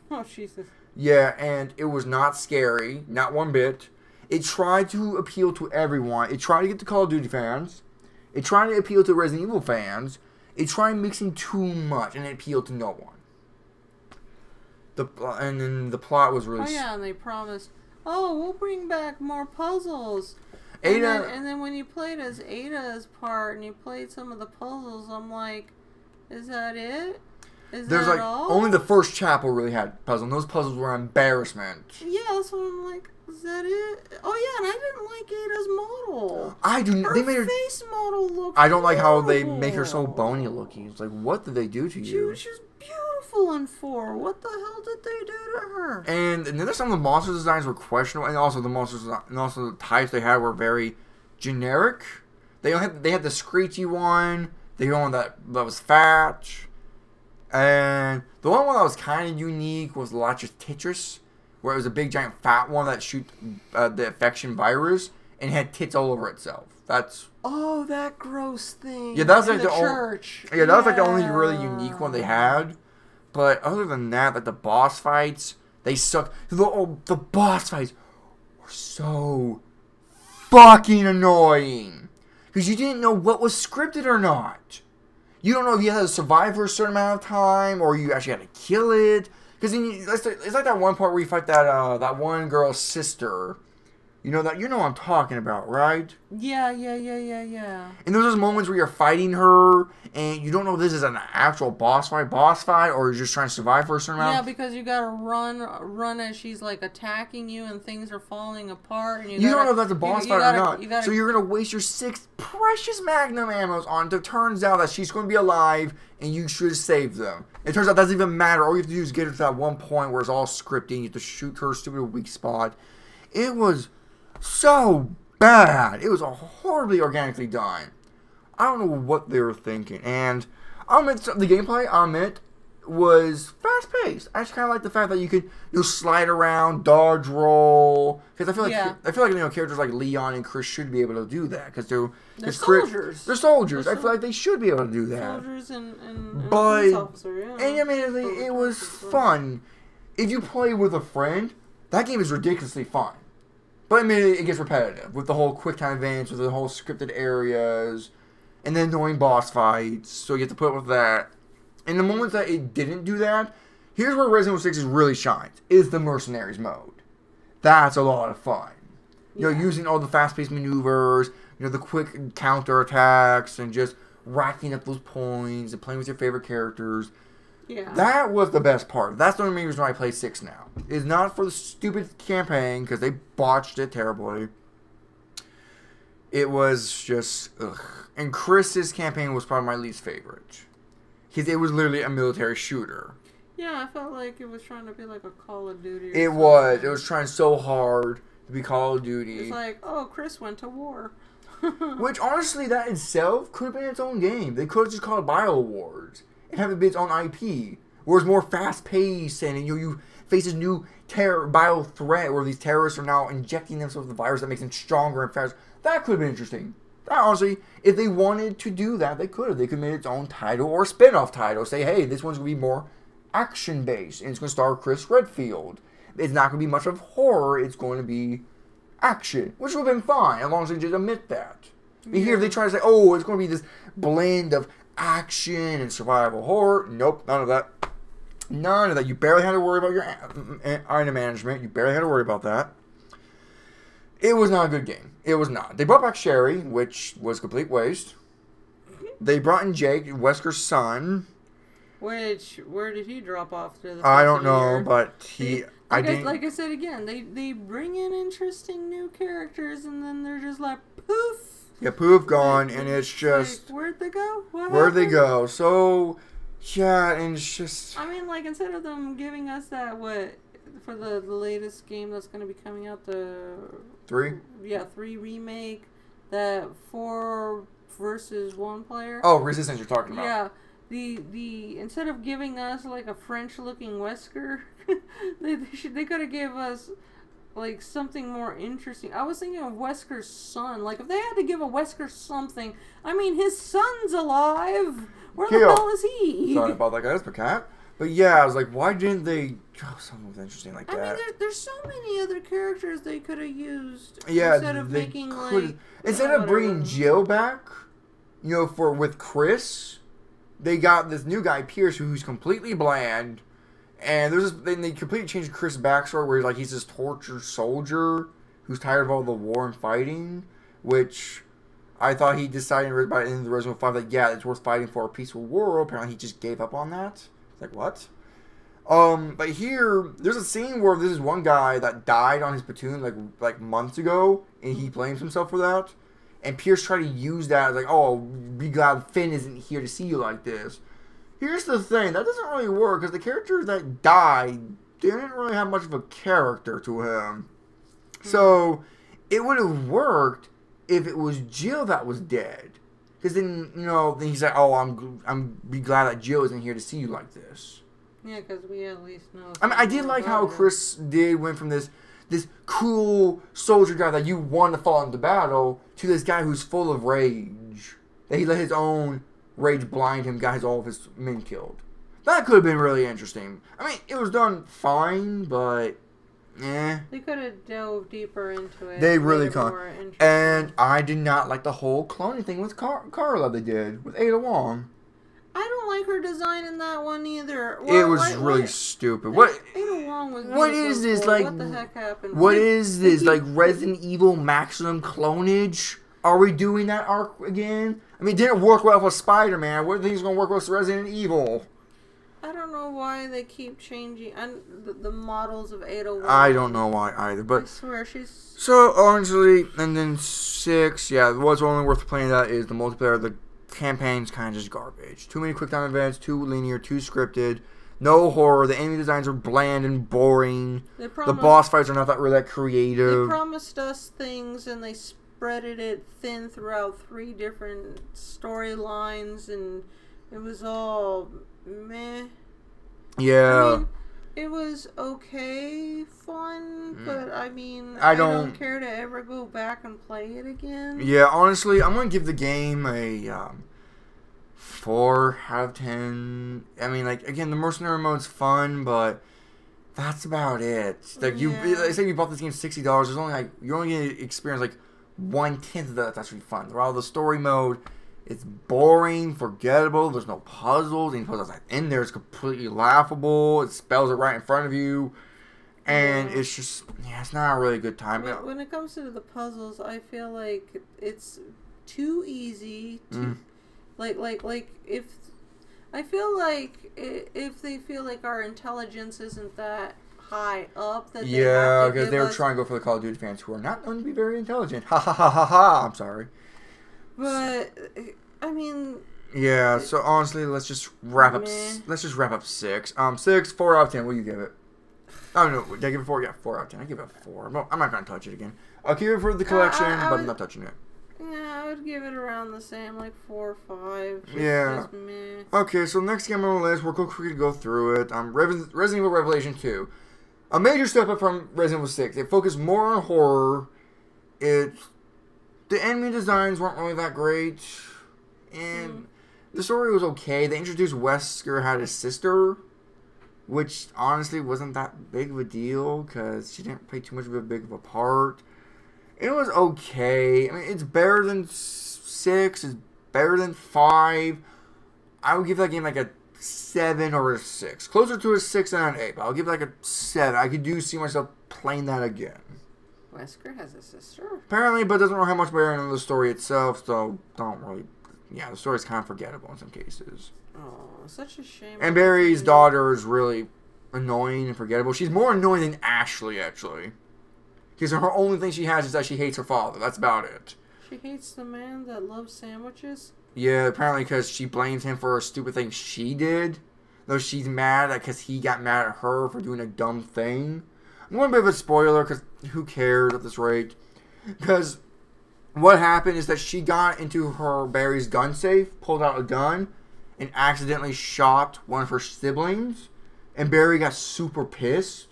Oh, Jesus. Yeah, and it was not scary, not one bit. It tried to appeal to everyone. It tried to get the Call of Duty fans. It tried to appeal to Resident Evil fans. It tried mixing too much, and it appealed to no one. And then the plot was really... Oh, yeah, and they promised, we'll bring back more puzzles. Ada... And then when you played as Ada's part, and you played some of the puzzles, I'm like, is that it? There's like all? only the first chapel really had puzzles, and those puzzles were an embarrassment. Yeah, that's what I'm like. Is that it? Oh yeah, and I didn't like Ada's model. I do. Her They made her face model look. I don't like how they make her so bony looking. It's like, what did they do to you? She's beautiful in 4. What the hell did they do to her? And then some of the monster designs were questionable, and also the types they had were very generic. They had the screechy one. They had one that was fat, and the one that was kind of unique was Lachititris, where it was a big giant fat one that shoot the infection virus and had tits all over itself. That's that gross thing. Yeah, that's like in the church. Yeah, that was like the only really unique one they had. But other than that, like the boss fights, they suck. The boss fights were so fucking annoying because you didn't know what was scripted or not. You don't know if you had to survive for a certain amount of time or you actually had to kill it. Because it's like that one part where you fight that one girl's sister. You know what I'm talking about, right? Yeah. And there's those moments where you're fighting her, and you don't know if this is an actual boss fight, or you're just trying to survive for a certain amount. Yeah, because you gotta run as she's like attacking you, and things are falling apart. And you don't know if that's a boss fight or not. So you're gonna waste your 6 precious magnum ammos on it. It turns out that she's going to be alive, and you should save them. It turns out that doesn't even matter. All you have to do is get her to that one point where it's all scripting. You have to shoot her stupid weak spot. It was so bad. It was horribly organically done. I don't know what they were thinking. And the gameplay, was fast paced. I just kind of like the fact that you could slide around, dodge roll. Because I feel like characters like Leon and Chris should be able to do that. Because they're soldiers. They're soldiers. I feel like they should be able to do that. Soldiers and police officer. Yeah. And admittedly, it was fun. If you play with a friend, that game is ridiculously fun. But I mean, it gets repetitive with the whole quick time events, with the whole scripted areas, and then annoying boss fights. So you have to put up with that. And the moments that it didn't do that, here's where Resident Evil 6 really shines: is the mercenaries mode. That's a lot of fun. You know, using all the fast-paced maneuvers, the quick counter attacks, and just racking up those points and playing with your favorite characters. Yeah. That was the best part. That's the only reason why I play 6 now. It's not for the stupid campaign, because they botched it terribly. It was just, ugh. And Chris's campaign was probably my least favorite. Because it was literally a military shooter. Yeah, I felt like it was trying to be like a Call of Duty. It was. It was trying so hard to be Call of Duty. It's like, oh, Chris went to war. Which, honestly, that itself could have been its own game. They could have just called it BioWars and have it be its own IP, where it's more fast-paced, and you face this new bio threat where these terrorists are now injecting themselves with the virus that makes them stronger and faster. That could have been interesting. That, honestly, if they wanted to do that, they could have. They could have made its own title or spin-off title. Say, hey, this one's going to be more action-based, and it's going to star Chris Redfield. It's not going to be much of horror. It's going to be action, which would have been fine, as long as they just admit that. Yeah. Here, if they try to say, oh, it's going to be this blend of action and survival horror. Nope, none of that. None of that. You barely had to worry about your item management. You barely had to worry about that. It was not a good game. It was not. They brought back Sherry, which was a complete waste. They brought in Jake, Wesker's son. Where did he drop off to the I don't know, but like I said again, they bring in interesting new characters and then they're just like poof. Yeah, poof, gone, and it's just... Like, where'd they go? Where'd they go? So, yeah, and it's just... I mean, like, instead of them giving us that, for the latest game that's going to be coming out, the... 3? Yeah, 3 remake, that 4 versus 1 player. Oh, Resistance you're talking about. Yeah. The instead of giving us, like, a French-looking Wesker, they could have gave us... like, something more interesting. I was thinking of Wesker's son. Like, if they had to give a Wesker something... I mean, his son's alive! Where the hell is he? Sorry about that, guys, but cat. But yeah, I was like, why didn't they... Oh, something was interesting like that. I mean, there's so many other characters they could have used. Yeah, instead of making, like... Instead of bringing Jill back, with Chris, they got this new guy, Pierce, who's completely bland... And they completely changed Chris' backstory where he's this tortured soldier who's tired of all the war and fighting, which I thought he decided by the end of the Resident Evil 5 that, yeah, it's worth fighting for a peaceful world. Apparently he just gave up on that. It's like, what? But here, there's a scene where there's one guy that died on his platoon like months ago, and he blames himself for that. And Pierce tried to use that as like, oh, be glad Finn isn't here to see you like this. Here's the thing, that doesn't really work, because the character that died didn't really have much of a character to him. So, it would have worked if it was Jill that was dead. Because then, then he's like, oh, I'm be glad that Jill isn't here to see you like this. Yeah, because we at least know. I mean, I did like how Chris went from this cool soldier guy that you want to fall into battle to this guy who's full of rage. That he let his own rage blind him, got all of his men killed. That could have been really interesting. I mean, it was done fine, but they could have dove deeper into it. They really could. And I did not like the whole cloning thing with Carla they did with Ada Wong. I don't like her design in that one either. It was really stupid. What? Ada Wong was what is this like? What the heck happened? What is this like? Resident Evil Maximum Clonage? Are we doing that arc again? I mean, it didn't work well with Spider-Man. What do you think is going to work well with Resident Evil? I don't know why they keep changing the models of Ada Wong. I don't know why either, but I swear she's so honestly. And then 6, yeah, what's only worth playing that is the multiplayer. The campaign's kind of just garbage. Too many quick time events, too linear, too scripted. No horror. The enemy designs are bland and boring. The boss fights are not that creative. They promised us things and they spreaded it thin throughout 3 different storylines, and it was all meh. Yeah. I mean, it was okay, fun, but I mean, I don't care to ever go back and play it again. Yeah, honestly, I'm going to give the game a 4 out of 10. I mean, like, again, the mercenary mode's fun, but that's about it. Like, say you bought this game $60, there's only, like, you're only going to experience, like, 1/10 of that that's actually fun. While the story mode, it's boring, forgettable, there's no puzzles, any puzzles in there is completely laughable, it spells it right in front of you, and it's just, it's not a really good time. When it comes to the puzzles, I feel like it's too easy to, like if, I feel like if they feel like our intelligence isn't that high up, that because they were trying to go for the Call of Duty fans who are not known to be very intelligent. Ha ha ha ha ha, I'm sorry. But I mean, yeah. So honestly, let's just wrap up. Let's just wrap up 6. 6, 4 out of 10. What do you give it? Oh no, did I give it 4? Yeah, 4 out of 10. I give it a 4. I'm not gonna touch it again. I'll keep it for the collection, but I'm not touching it. Yeah, I would give it around the same, like 4 or 5. Just meh. Okay, so next game on the list, we're quick to go through it. Resident Evil Revelation 2. A major step up from Resident Evil 6. It focused more on horror. The enemy designs weren't really that great, and the story was okay. They introduced Wesker had a sister, which honestly wasn't that big of a deal because she didn't play too much of a big of a part. It was okay. I mean, it's better than 6. It's better than 5. I would give that game like a 7 or a 6. Closer to a 6 than an 8, but I'll give it like a 7. I could see myself playing that again. Wesker has a sister? Apparently, but doesn't really have much bearing on the story itself, so don't really... Yeah, the story's kind of forgettable in some cases. Oh, such a shame. And Barry's daughter is really annoying and forgettable. She's more annoying than Ashley, actually. Because her only thing she has is that she hates her father. That's about it. She hates the man that loves sandwiches? Yeah, apparently because she blames him for a stupid thing she did. Though she's mad because he got mad at her for doing a dumb thing. I'm going to be a bit of a spoiler because who cares at this rate. Because what happened is that she got into her Barry's gun safe, pulled out a gun, and accidentally shot one of her siblings. And Barry got super pissed.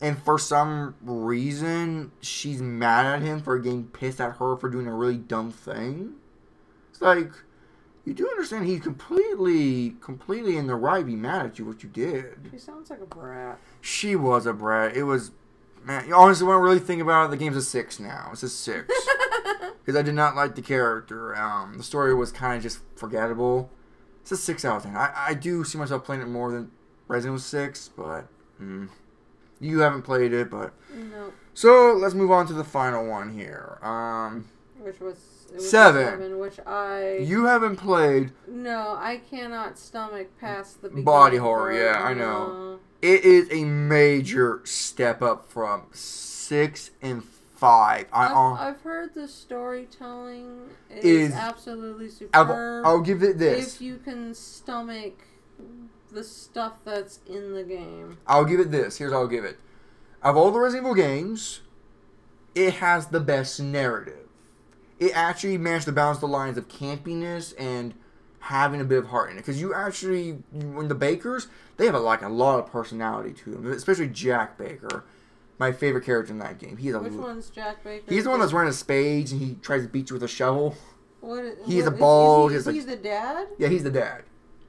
And for some reason, she's mad at him for getting pissed at her for doing a really dumb thing. It's like, you do understand he's completely in the right to be mad at you what you did. She sounds like a brat. She was a brat. It was, man, honestly, when I really think about it, the game's a 6 now. It's a 6. Because I did not like the character. The story was kind of just forgettable. It's a 6 out of 10. I do see myself playing it more than Resident Evil 6, but you haven't played it, but... No. So, let's move on to the final one here. Which was 7. Which You haven't played. No, I cannot stomach past the beginning Body horror, part. yeah, I know. It is a major step up from 6 and 5. I've heard the storytelling is absolutely superb. I'll give it this. If you can stomach the stuff that's in the game. I'll give it this. Here's how I'll give it. Of all the Resident Evil games, it has the best narrative. It actually managed to balance the lines of campiness and having a bit of heart in it. Because when the Bakers, they have a lot of personality to them. Especially Jack Baker, my favorite character in that game. Which one's Jack Baker? He's the one that's wearing a spades and he tries to beat you with a shovel. He's a bald. Is he the dad? Yeah, he's the dad.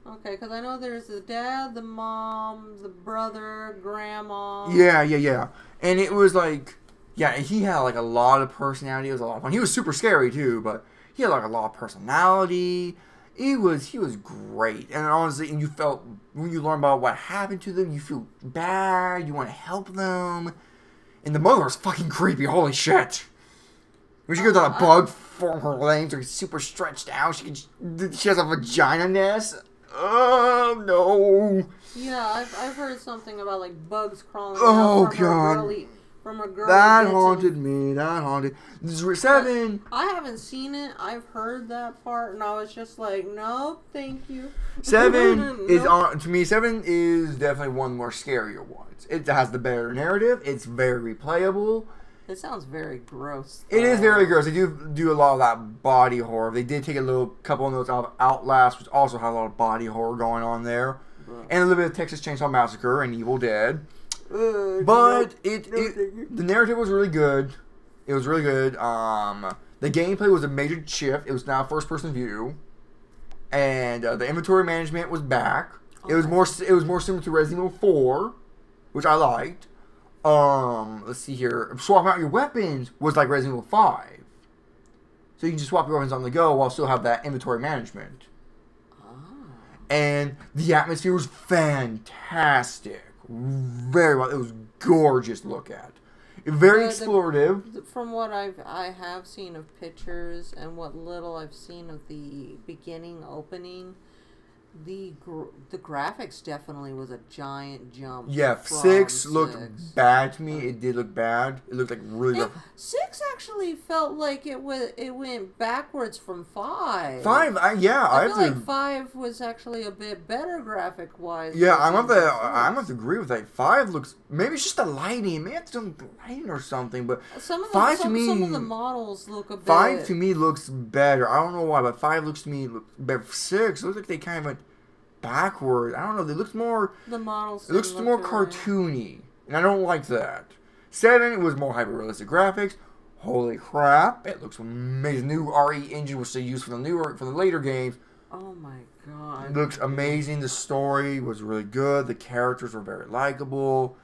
Okay, because I know there's the dad, the mom, the brother, grandma. Yeah. And it was like... Yeah, he had like a lot of personality. It was a lot of fun. He was super scary too, but he had like a lot of personality. He was great. And honestly, and you felt when you learn about what happened to them, you feel bad. You want to help them. And the mother was fucking creepy. Holy shit! When she goes on a bug for her legs, are super stretched out. She has a vagina nest. Oh no! Yeah, I've heard something about like bugs crawling. Oh out from a girl. That haunted me. 7. I haven't seen it. I've heard that part, and I was just like, nope, thank you. 7 is on to me. 7 is definitely one of the more scarier ones. It has the better narrative. It's very replayable. It sounds very gross. It is very gross. They do a lot of that body horror. They did take a couple of notes out of Outlast, which also had a lot of body horror going on there, and a little bit of Texas Chainsaw Massacre and Evil Dead. But the narrative was really good. It was really good. The gameplay was a major shift. It was now first-person view, and the inventory management was back. It was more similar to Resident Evil 4, which I liked. Let's see here. Swapping out your weapons was like Resident Evil 5, so you can just swap your weapons on the go while still have that inventory management. And the atmosphere was fantastic. Very well. It was gorgeous to look at. Very explorative. From what I have seen of pictures and what little I've seen of the beginning opening, the graphics definitely was a giant jump. Yeah, 6 looked bad to me. It did look bad. It looked like really rough. 6 actually felt like it went backwards from 5. 5, I feel like 5 was actually a bit better graphic wise. Yeah, I'm gonna agree with that. 5 looks, maybe it's just the lighting. Maybe it's some lighting or something. But some of the models look a bit. 5 to me looks better. I don't know why, but 5 looks to me better. 6 looks like they kind of went backward. I don't know. They looked more. The models. It looks more cartoony, and I don't like that. 7 was more hyper-realistic graphics. Holy crap! It looks amazing. New RE engine was still used for the later games. Oh my god! It looks amazing. The story was really good. The characters were very likable.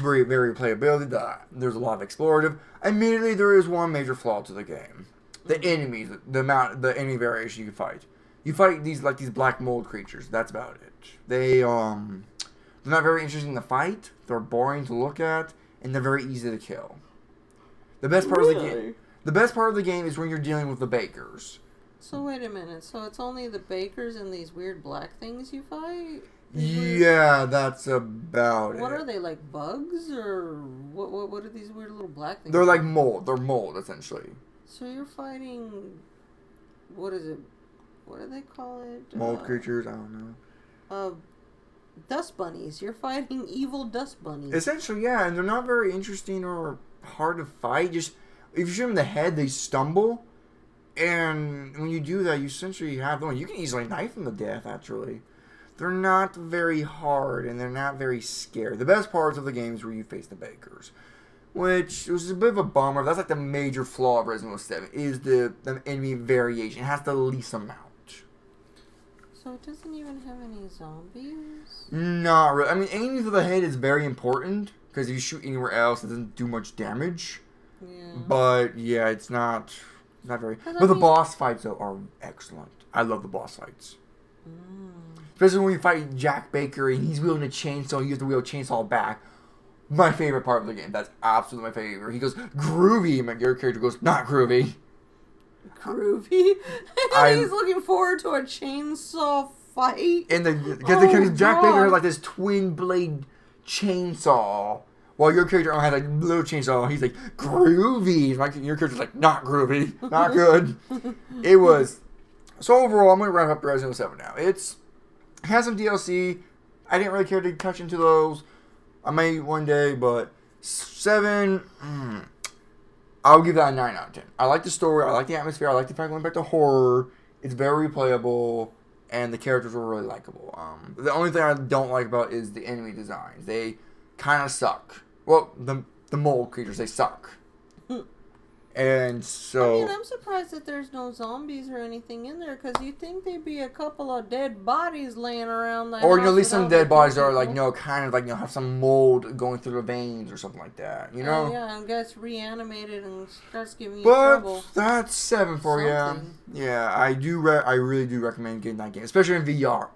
Very, very playability. There's a lot of explorative. Admittedly, there is one major flaw to the game: the enemies, the enemy variation you can fight. You fight these black mold creatures. That's about it. They're not very interesting to fight. They're boring to look at, and they're very easy to kill. The best part of the game is when you're dealing with the Bakers. So wait a minute. So it's only the Bakers and these weird black things you fight? Yeah, that's about it. What are they, like bugs or what are these weird little black things? They're like mold. They're mold essentially. So you're fighting. What is it? What do they call it? Mold creatures, I don't know. Dust bunnies. You're fighting evil dust bunnies. Essentially, yeah, and they're not very interesting or hard to fight. Just if you shoot them in the head, they stumble, and when you do that, you essentially have them. You can easily knife them to death. Actually, they're not very hard, and they're not very scary. The best parts of the game is where you face the Bakers, which was a bit of a bummer. That's like the major flaw of Resident Evil 7 is the enemy variation. It has the least amount. So it doesn't even have any zombies? Not really. I mean, aiming for the head is very important, because if you shoot anywhere else, it doesn't do much damage. Yeah. But, yeah, it's not very... But the boss fights, though, are excellent. I love the boss fights. Especially when you fight Jack Baker, and he's wielding a chainsaw, you have to wield a chainsaw back. My favorite part of the game. That's absolutely my favorite. He goes, groovy, and your character goes, not groovy. Groovy. He's looking forward to a chainsaw fight. And because Jack Baker has like this twin blade chainsaw, while your character only has like a little chainsaw. He's like groovy. Like your character's like not groovy, not good. It was. So overall, I'm gonna wrap up Resident Evil 7 now. It has some DLC. I didn't really care to touch into those. I may one day, but 7. I'll give that a 9 out of 10. I like the story. I like the atmosphere. I like the fact going back to horror. It's very replayable, and the characters were really likable. The only thing I don't like about is the enemy designs. They kind of suck. Well, the mole creatures, they suck. And so... I mean, I'm surprised that there's no zombies or anything in there, because you'd think there'd be a couple of dead bodies laying around the Or, house at least some dead bodies are, like, people. kind of, like, have some mold going through the veins or something like that, you know? Yeah, and gets reanimated and starts giving you But trouble. that's 7 for you. Yeah, I really do recommend getting that game, especially in VR.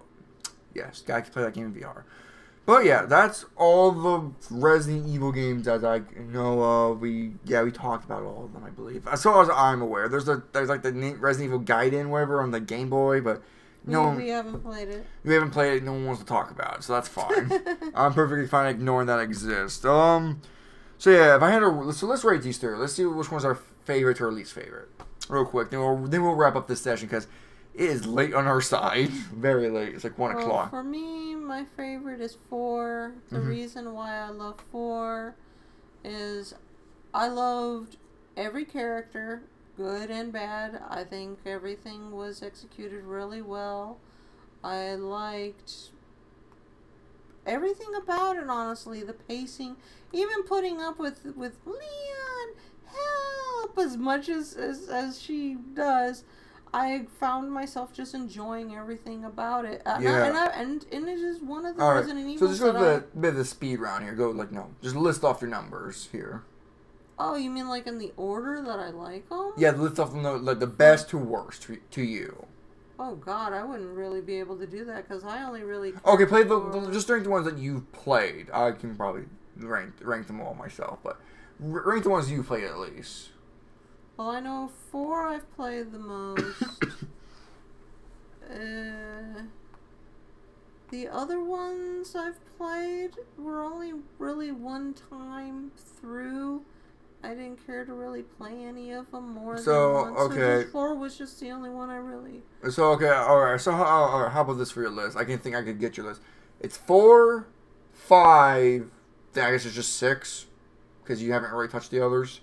Yes, guys can play that game in VR. But yeah, that's all the Resident Evil games as I know of. We talked about all of them, I believe. As far as I'm aware, there's like the Resident Evil Gaiden, whatever, on the Game Boy, but we haven't played it. We haven't played it. No one wants to talk about it, so that's fine. I'm perfectly fine ignoring that exists. So yeah, if I had let's rate these three. Let's see which one's our favorite or least favorite, real quick. Then we'll wrap up this session because it is late on our side. Very late. It's like 1 o'clock. For me, my favorite is 4. The reason why I love 4 is I loved every character, good and bad. I think everything was executed really well. I liked everything about it, honestly. The pacing, even putting up with Leon, help, as much as she does. I found myself just enjoying everything about it. And it is one of the Resident Evil. So just go a bit of the speed round here. Just list off your numbers here. Oh, you mean like in the order that I like them? Yeah, list off them like the best to worst to you. Oh God, I wouldn't really be able to do that because I only really. Okay, just rank the ones that you've played. I can probably rank them all myself, but rank the ones you played at least. Well, I know 4 I've played the most. The other ones I've played were only really one time through. I didn't care to really play any of them more than once. Okay. So 4 was just the only one I really... So, okay, alright. So, how about this for your list? I think I could get your list. It's 4, 5, then I guess it's just 6, because you haven't really touched the others.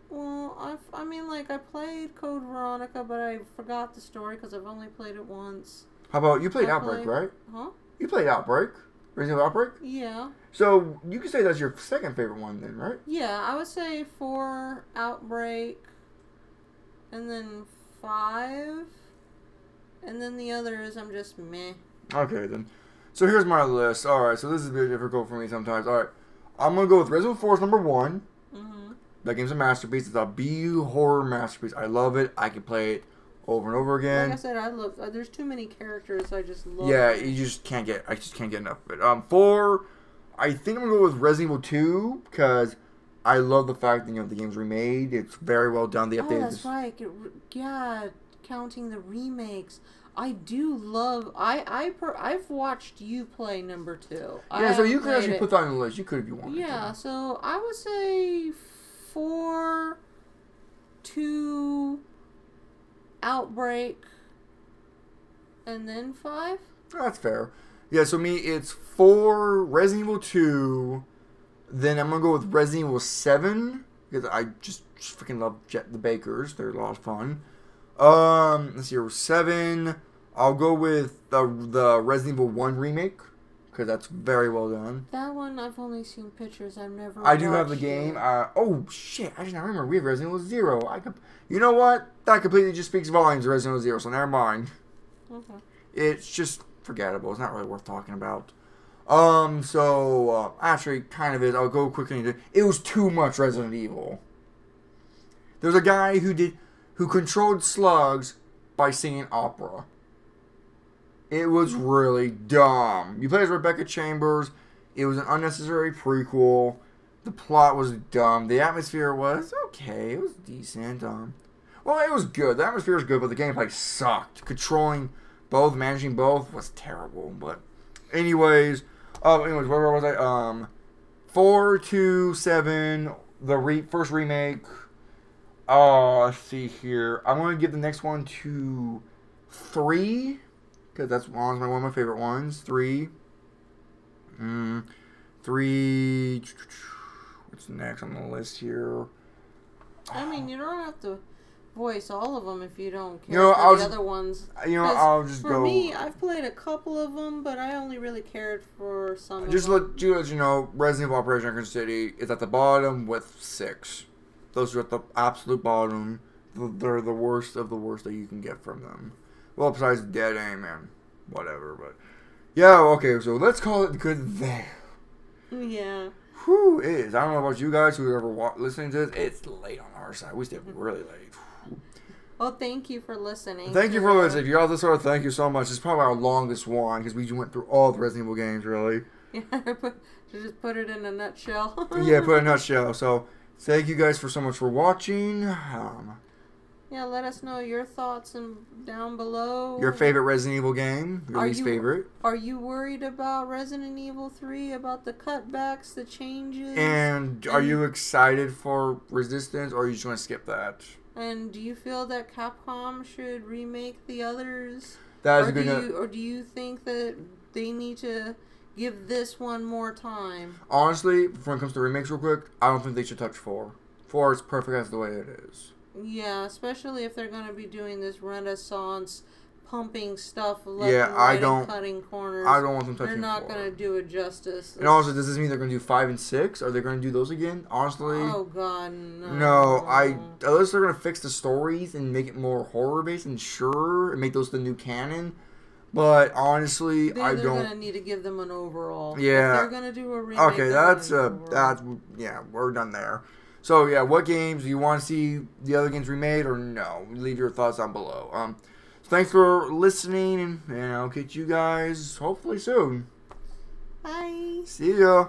Well, I played Code Veronica, but I forgot the story because I've only played it once. How about, you played Outbreak, right? Huh? You played Outbreak? Resident Evil Outbreak? Yeah. So, you could say that's your second favorite one then, right? Yeah, I would say 4, Outbreak, and then 5, and then the others I'm just meh. Okay, then. So, here's my list. Alright, so this is a bit difficult for me sometimes. Alright, I'm going to go with Resident Evil 4 is number 1. That game's a masterpiece. It's a B-horror masterpiece. I love it. I can play it over and over again. Like I said, there's too many characters. I just love. Yeah, I just can't get enough of it. 4, I think I'm gonna go with Resident Evil 2 because I love the fact that the game's remade. It's very well done. The update. Oh, that's right. Yeah, counting the remakes. I do love. I've watched you play number 2. Yeah, so you could actually put that on the list. You could if you wanted. Yeah, so I would say 4, 2, Outbreak, and then 5. That's fair. Yeah, so me, it's 4, Resident Evil 2, then I'm going to go with Resident Evil 7, because I just freaking love the Bakers. They're a lot of fun. Let's see, 7, I'll go with the Resident Evil 1 remake, because that's very well done. That one, I've only seen pictures. I've never I do have the game. Oh, shit. I did not remember. We have Resident Evil 0. You know what? That completely just speaks volumes of Resident Evil 0, so never mind. Okay. It's just forgettable. It's not really worth talking about. Actually, kind of is. I'll go quickly into it. It was too much Resident Evil. There's a guy who controlled slugs by singing opera. It was really dumb. You play as Rebecca Chambers. It was an unnecessary prequel. The plot was dumb. The atmosphere was okay. It was decent. Well, it was good. The atmosphere was good, but the gameplay sucked. Controlling both, managing both was terrible. But anyways, where was I? 4 to 7, the first remake. Let's see here. I'm going to give the next one to 3, because that's one of my favorite ones. 3. 3. What's next on the list here? I mean, you don't have to voice all of them if you don't care for the other ones. I'll just go. For me, I've played a couple of them, but I only really cared for some Just of them. let you know, Resident Evil Operation Raccoon City is at the bottom with 6. Those are at the absolute bottom. They're the worst of the worst that you can get from them. Well, besides Dead Aim and whatever, but yeah, okay, so let's call it good there. Yeah. Whew, it is. I don't know about you guys who are ever listening to this. It's late on our side. We stay really late. Well, thank you for listening. Thank you for listening. If you got this far, thank you so much. It's probably our longest one because we went through all the Resident Evil games, really. Yeah, just put it in a nutshell. Yeah, put it in a nutshell. So, thank you guys so much for watching. Yeah, let us know your thoughts down below. Your favorite Resident Evil game, your least favorite. Are you worried about Resident Evil 3, about the cutbacks, the changes? And are you excited for Resistance, or are you just going to skip that? And do you feel that Capcom should remake the others? That is or do you think that they need to give this one more time? Honestly, when it comes to remakes real quick, I don't think they should touch 4. 4 is perfect as the way it is. Yeah, especially if they're going to be doing this Renaissance pumping stuff left and right and cutting corners. I don't want them touching 4. They're not going to do it justice. And also, does this mean they're going to do 5 and 6? Are they going to do those again? Honestly, oh god, no. No, unless they're going to fix the stories and make it more horror based, and sure, and make those the new canon. But honestly, they're going to need to give them an overall. Yeah. If they're going to do a remake. Okay, that's yeah, we're done there. So yeah, what games do you want to see the other games remade or no? Leave your thoughts down below. Thanks for listening, and I'll catch you guys hopefully soon. Bye. See ya.